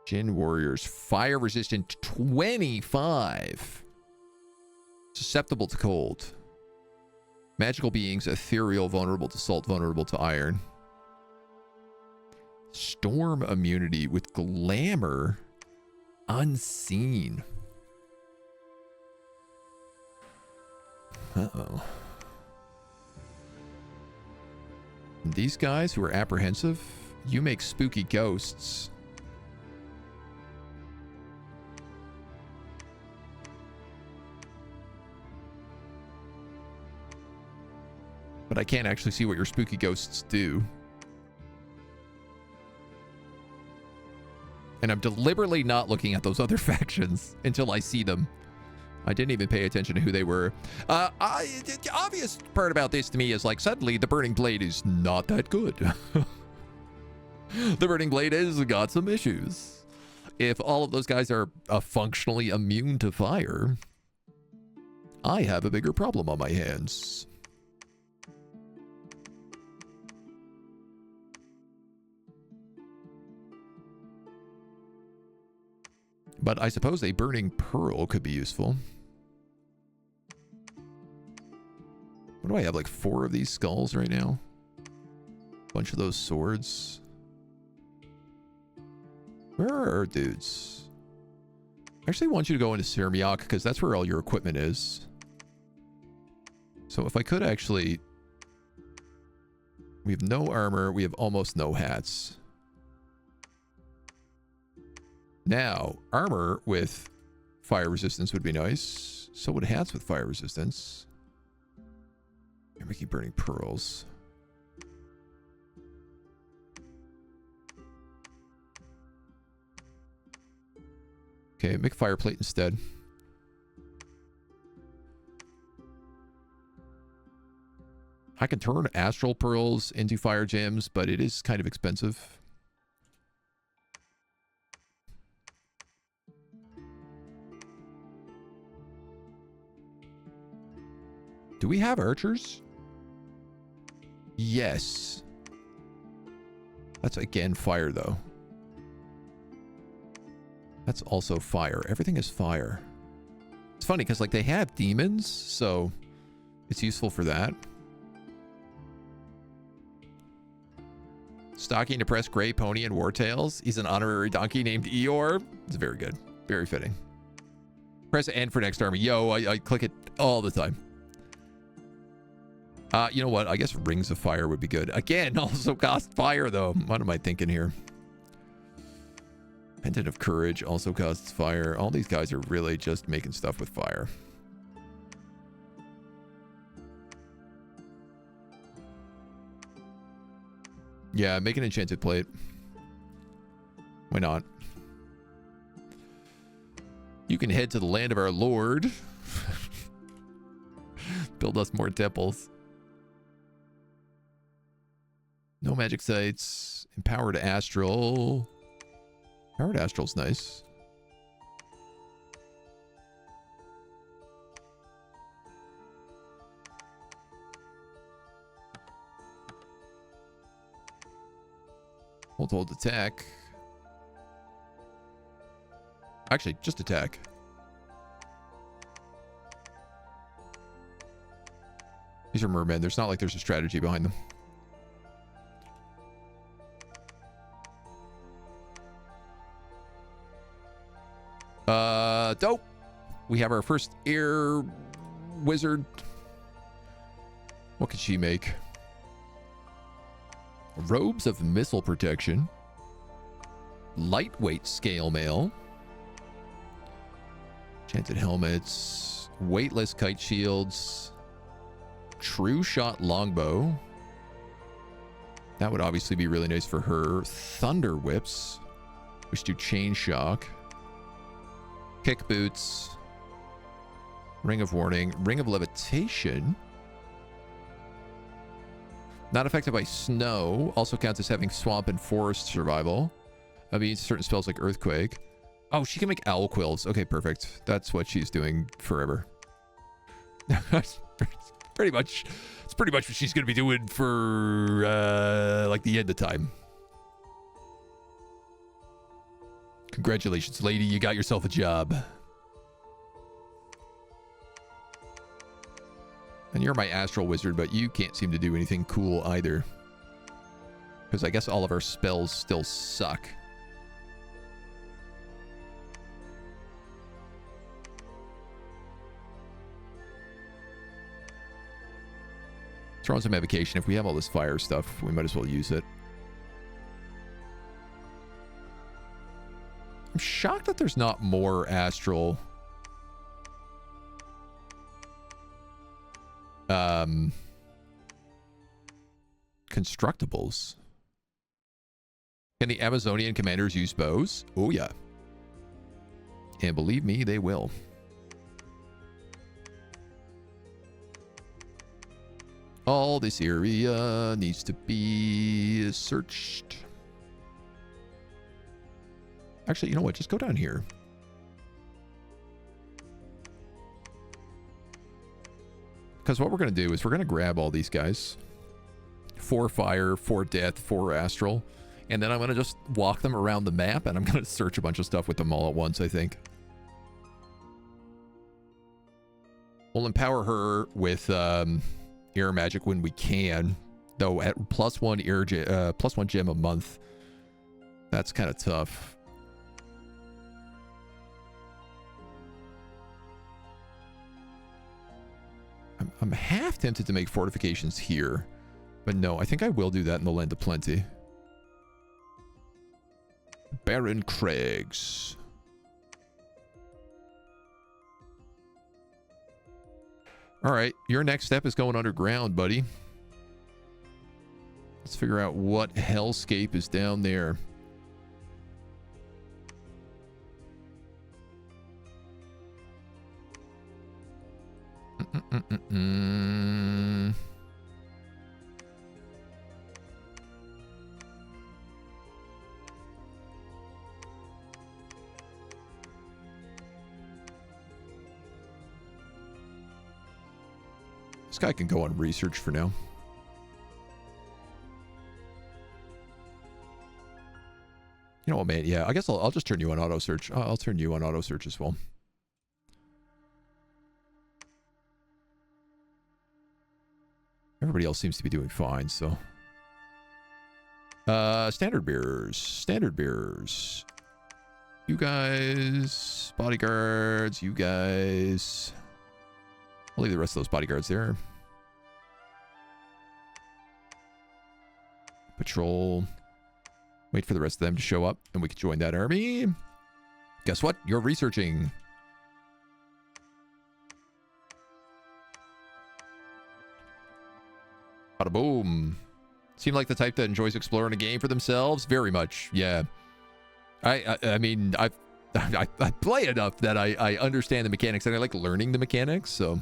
Jinn warriors, fire resistant 25. Susceptible to cold. Magical beings, ethereal, vulnerable to salt, vulnerable to iron. Storm immunity with glamour. Unseen. Uh-oh. These guys who are apprehensive, you make spooky ghosts. But I can't actually see what your spooky ghosts do. And I'm deliberately not looking at those other factions until I see them. I didn't even pay attention to who they were. The obvious part about this to me is like suddenly the Burning Blade is not that good. The Burning Blade has got some issues. If all of those guys are functionally immune to fire, I have a bigger problem on my hands. But I suppose a burning pearl could be useful. What do I have? Like 4 of these skulls right now? Bunch of those swords. Where are our dudes? I actually want you to go into Sermiak because that's where all your equipment is. So if I could actually... We have no armor. We have almost no hats. Now, armor with fire resistance would be nice. So would hats with fire resistance. You're making burning pearls. Okay, make fire plate instead. I can turn astral pearls into fire gems, but it is kind of expensive. Do we have archers? Yes. That's again fire though. That's also fire. Everything is fire. It's funny because like they have demons, so it's useful for that. Stocking depressed gray pony and wartails. He's an honorary donkey named Eeyore. It's very good. Very fitting. Press N for next army. Yo, I click it all the time. You know what? I guess Rings of Fire would be good. Again, also cost fire, though. What am I thinking here? Pendant of Courage also costs fire. All these guys are really just making stuff with fire. Yeah, make an enchanted plate. Why not? You can head to the land of our lord. Build us more temples. No magic sites. Empowered astral. Empowered astral's nice. Hold attack. Actually, just attack. These are mermen. There's not like there's a strategy behind them. Dope. We have our first air wizard. What could she make? Robes of missile protection. Lightweight scale mail. Enchanted helmets. Weightless kite shields. True shot longbow. That would obviously be really nice for her. Thunder whips, which do chain shock. Kick boots. Ring of warning. Ring of levitation. Not affected by snow. Also counts as having swamp and forest survival. I mean, certain spells like earthquake. Oh, she can make owl quills. Okay, perfect. That's what she's doing forever. Pretty much. It's pretty much what she's going to be doing for, like, the end of time. Congratulations, lady. You got yourself a job. And you're my astral wizard, but you can't seem to do anything cool either. Because I guess all of our spells still suck. Throw on some evocation. If we have all this fire stuff, we might as well use it. I'm shocked that there's not more astral constructibles. Can the Amazonian commanders use bows? Oh yeah. And believe me, they will. All this area needs to be searched. Actually, you know what? Just go down here. Because what we're going to do is we're going to grab all these guys. 4 fire, 4 death, 4 astral. And then I'm going to just walk them around the map, and I'm going to search a bunch of stuff with them all at once, I think. We'll empower her with air magic when we can. Though at +1 gem a month. That's kind of tough. I'm half tempted to make fortifications here. But no, I think I will do that in the Land of Plenty. Barren Craigs. Alright, your next step is going underground, buddy. Let's figure out what hellscape is down there. This guy can go on research for now. You know what, man? Yeah, I guess I'll just turn you on auto search. I'll turn you on auto search as well. Everybody else seems to be doing fine, so. Standard bearers. Standard bearers. You guys. Bodyguards. You guys. I'll leave the rest of those bodyguards there. Patrol. Wait for the rest of them to show up, and we can join that army. Guess what? You're researching. Bada boom. Seem like the type that enjoys exploring a game for themselves? Very much, yeah. I mean, I play enough that I understand the mechanics, and I like learning the mechanics, so...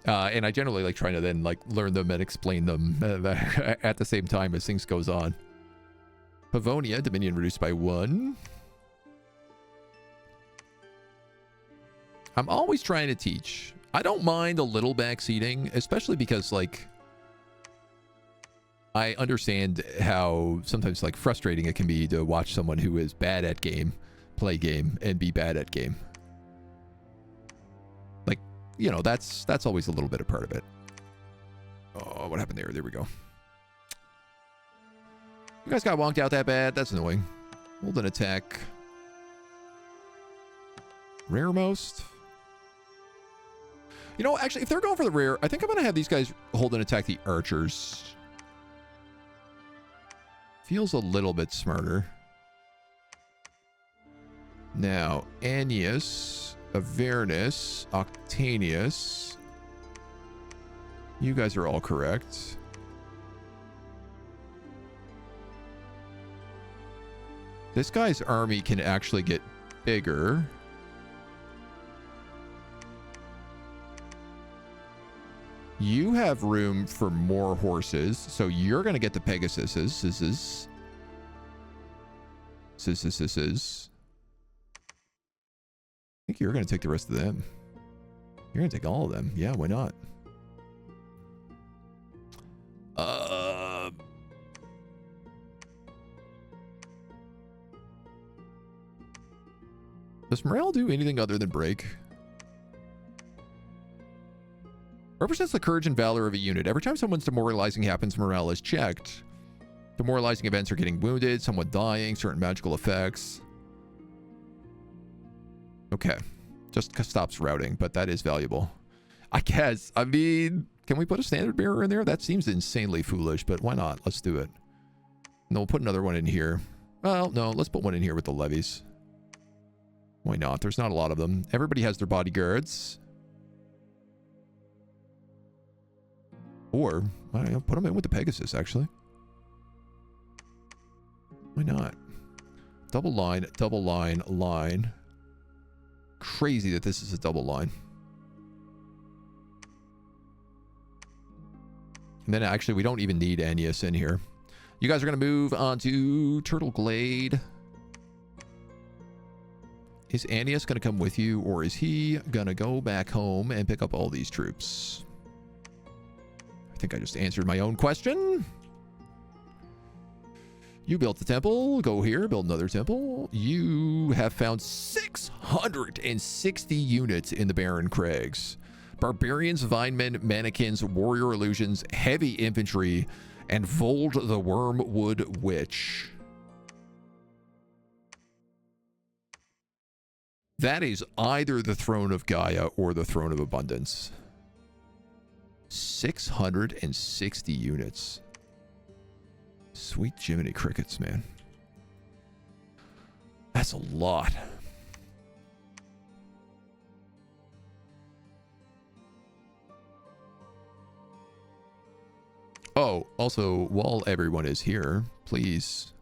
and I generally like trying to then like learn them and explain them at the same time as things goes on. Pavonia, Dominion reduced by 1. I'm always trying to teach. I don't mind a little backseating, especially because like I understand how sometimes like frustrating it can be to watch someone who is bad at game, play game, and be bad at game. Like, you know, that's always a little bit a part of it. Oh, what happened there? There we go. You guys got wonked out that bad? That's annoying. Hold an attack. Raremost. You know, actually, if they're going for the rare, I think I'm going to have these guys hold and attack the archers. Feels a little bit smarter. Now, Annius, Avernus, Octanius. You guys are all correct. This guy's army can actually get bigger. You have room for more horses, so you're going to get the Pegasuses. I think you're going to take the rest of them. You're going to take all of them. Yeah, why not? Does morale do anything other than break? Represents the courage and valor of a unit. Every time someone's demoralizing happens, morale is checked. Demoralizing events are getting wounded, someone dying, certain magical effects. Okay. Just stops routing, but that is valuable. I guess. I mean, can we put a standard bearer in there? That seems insanely foolish, but why not? Let's do it. And we'll put another one in here. Well, no, let's put one in here with the levies. Why not? There's not a lot of them. Everybody has their bodyguards. Or, I don't know, put them in with the Pegasus, actually. Why not? Double line, line. Crazy that this is a double line. And then actually, we don't even need Annius in here. You guys are going to move on to Turtle Glade. Is Annius going to come with you, or is he going to go back home and pick up all these troops? I think I just answered my own question. You built the temple. Go here, build another temple. You have found 660 units in the Barren Crags. Barbarians, Vinemen, Mannequins, Warrior Illusions, Heavy Infantry, and Vold the Wormwood Witch. That is either the Throne of Gaia or the Throne of Abundance. 660 units. Sweet Jiminy Crickets, man. That's a lot. Oh, also, while everyone is here, please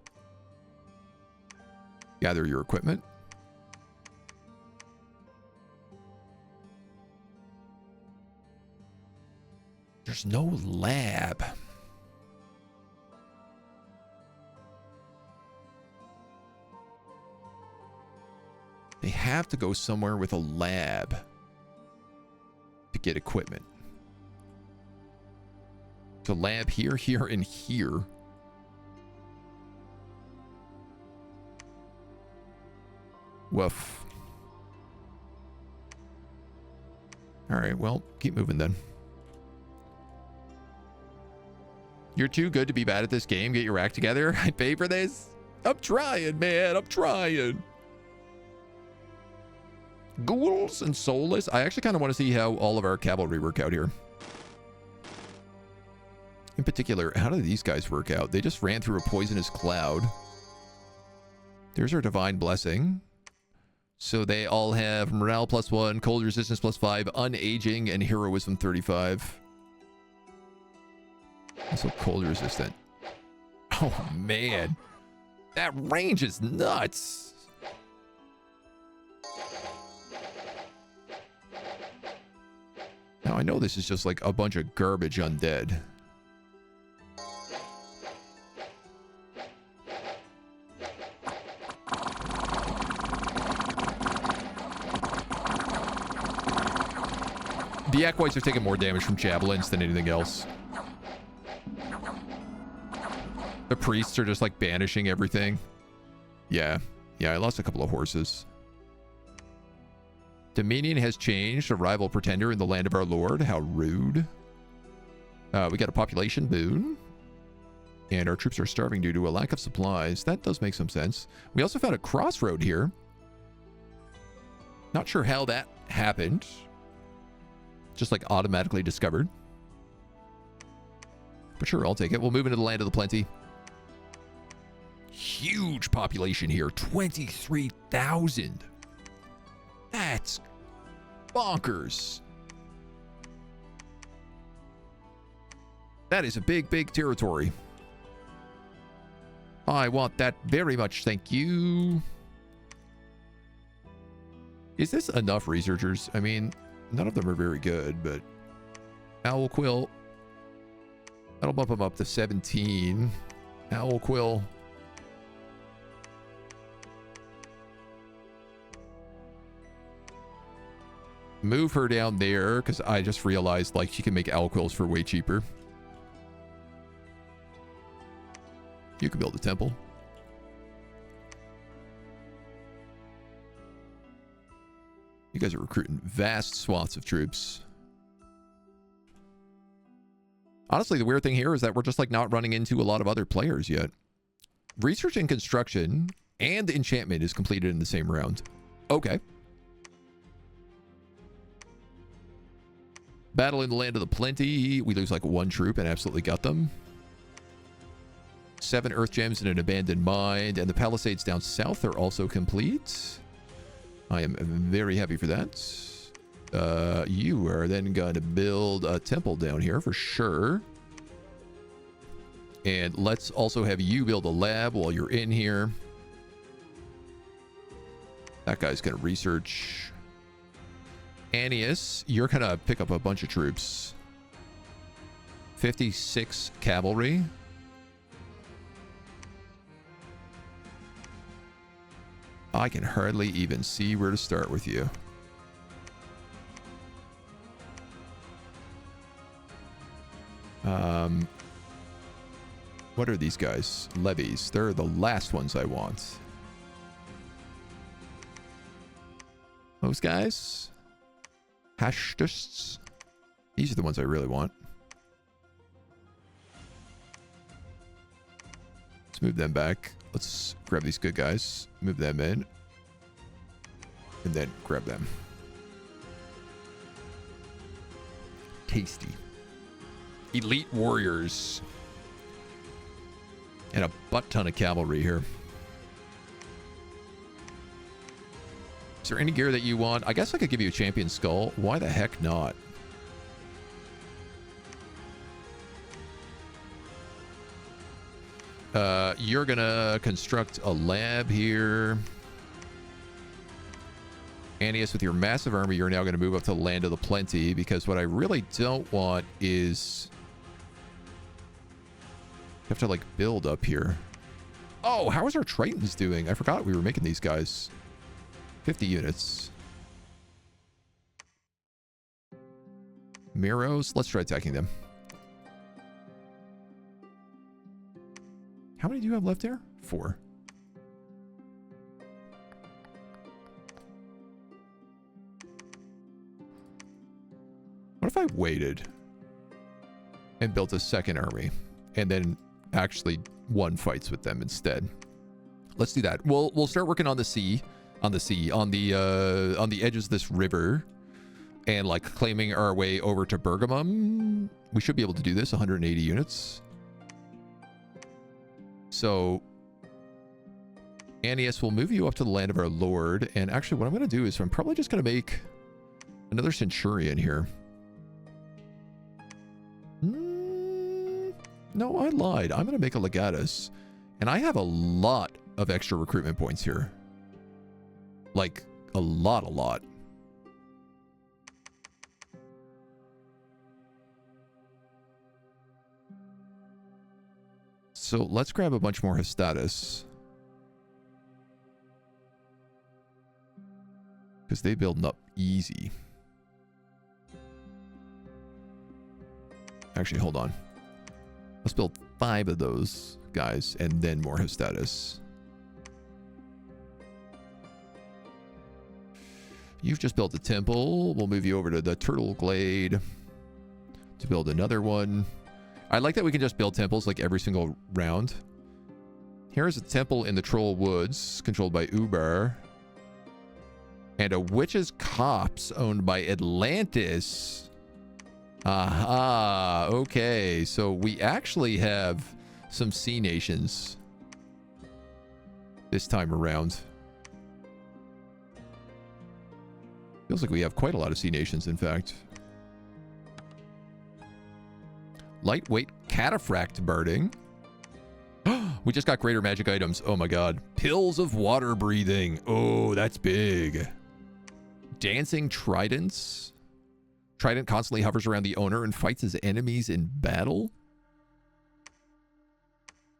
gather your equipment. There's no lab. They have to go somewhere with a lab to get equipment. So lab here, here, and here. Woof. All right, well, keep moving then. You're too good to be bad at this game. Get your act together. I'd pay for this. I'm trying, man. I'm trying. Ghouls and Soulless. I actually kind of want to see how all of our cavalry work out here. In particular, how do these guys work out? They just ran through a poisonous cloud. There's our Divine Blessing. So they all have morale +1, cold resistance +5, unaging, and heroism 35. Also cold resistant. Oh, man. That range is nuts. Now, I know this is just like a bunch of garbage undead. The Equites are taking more damage from javelins than anything else. The priests are just like banishing everything. Yeah, I lost a couple of horses. Dominion has changed. A rival pretender in the land of our lord. How rude. We got a population boon. And our troops are starving due to a lack of supplies. That does make some sense. We also found a crossroad here. Not sure how that happened. Just like automatically discovered. But sure, I'll take it. We'll move into the land of the plenty. Huge population here. 23,000. That's bonkers. That is a big, big territory. I want that very much. Thank you. Is this enough researchers? I mean, none of them are very good, but Owl Quill. That'll bump them up to 17. Owl Quill. Move her down there, because I just realized, like, she can make owl quills for way cheaper. You can build a temple. You guys are recruiting vast swaths of troops. Honestly, the weird thing here is that we're just, like, not running into a lot of other players yet. Research and construction and enchantment is completed in the same round. Okay. Battle in the land of the plenty. We lose like one troop and absolutely got them. 7 earth gems and an abandoned mine. And the palisades down south are also complete. I am very happy for that. You are then going to build a temple down here for sure. And let's also have you build a lab while you're in here. That guy's going to research. Annius, you're going to pick up a bunch of troops. 56 cavalry. I can hardly even see where to start with you. What are these guys? Levies. They're the last ones I want. Those guys? Hashtusts. These are the ones I really want. Let's move them back. Let's grab these good guys. Move them in. And then grab them. Tasty. Elite warriors. And a butt ton of cavalry here. Is there any gear that you want? I guess I could give you a champion skull. Why the heck not? You're gonna construct a lab here. Annius, with your massive army, you're now gonna move up to the land of the plenty, because what I really don't want is you have to like build up here. Oh, how is our Tritons doing? I forgot we were making these guys. 50 units. Miros, let's try attacking them. How many do you have left here? 4. What if I waited and built a second army and then actually won fights with them instead? Let's do that. We'll start working on the sea, on the edges of this river, and like claiming our way over to Bergamum. We should be able to do this. 180 units. So Annius will move you up to the land of our lord. And actually what I'm going to do is I'm probably just going to make another centurion here. No, I lied. I'm going to make a legatus. And I have a lot of extra recruitment points here. Like, a lot. So let's grab a bunch more Hestatus. Because they building up easy. Actually, hold on. Let's build 5 of those guys and then more Hestatus. You've just built a temple. We'll move you over to the Turtle Glade to build another one. I like that we can just build temples like every single round. Here's a temple in the Troll Woods controlled by Uber. And a Witch's Copse owned by Atlantis. Aha, okay. So we actually have some sea nations this time around. Feels like we have quite a lot of sea nations, in fact. Lightweight cataphract birding. We just got greater magic items. Oh my god. Pills of water breathing. Oh, that's big. Dancing tridents. Trident constantly hovers around the owner and fights his enemies in battle.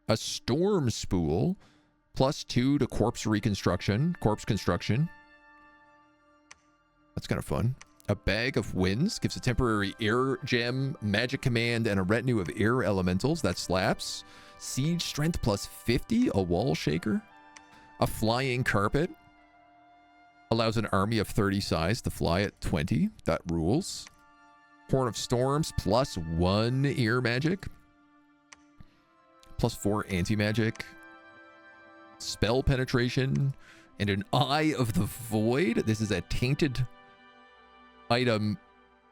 A storm spool. +2 to corpse construction. That's kind of fun. A bag of winds gives a temporary air gem, magic command, and a retinue of air elementals. That slaps. Siege strength +50, a wall shaker. A flying carpet. Allows an army of 30 size to fly at 20. That rules. Horn of Storms +1 air magic. +4 anti-magic. Spell penetration. And an Eye of the Void. This is a tainted item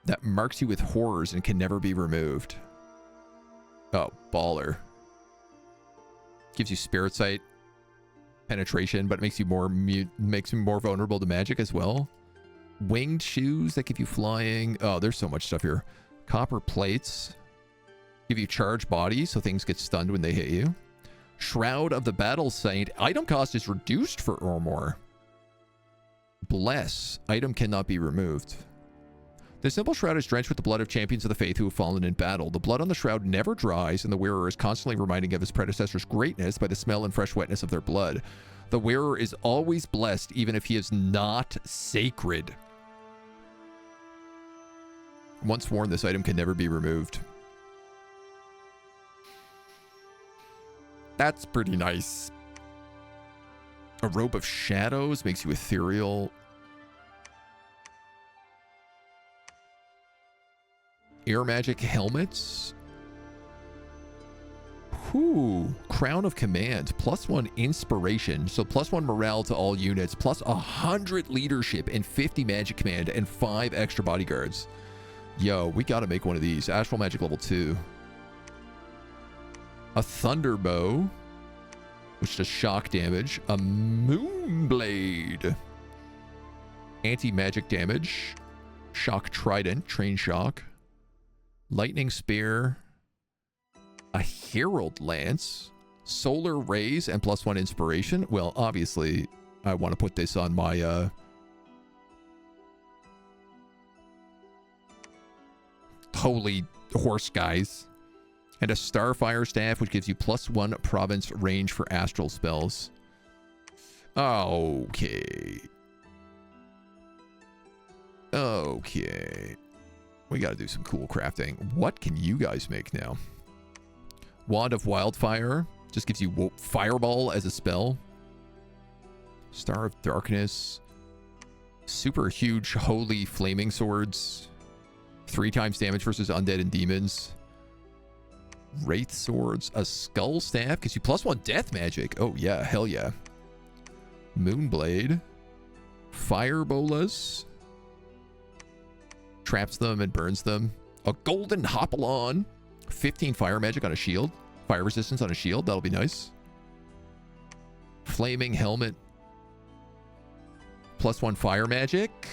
that marks you with horrors and can never be removed. Oh, baller. Gives you spirit sight penetration, but makes you more vulnerable to magic as well. Winged shoes that give you flying. Oh, there's so much stuff here. Copper plates give you charged bodies, so things get stunned when they hit you. Shroud of the Battle Saint. Item cost is reduced for Ermor. Bless. Item cannot be removed. The simple shroud is drenched with the blood of champions of the faith who have fallen in battle. The blood on the shroud never dries, and the wearer is constantly reminding of his predecessor's greatness by the smell and fresh wetness of their blood. The wearer is always blessed, even if he is not sacred. Once worn, this item can never be removed. That's pretty nice. A robe of shadows makes you ethereal. Air magic helmets. Whew. Crown of Command. +1 inspiration. So +1 morale to all units. +100 leadership and 50 magic command and 5 extra bodyguards. Yo, we gotta make one of these. Astral magic level 2. A thunder bow, which does shock damage. A moon blade. Anti-magic damage. Shock trident. Train shock. Lightning spear. A herald lance. Solar rays and +1 inspiration. Well, obviously, I want to put this on my holy horse guys. And a starfire staff, which gives you +1 province range for astral spells. Okay. We got to do some cool crafting. What can you guys make now? Wand of Wildfire. Just gives you Fireball as a spell. Star of Darkness. Super huge Holy Flaming Swords. 3 times damage versus undead and demons. Wraith Swords. A Skull Staff. Gives you +1 death magic. Oh yeah, hell yeah. Moonblade. Fire Bolas. Traps them and burns them. A Golden Hopalon. 15 fire magic on a shield. Fire resistance on a shield. That'll be nice. Flaming Helmet. +1 fire magic.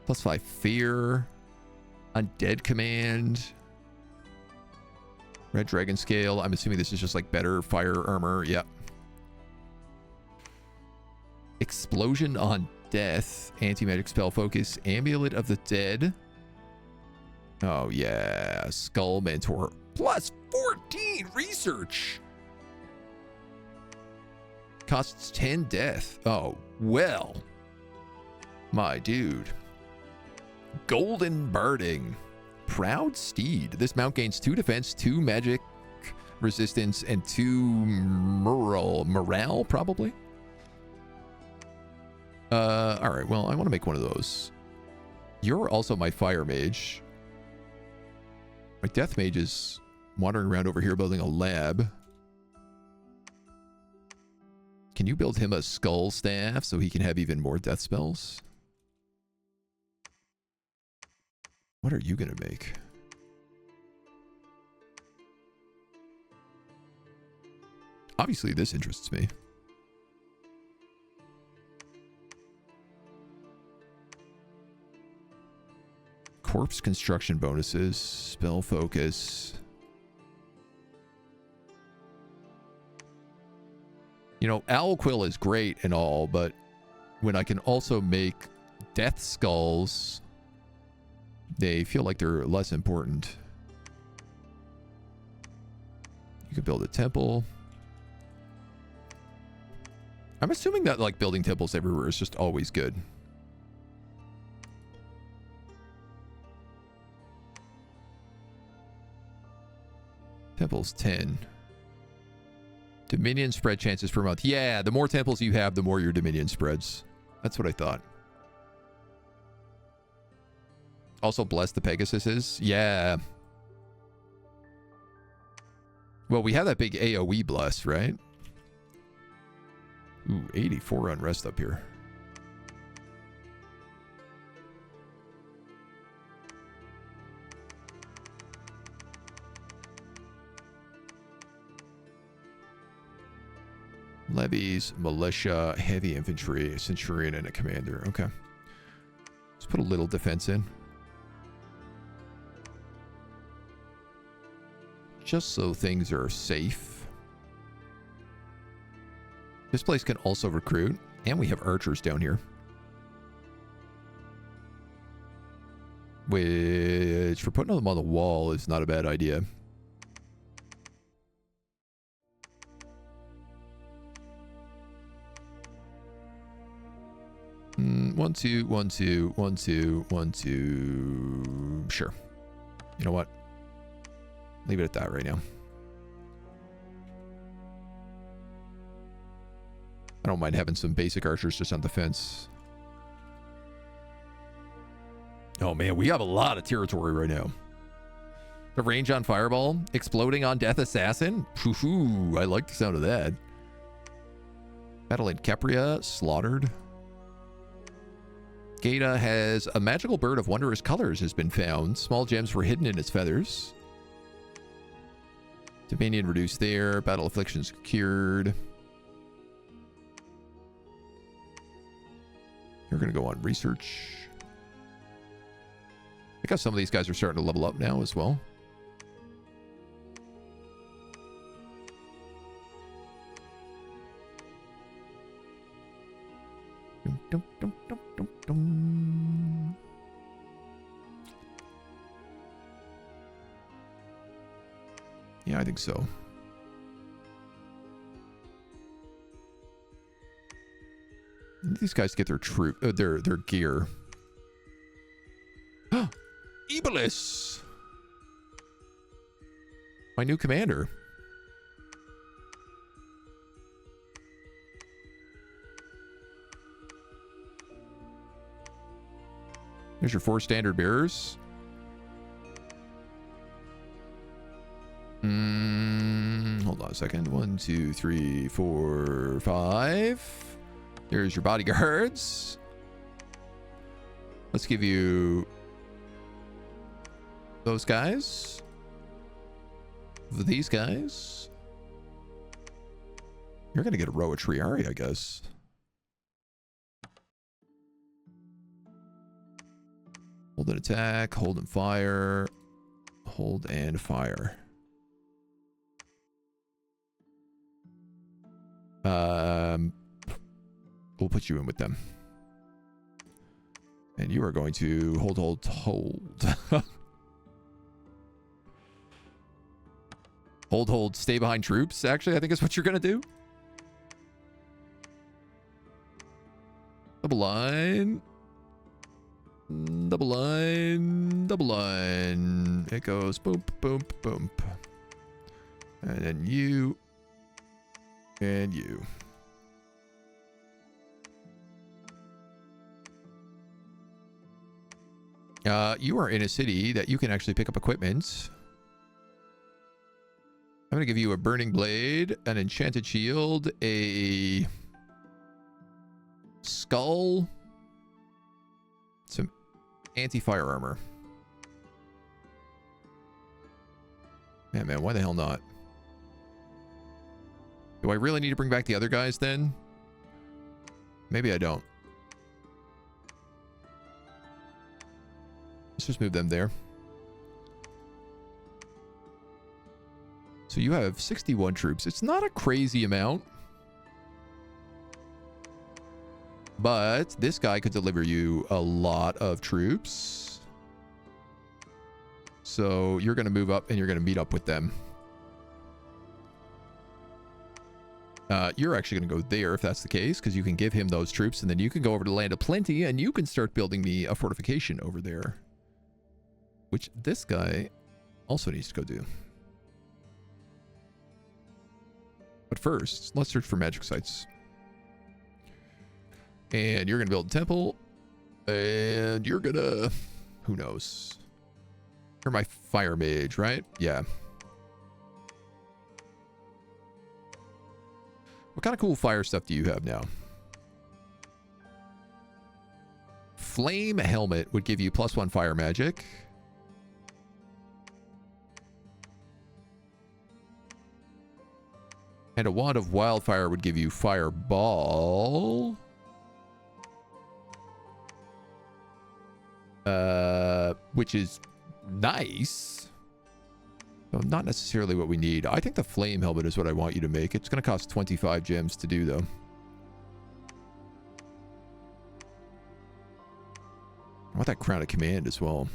+5 fear. Undead command. Red Dragon Scale. I'm assuming this is just like better fire armor. Yep. Explosion on Death. Anti-magic spell focus. Amulet of the Dead. Oh, yeah. Skull Mentor. Plus 14 research. Costs 10 death. Oh, well. My dude. Golden Birding. Proud Steed. This mount gains 2 defense, 2 magic resistance, and 2 morale, probably. All right, well, I want to make one of those. You're also my fire mage. My death mage is wandering around over here building a lab. Can you build him a skull staff so he can have even more death spells? What are you going to make? Obviously, this interests me. Corpse construction bonuses, spell focus. You know, Owl Quill is great and all, but when I can also make death skulls, they feel like they're less important. You could build a temple. I'm assuming that like building temples everywhere is just always good. Temples 10. Dominion spread chances per month. Yeah, the more temples you have, the more your dominion spreads. That's what I thought. Also, bless the Pegasuses. Yeah. Well, we have that big AoE bless, right? Ooh, 84 unrest up here. Levies, militia, heavy infantry, a centurion, and a commander. Okay. Let's put a little defense in. Just so things are safe. This place can also recruit, and we have archers down here. Which, for putting them on the wall, is not a bad idea. One, two, one, two, one, two, one, two. Sure. You know what? Leave it at that right now. I don't mind having some basic archers just on the fence. Oh man, we have a lot of territory right now. The range on Fireball, exploding on Death Assassin. Hoo-hoo, I like the sound of that. Battle in Kepria, slaughtered. Gata has a magical bird of wondrous colors has been found. Small gems were hidden in its feathers. Dominion reduced there. Battle afflictions cured. You're going to go on research. I guess some of these guys are starting to level up now as well. Dum, dum, dum, dum, dum, dum. Yeah, I think so. These guys get their troop, their gear. Iblis, my new commander. There's your 4 standard bearers. Hold on a second. 1, 2, 3, 4, 5. There's your bodyguards. Let's give you those guys. These guys. You're going to get a row of Triari, I guess. Hold and attack. Hold and fire. Hold and fire. We'll put you in with them. And you are going to hold. hold, stay behind troops, actually, I think is what you're going to do. Double line. Double line. Double line. It goes boom, boom, boom. And then you. And you. You are in a city that you can actually pick up equipment. I'm going to give you a burning blade, an enchanted shield, a skull, some anti-fire armor. Man, why the hell not? Do I really need to bring back the other guys then? Maybe I don't. Let's just move them there. So you have 61 troops. It's not a crazy amount. But this guy could deliver you a lot of troops. So you're going to move up and you're going to meet up with them. You're actually going to go there if that's the case, because you can give him those troops, and then you can go over to the Land of Plenty and you can start building me a fortification over there. Which this guy also needs to go do. But first, let's search for magic sites. And you're going to build a temple. And you're going to... Who knows? You're my fire mage, right? Yeah. What kind of cool fire stuff do you have now? Flame helmet would give you +1 fire magic. And a wand of wildfire would give you fireball. Which is nice. Well, not necessarily what we need. I think the flame helmet is what I want you to make. It's going to cost 25 gems to do, though. I want that crown of command as well.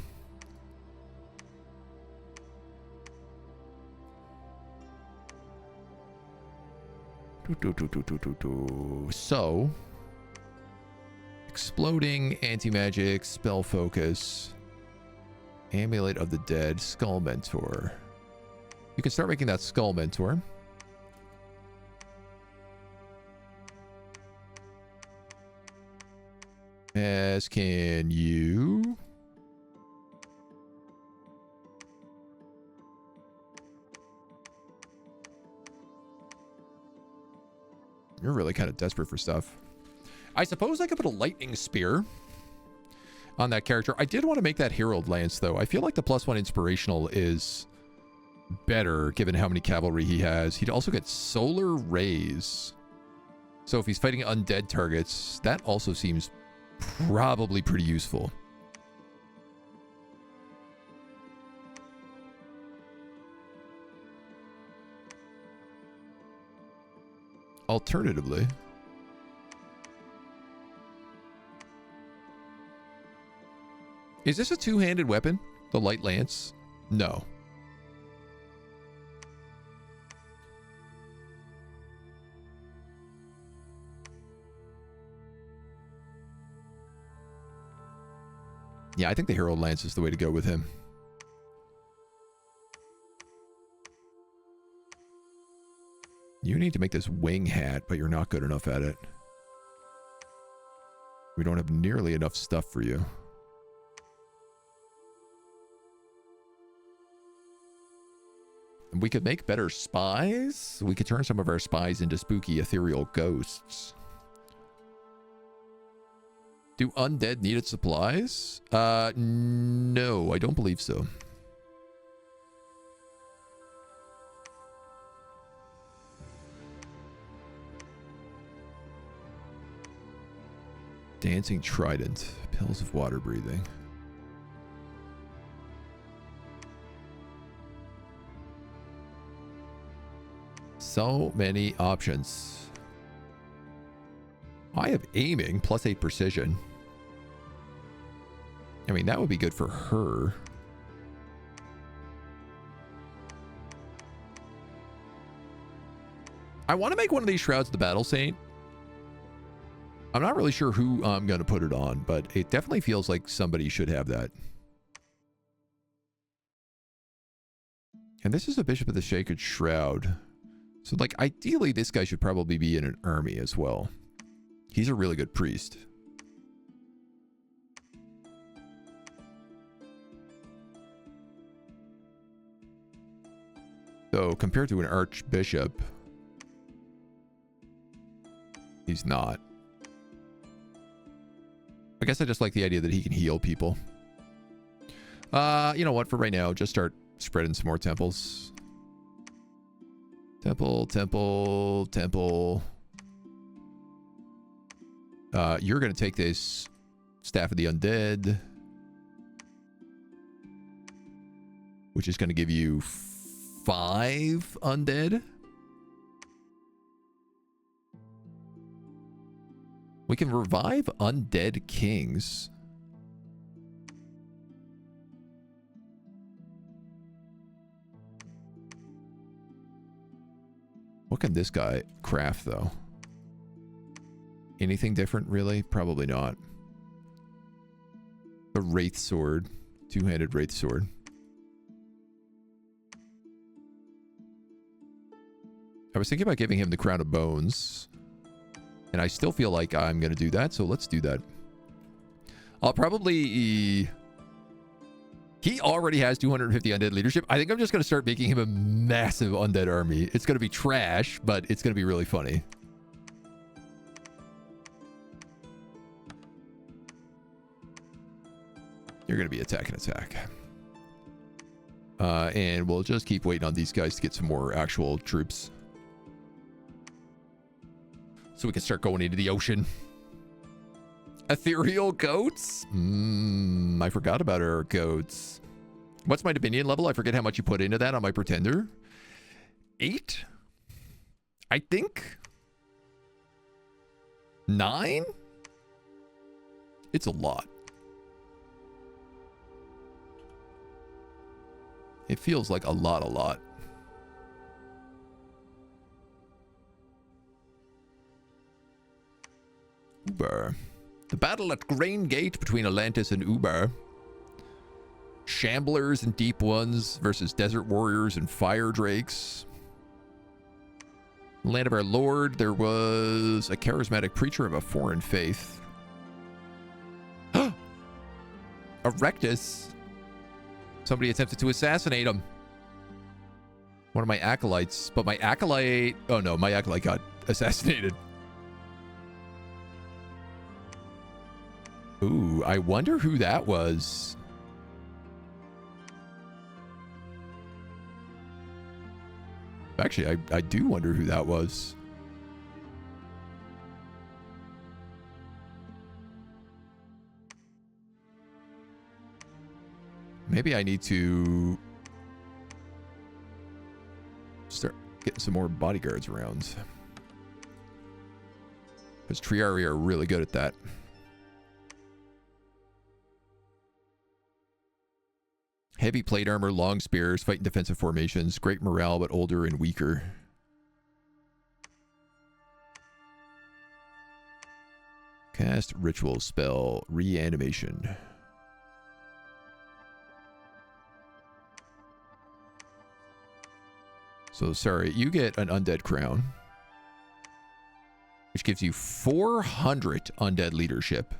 So, exploding, anti-magic, spell focus, amulet of the dead, skull mentor. You can start making that skull mentor. As can you. You're really kind of desperate for stuff. I suppose I could put a lightning spear on that character. I did want to make that Herald Lance, though. I feel like the +1 inspirational is better, given how many cavalry he has. He'd also get solar rays. So if he's fighting undead targets, that also seems probably pretty useful. Alternatively, is this a two-handed weapon? The light lance? No. Yeah, I think the Herald Lance is the way to go with him. You need to make this wing hat, but you're not good enough at it. We don't have nearly enough stuff for you. And we could make better spies. We could turn some of our spies into spooky ethereal ghosts. Do undead needed supplies? No, I don't believe so. Dancing Trident. Pills of water breathing. So many options. I have aiming, +8 precision. I mean, that would be good for her. I want to make one of these Shrouds the Battle Saint. I'm not really sure who I'm going to put it on, but it definitely feels like somebody should have that. And this is a Bishop of the Sacred Shroud. So, like, ideally, this guy should probably be in an army as well. He's a really good priest. So, compared to an archbishop, he's not. I guess I just like the idea that he can heal people. You know what? For right now, just start spreading some more temples. Temple, temple, temple. You're going to take this Staff of the Undead, which is going to give you 5 undead. We can revive undead kings. What can this guy craft, though? Anything different, really? Probably not. A Wraith Sword. Two-handed Wraith Sword. I was thinking about giving him the Crown of Bones. And I still feel like I'm going to do that, so let's do that. I'll probably... He already has 250 undead leadership. I think I'm just going to start making him a massive undead army. It's going to be trash, but it's going to be really funny. You're going to be attack and attack. And we'll just keep waiting on these guys to get some more actual troops. So we can start going into the ocean. Ethereal goats? I forgot about our goats. What's my Dominion level? I forget how much you put into that on my Pretender. 8? I think. 9? It's a lot. It feels like a lot. Uber. The battle at Grain Gate between Atlantis and Uber. Shamblers and Deep Ones versus Desert Warriors and Fire Drakes. Land of our Lord, there was a charismatic preacher of a foreign faith. Erectus. Somebody attempted to assassinate him. One of my acolytes. But my acolyte... Oh no, my acolyte got assassinated. Ooh, I wonder who that was. Actually, I do wonder who that was. Maybe I need to start getting some more bodyguards around. Because Triari are really good at that. Heavy plate armor, long spears, fight in defensive formations. Great morale, but older and weaker. Cast ritual spell, reanimation. So, sorry, you get an undead crown, which gives you 400 undead leadership.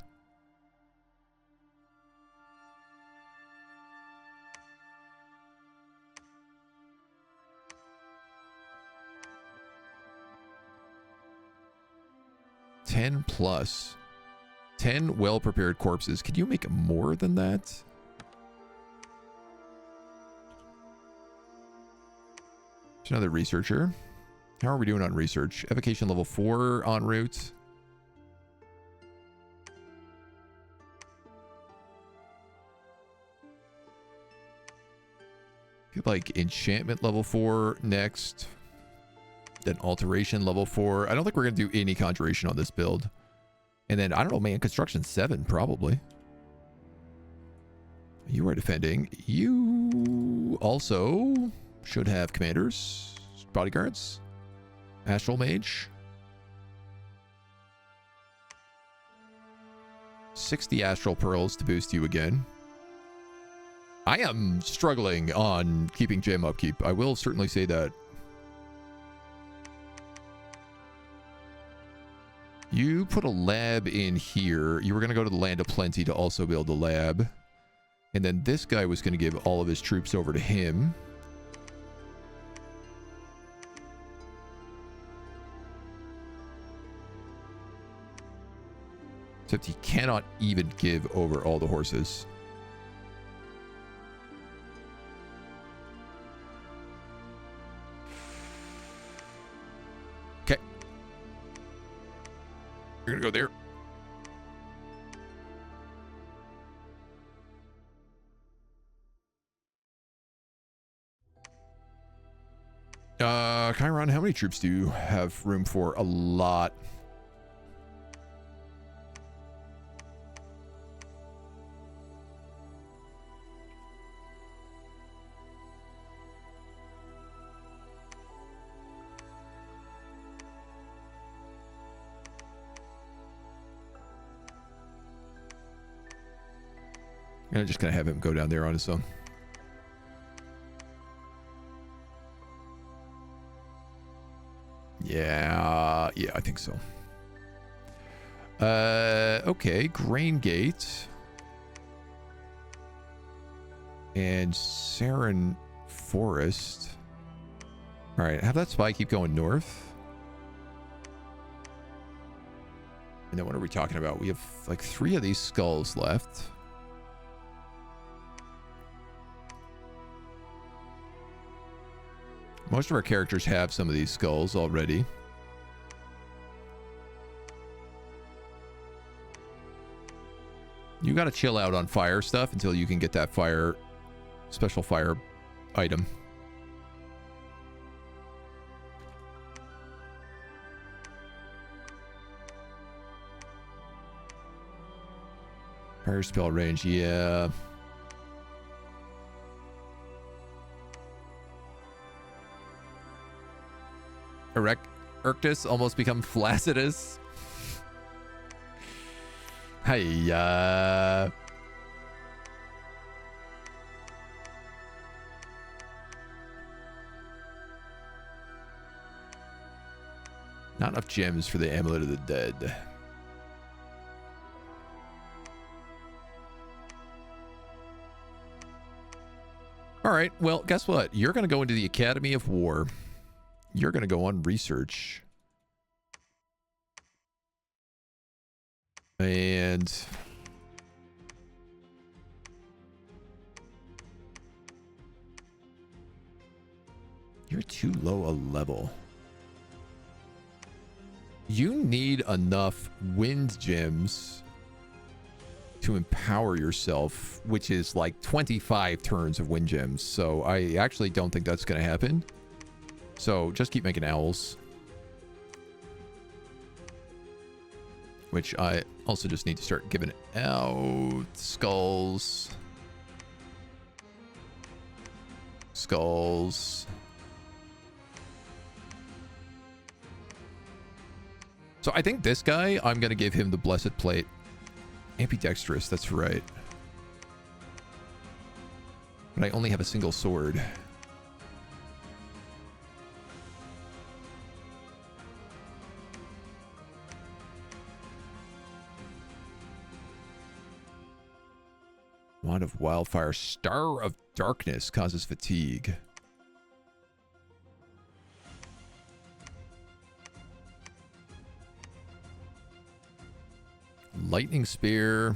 +10. 10 well-prepared corpses. Can you make more than that? There's another researcher. How are we doing on research? Evocation level 4 en route. Get like enchantment level 4 next. Then alteration level 4. I don't think we're going to do any conjuration on this build. And then, I don't know, man, construction 7, probably. You are defending. You also should have commanders, bodyguards, astral mage. 60 astral pearls to boost you again. I am struggling on keeping gem upkeep. I will certainly say that. You put a lab in here. You were going to go to the Land of Plenty to also build a lab. And then this guy was going to give all of his troops over to him. Except he cannot even give over all the horses. Okay. You're going to go there. Chiron, how many troops do you have room for? A lot. And I'm just going to have him go down there on his own. Yeah, I think so. Okay, Grain Gate. And Saren Forest. All right, have that spy keep going north. And then what are we talking about? We have like 3 of these skulls left. Most of our characters have some of these skulls already. You gotta chill out on fire stuff until you can get that fire, special fire item. Fire spell range, yeah. Erctus almost become Flaccidus. Hiya. Not enough gems for the Amulet of the Dead. All right, well, guess what? You're going to go into the Academy of War. You're going to go on research. And you're too low a level. You need enough wind gems to empower yourself, which is like 25 turns of wind gems. So I actually don't think that's going to happen. So just keep making owls. Which I also just need to start giving out skulls. Skulls. So I think this guy, I'm going to give him the Blessed Plate. Ambidextrous, that's right. But I only have a single sword. Wand of Wildfire. Star of Darkness causes fatigue. Lightning Spear.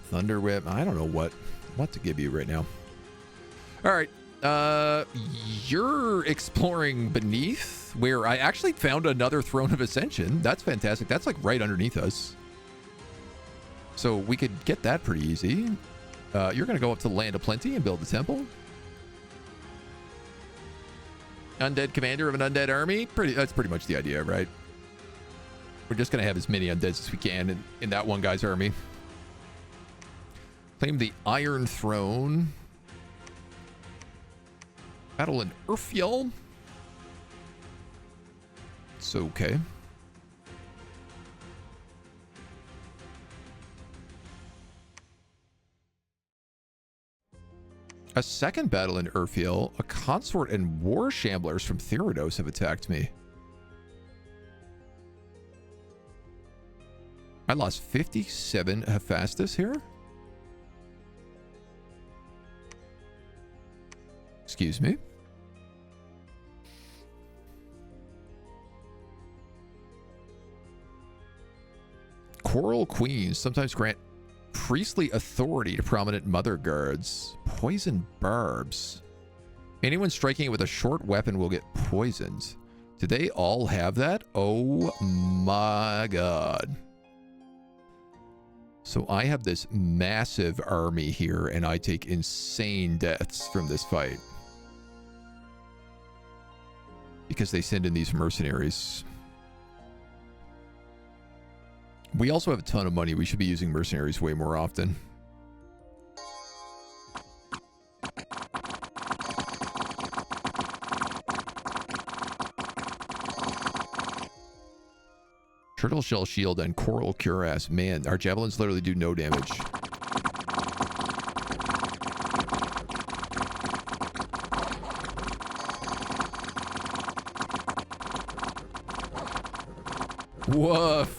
Thunder Whip. I don't know what to give you right now. All right. You're exploring beneath, where I actually found another Throne of Ascension. That's fantastic. That's like right underneath us. So we could get that pretty easy. You're going to go up to the Land of Plenty and build the temple. Undead commander of an undead army. That's pretty much the idea, right? We're just going to have as many undeads as we can in that one guy's army. Claim the Iron Throne. Battle in Urfiel. It's okay. A second battle in Urfiel. A consort and war shamblers from Theranos have attacked me. I lost 57 Hephaestus here. Excuse me. Coral Queens sometimes grant priestly authority to prominent mother guards. Poison barbs. Anyone striking it with a short weapon will get poisoned. Do they all have that? Oh my god. So I have this massive army here, and I take insane deaths from this fight. Because they send in these mercenaries. We also have a ton of money. We should be using mercenaries way more often. Turtle Shell Shield and Coral Cuirass. Man, our javelins literally do no damage. Woof.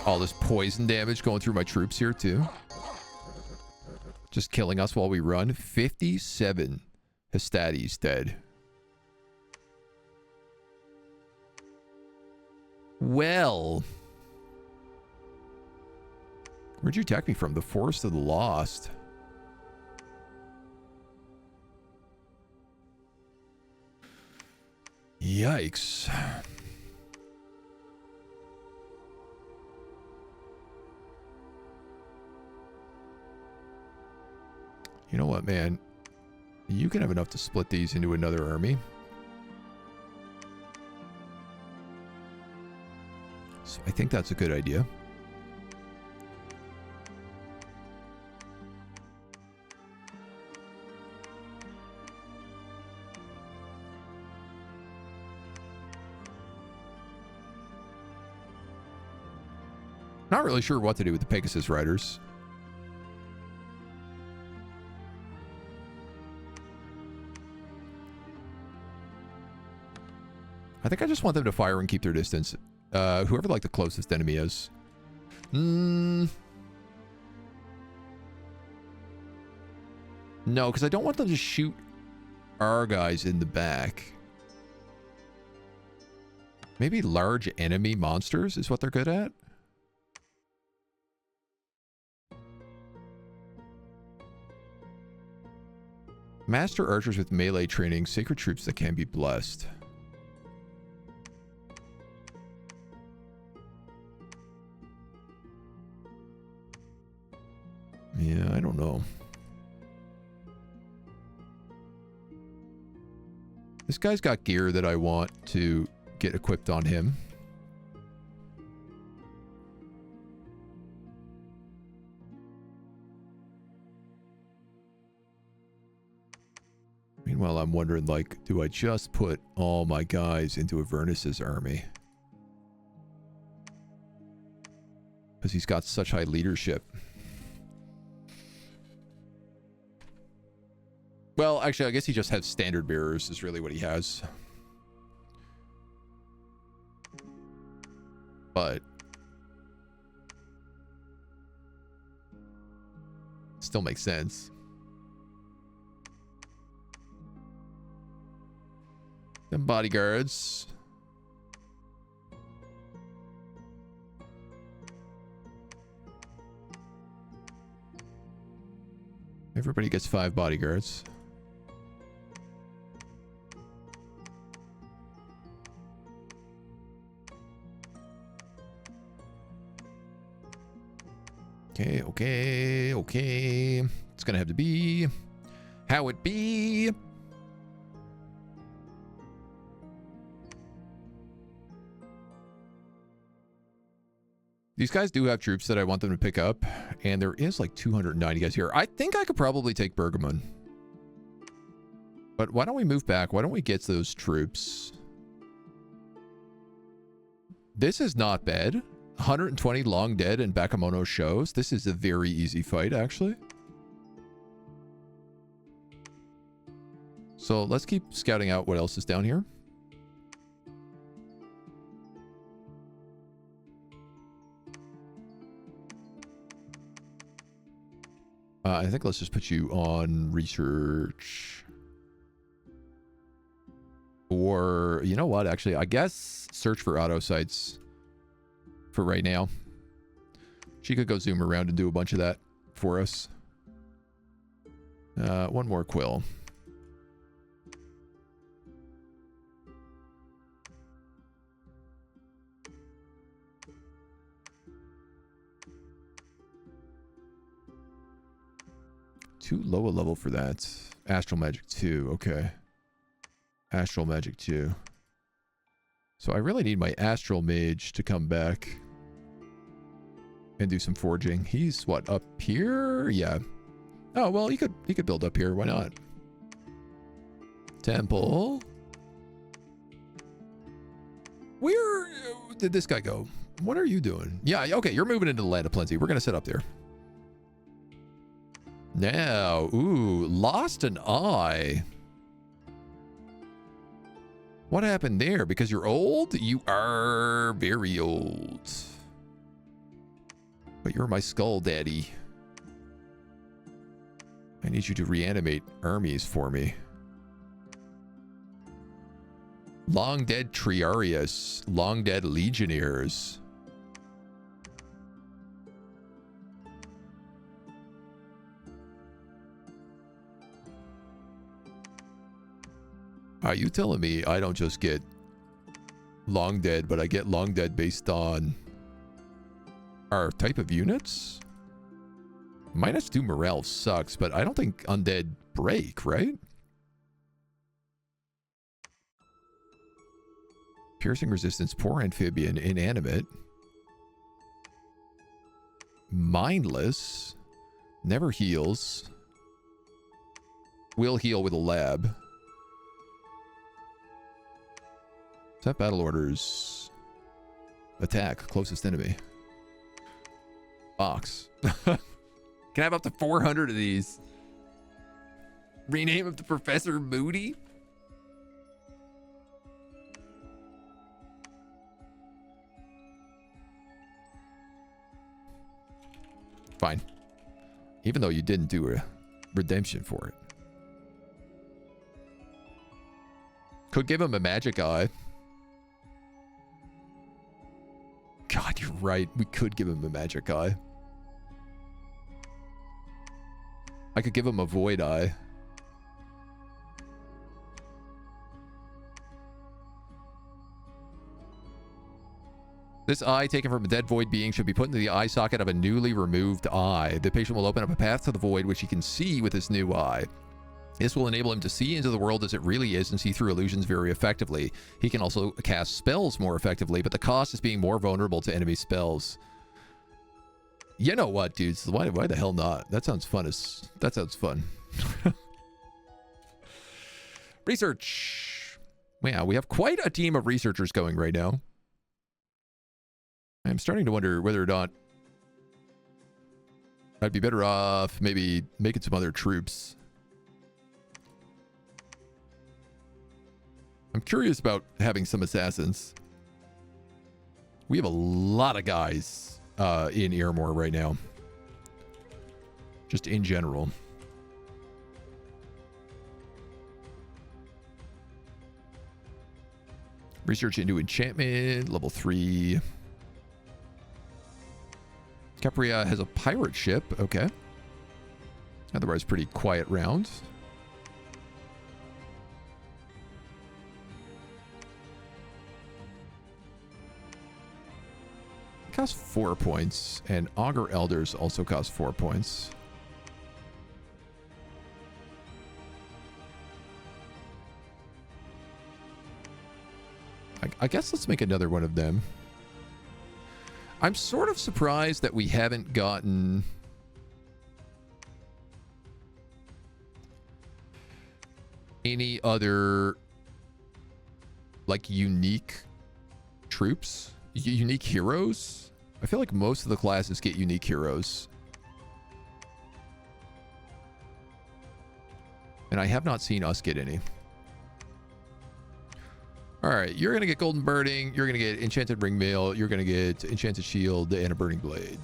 All this poison damage going through my troops here too. Just killing us while we run. 57 Hestates dead. Well. Where'd you attack me from? The Forest of the Lost. Yikes. You know what, man? You can have enough to split these into another army. So I think that's a good idea. Not really sure what to do with the Pegasus Riders. I think I just want them to fire and keep their distance. Whoever like the closest enemy is. No, because I don't want them to shoot our guys in the back. Maybe large enemy monsters is what they're good at. Master archers with melee training, sacred troops that can be blessed. Yeah, I don't know. This guy's got gear that I want to get equipped on him. Meanwhile, I'm wondering, like, do I just put all my guys into Avernus's army? Because he's got such high leadership. Well, actually, I guess he just has standard bearers is really what he has. But still makes sense. Them bodyguards. Everybody gets 5 bodyguards. Okay, okay, okay. It's gonna have to be how it be. These guys do have troops that I want them to pick up, and there is like 290 guys here. I think I could probably take Bergamon. But why don't we move back? Why don't we get those troops? This is not bad. 120 long dead and Bakemono shows. This is a very easy fight, actually. So let's keep scouting out what else is down here. I think let's just put you on research. Or, you know what, actually, I guess search for auto sites for right now. She could go zoom around and do a bunch of that for us. One more quill. Too low a level for that. Astral Magic 2, okay. Astral Magic 2. So I really need my Astral Mage to come back and do some forging. He's what, up here? Yeah. Oh, well, he could build up here. Why not? Temple. Where did this guy go? What are you doing? Yeah, okay, you're moving into the Land of Plenty. We're going to set up there. Now, ooh, lost an eye. What happened there? Because you're old? You are very old. But you're my skull daddy. I need you to reanimate armies for me. Long dead Triarius. Long dead Legionnaires. Are you telling me I don't just get long dead, but I get long dead based on our type of units? -2 morale sucks, but I don't think undead break, right? Piercing resistance, poor amphibian, inanimate. Mindless. Never heals. Will heal with a lab. Set battle orders. Attack. Closest enemy. Box. Can I have up to 400 of these? Rename him to Professor Moody? Fine. Even though you didn't do a redemption for it. Could give him a magic eye. God, you're right. We could give him a magic eye. I could give him a void eye. This eye taken from a dead void being should be put into the eye socket of a newly removed eye. The patient will open up a path to the void which he can see with his new eye. This will enable him to see into the world as it really is and see through illusions very effectively. He can also cast spells more effectively, but the cost is being more vulnerable to enemy spells. You know what, dudes? Why the hell not? That sounds fun. That sounds fun. Research. Yeah, we have quite a team of researchers going right now. I'm starting to wonder whether or not I'd be better off maybe making some other troops. I'm curious about having some assassins. We have a lot of guys in Ermor right now. Just in general. Research into enchantment, level 3. Capria has a pirate ship. Okay. Otherwise, pretty quiet round. costs 4 points, and Augur Elders also cost 4 points. I guess let's make another one of them. I'm sort of surprised that we haven't gotten any other like unique troops, unique heroes. I feel like most of the classes get unique heroes. And I have not seen us get any. All right, you're going to get Golden Burning, you're going to get Enchanted Ring Mail, you're going to get Enchanted Shield and a Burning Blade.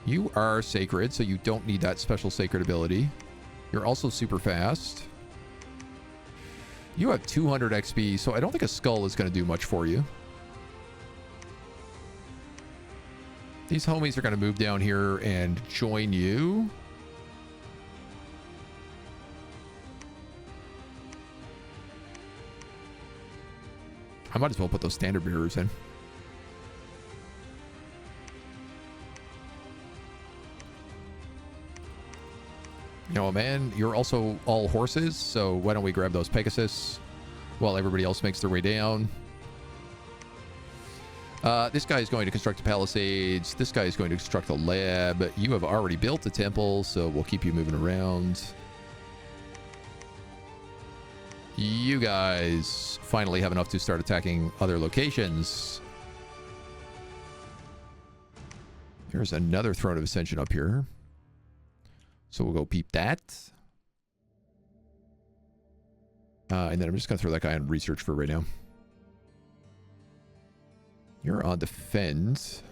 You are Sacred, so you don't need that special Sacred ability. You're also super fast. You have 200 XP, so I don't think a Skull is going to do much for you. These homies are going to move down here and join you. I might as well put those standard bearers in. You know, man, you're also all horses, so why don't we grab those Pegasus while everybody else makes their way down. This guy is going to construct the Palisades. This guy is going to construct the lab. You have already built the temple, so we'll keep you moving around. You guys finally have enough to start attacking other locations. There's another Throne of Ascension up here. So we'll go peep that. And then I'm just going to throw that guy on research for right now. You're on defend.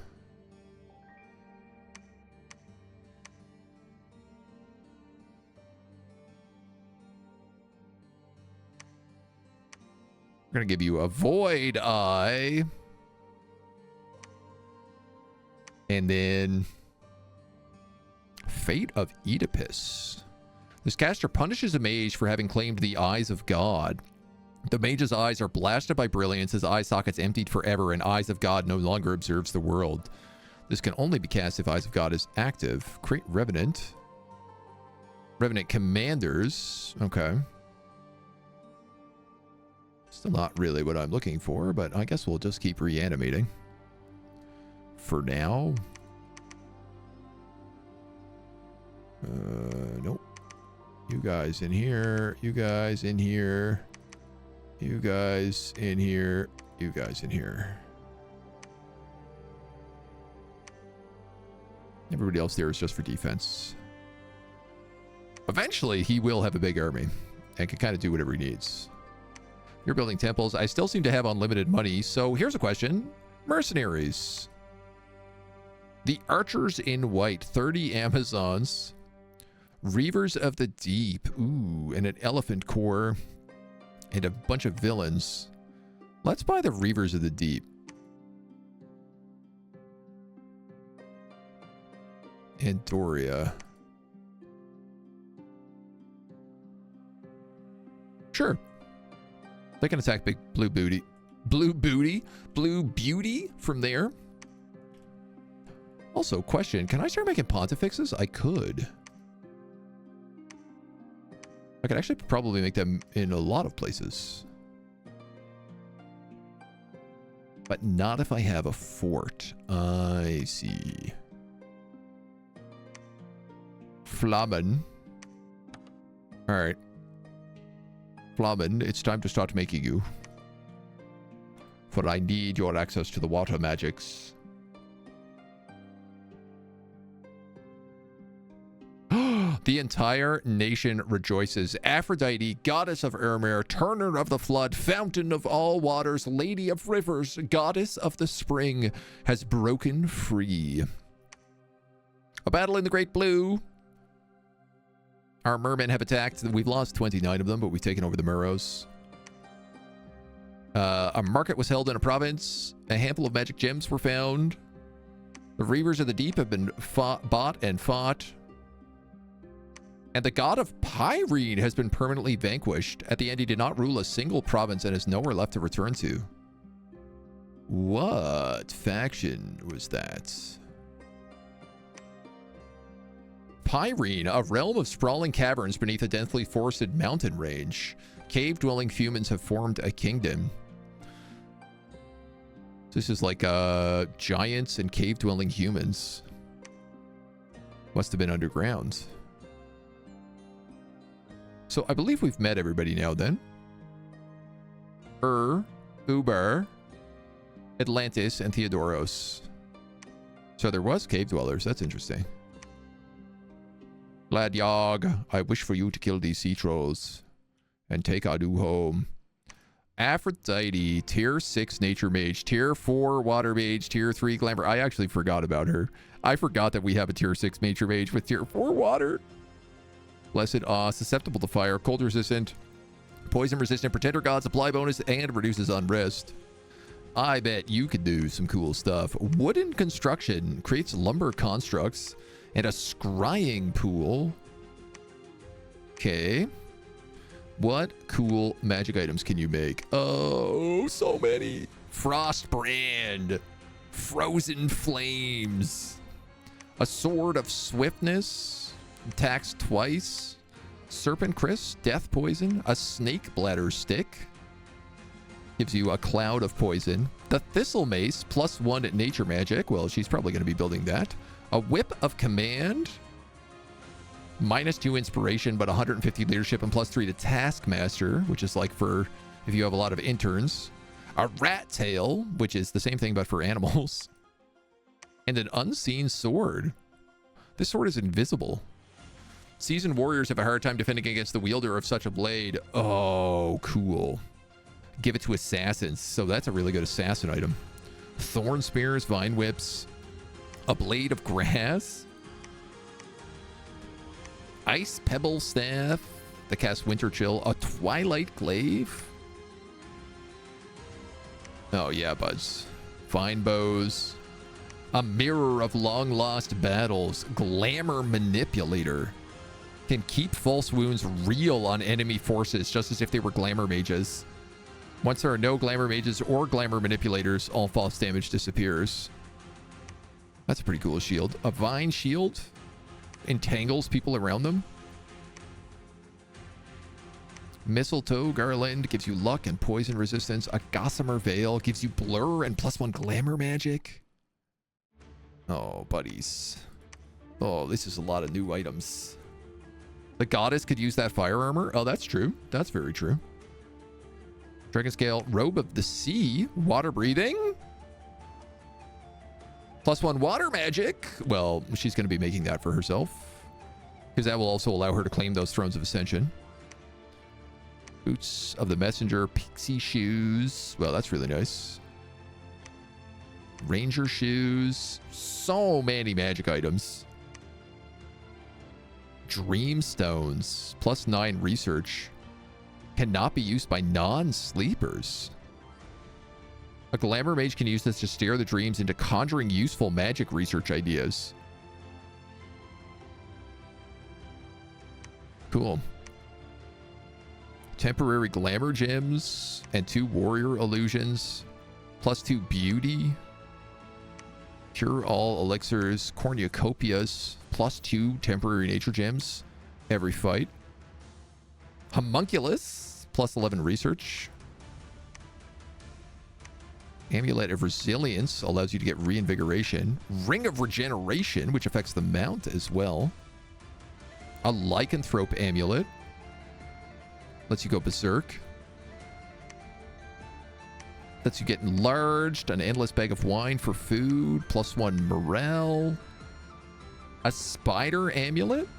We're going to give you a Void Eye. And then Fate of Oedipus. This caster punishes a mage for having claimed the Eyes of God. The mage's eyes are blasted by brilliance, his eye sockets emptied forever, and Eyes of God no longer observes the world. This can only be cast if Eyes of God is active. Create Revenant. Revenant Commanders. Okay. Still not really what I'm looking for, but I guess we'll just keep reanimating. For now. Nope. You guys in here. You guys in here. You guys in here. You guys in here. Everybody else there is just for defense. Eventually, he will have a big army and can kind of do whatever he needs. You're building temples. I still seem to have unlimited money, so here's a question. Mercenaries. The Archers in White, 30 Amazons. Reavers of the Deep. Ooh, and an Elephant Corps. And a bunch of villains. Let's buy the Reavers of the Deep. And Doria. Sure. They can attack Big Blue Booty. Blue Beauty from there. Also, question. Can I start making Pontifexes? I could. I could actually probably make them in a lot of places. But not if I have a fort. I see. Flammen. Alright. Flammen, it's time to start making you. For I need your access to the water magics. The entire nation rejoices. Aphrodite, goddess of Ermor, turner of the flood, fountain of all waters, lady of rivers, goddess of the spring, has broken free. A battle in the Great Blue. Our mermen have attacked. We've lost 29 of them, but we've taken over the Murrows. A market was held in a province. A handful of magic gems were found. The Reavers of the Deep have been bought and fought. And the god of Pyrene has been permanently vanquished. At the end, he did not rule a single province and has nowhere left to return to. What faction was that? Pyrene, a realm of sprawling caverns beneath a densely forested mountain range. Cave-dwelling humans have formed a kingdom. This is like giants and cave-dwelling humans. Must have been underground. So I believe we've met everybody now then. Uber, Atlantis, and Theodoros. So there was cave dwellers. That's interesting. Glad Yog, I wish for you to kill these sea trolls and take Adu home. Aphrodite, tier 6 nature mage, tier 4 water mage, tier 3 glamour. I actually forgot about her. I forgot that we have a tier 6 nature mage with tier 4 water. Blessed Awe, susceptible to fire, cold resistant, poison resistant, protector god, supply bonus, and reduces unrest. I bet you could do some cool stuff. Wooden construction creates lumber constructs and a scrying pool. Okay. What cool magic items can you make? Oh, so many. Frostbrand. Frozen flames. A sword of swiftness. Attacks twice. Serpent Chris. Death poison. A snake bladder stick. Gives you a cloud of poison. The Thistle Mace. +1 nature magic. Well, she's probably going to be building that. A whip of command. -2 inspiration, but 150 leadership and +3 to taskmaster, which is like for if you have a lot of interns. A rat tail, which is the same thing but for animals. And an unseen sword. This sword is invisible. Seasoned warriors have a hard time defending against the wielder of such a blade. Oh, cool. Give it to assassins. So that's a really good assassin item. Thorn spears, vine whips. A blade of grass. Ice pebble staff that casts winter chill. A twilight glaive. Oh yeah, buds. Vine bows. A mirror of long lost battles. Glamour manipulator. Can keep false wounds real on enemy forces just as if they were glamour mages. Once there are no glamour mages or glamour manipulators, all false damage disappears. That's a pretty cool shield. A vine shield entangles people around them. Mistletoe garland gives you luck and poison resistance. A gossamer veil gives you blur and +1 glamour magic. Oh, buddies. Oh, this is a lot of new items. The goddess could use that fire armor. Oh, that's true. That's very true. Dragon scale, robe of the sea, water breathing. +1 water magic. Well, she's going to be making that for herself, because that will also allow her to claim those thrones of ascension. Boots of the messenger, pixie shoes. Well, that's really nice. Ranger shoes. So many magic items. Dream stones, +9 research. Cannot be used by non-sleepers. A glamour mage can use this to steer the dreams into conjuring useful magic research ideas. Cool. Temporary glamour gems and 2 warrior illusions. +2 beauty. Cure all elixirs, cornucopias. +2 temporary nature gems every fight. Homunculus, +11 research. Amulet of Resilience allows you to get reinvigoration. Ring of Regeneration, which affects the mount as well. A Lycanthrope Amulet. Lets you go berserk. Lets you get enlarged. An endless bag of wine for food. +1 morale. A Spider Amulet.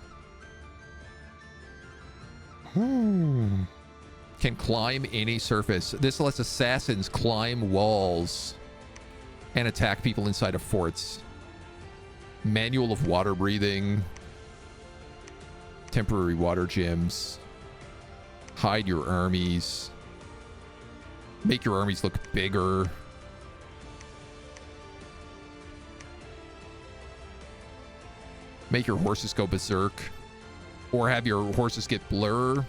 Can climb any surface. This lets assassins climb walls and attack people inside of forts. Manual of water breathing. Temporary water gems. Hide your armies. Make your armies look bigger. Make your horses go berserk. Or have your horses get blur.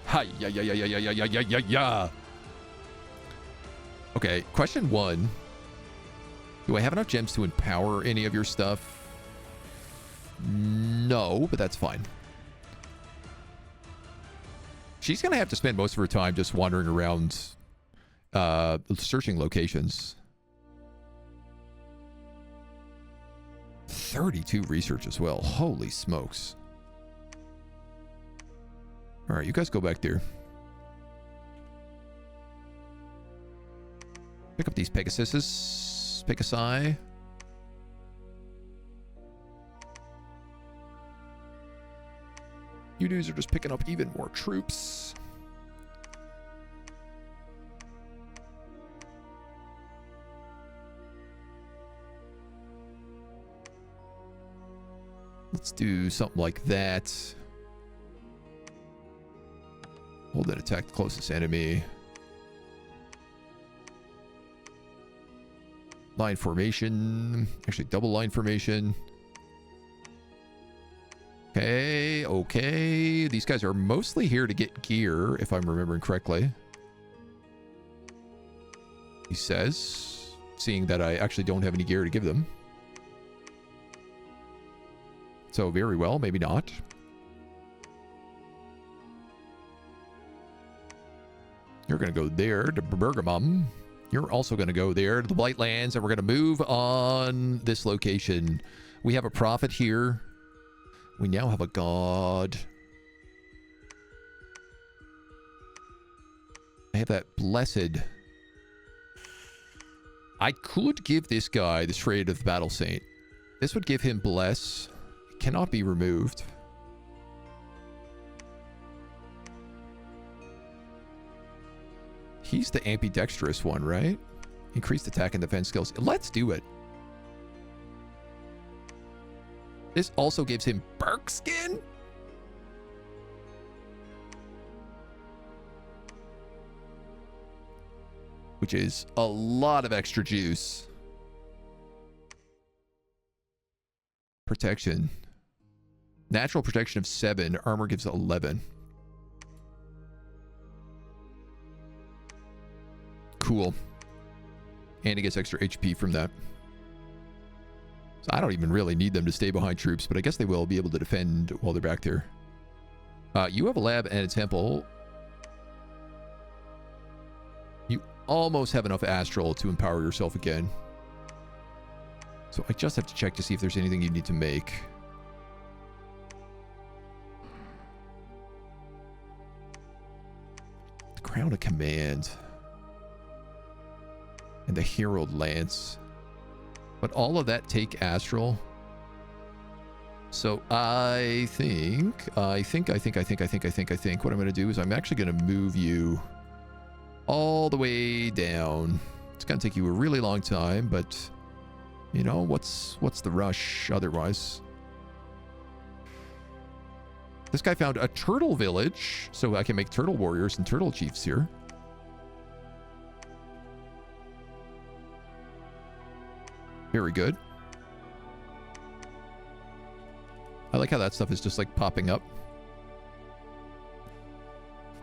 Hi, yeah. Okay, question 1. Do I have enough gems to empower any of your stuff? No, but that's fine. She's going to have to spend most of her time just wandering around, searching locations. 32 research as well. Holy smokes. All right, you guys go back there. Pick up these Pegasi. You dudes are just picking up even more troops. Let's do something like that. Hold that attack the closest enemy. Line formation. Actually, double line formation. Okay. These guys are mostly here to get gear, if I'm remembering correctly. He says, seeing that I actually don't have any gear to give them. So very well, maybe not. You're going to go there to Bergamum. You're also going to go there to the Blightlands, and we're going to move on this location. We have a prophet here. We now have a god. I have that blessed. I could give this guy the Shade of the Battle Saint. This would give him bless. It cannot be removed. He's the ambidextrous one, right? Increased attack and defense skills. Let's do it. This also gives him Bark Skin. Which is a lot of extra juice. Protection. Natural protection of 7. Armor gives 11. Cool. And he gets extra HP from that. So I don't even really need them to stay behind troops, but I guess they will be able to defend while they're back there. You have a lab and a temple. You almost have enough astral to empower yourself again. So I just have to check to see if there's anything you need to make. The Crown of Command. And the Herald Lance. But all of that take astral. So I think what I'm going to do is I'm actually going to move you all the way down. It's going to take you a really long time, but you know, what's the rush otherwise? This guy found a turtle village, so I can make turtle warriors and turtle chiefs here. Very good. I like how that stuff is just like popping up.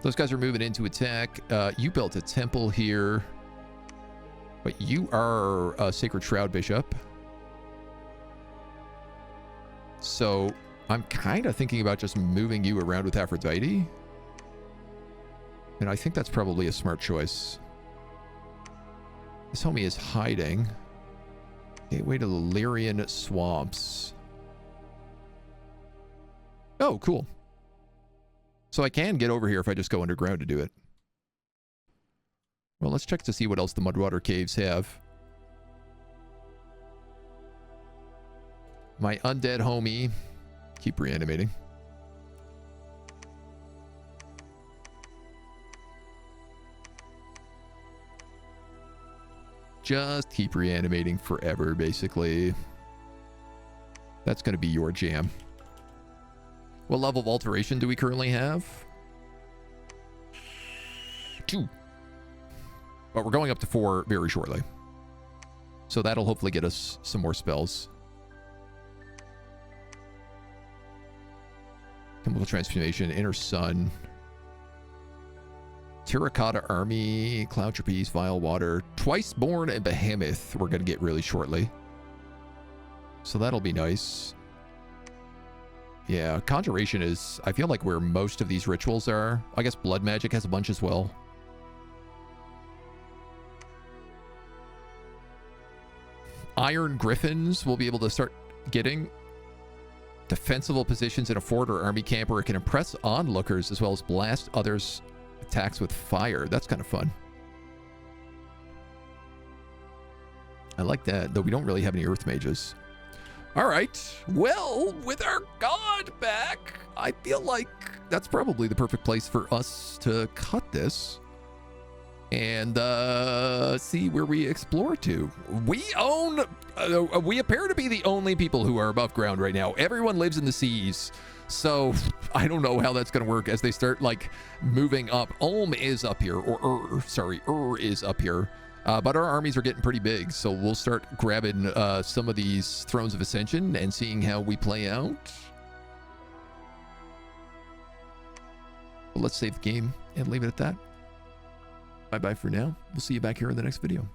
Those guys are moving in to attack. You built a temple here. But you are a Sacred Shroud Bishop. So I'm kind of thinking about just moving you around with Aphrodite. And I think that's probably a smart choice. This homie is hiding. Gateway to the Lyrian Swamps. Oh, cool. So I can get over here if I just go underground to do it. Well, let's check to see what else the Mudwater Caves have. My undead homie. Keep reanimating. Just keep reanimating forever, basically. That's going to be your jam. What level of alteration do we currently have? 2. But we're going up to 4 very shortly. So that'll hopefully get us some more spells. Chemical transformation, inner sun. Terracotta Army, Cloud Trapeze, Vile Water, Twiceborn, and Behemoth we're going to get really shortly. So that'll be nice. Yeah, Conjuration is, I feel like, where most of these rituals are. I guess Blood Magic has a bunch as well. Iron Griffins we'll be able to start getting. Defensible positions in a fort or army camp where it can impress onlookers as well as blast others' attacks with fire. That's kind of fun. I like that, though we don't really have any Earth Mages. All right. Well, with our god back, I feel like that's probably the perfect place for us to cut this and see where we explore to. We appear to be the only people who are above ground right now. Everyone lives in the seas. So I don't know how that's going to work as they start like moving up. Ulm is up here, or is up here. But our armies are getting pretty big, so we'll start grabbing some of these Thrones of Ascension and seeing how we play out. Well, let's save the game and leave it at that. Bye-bye for now. We'll see you back here in the next video.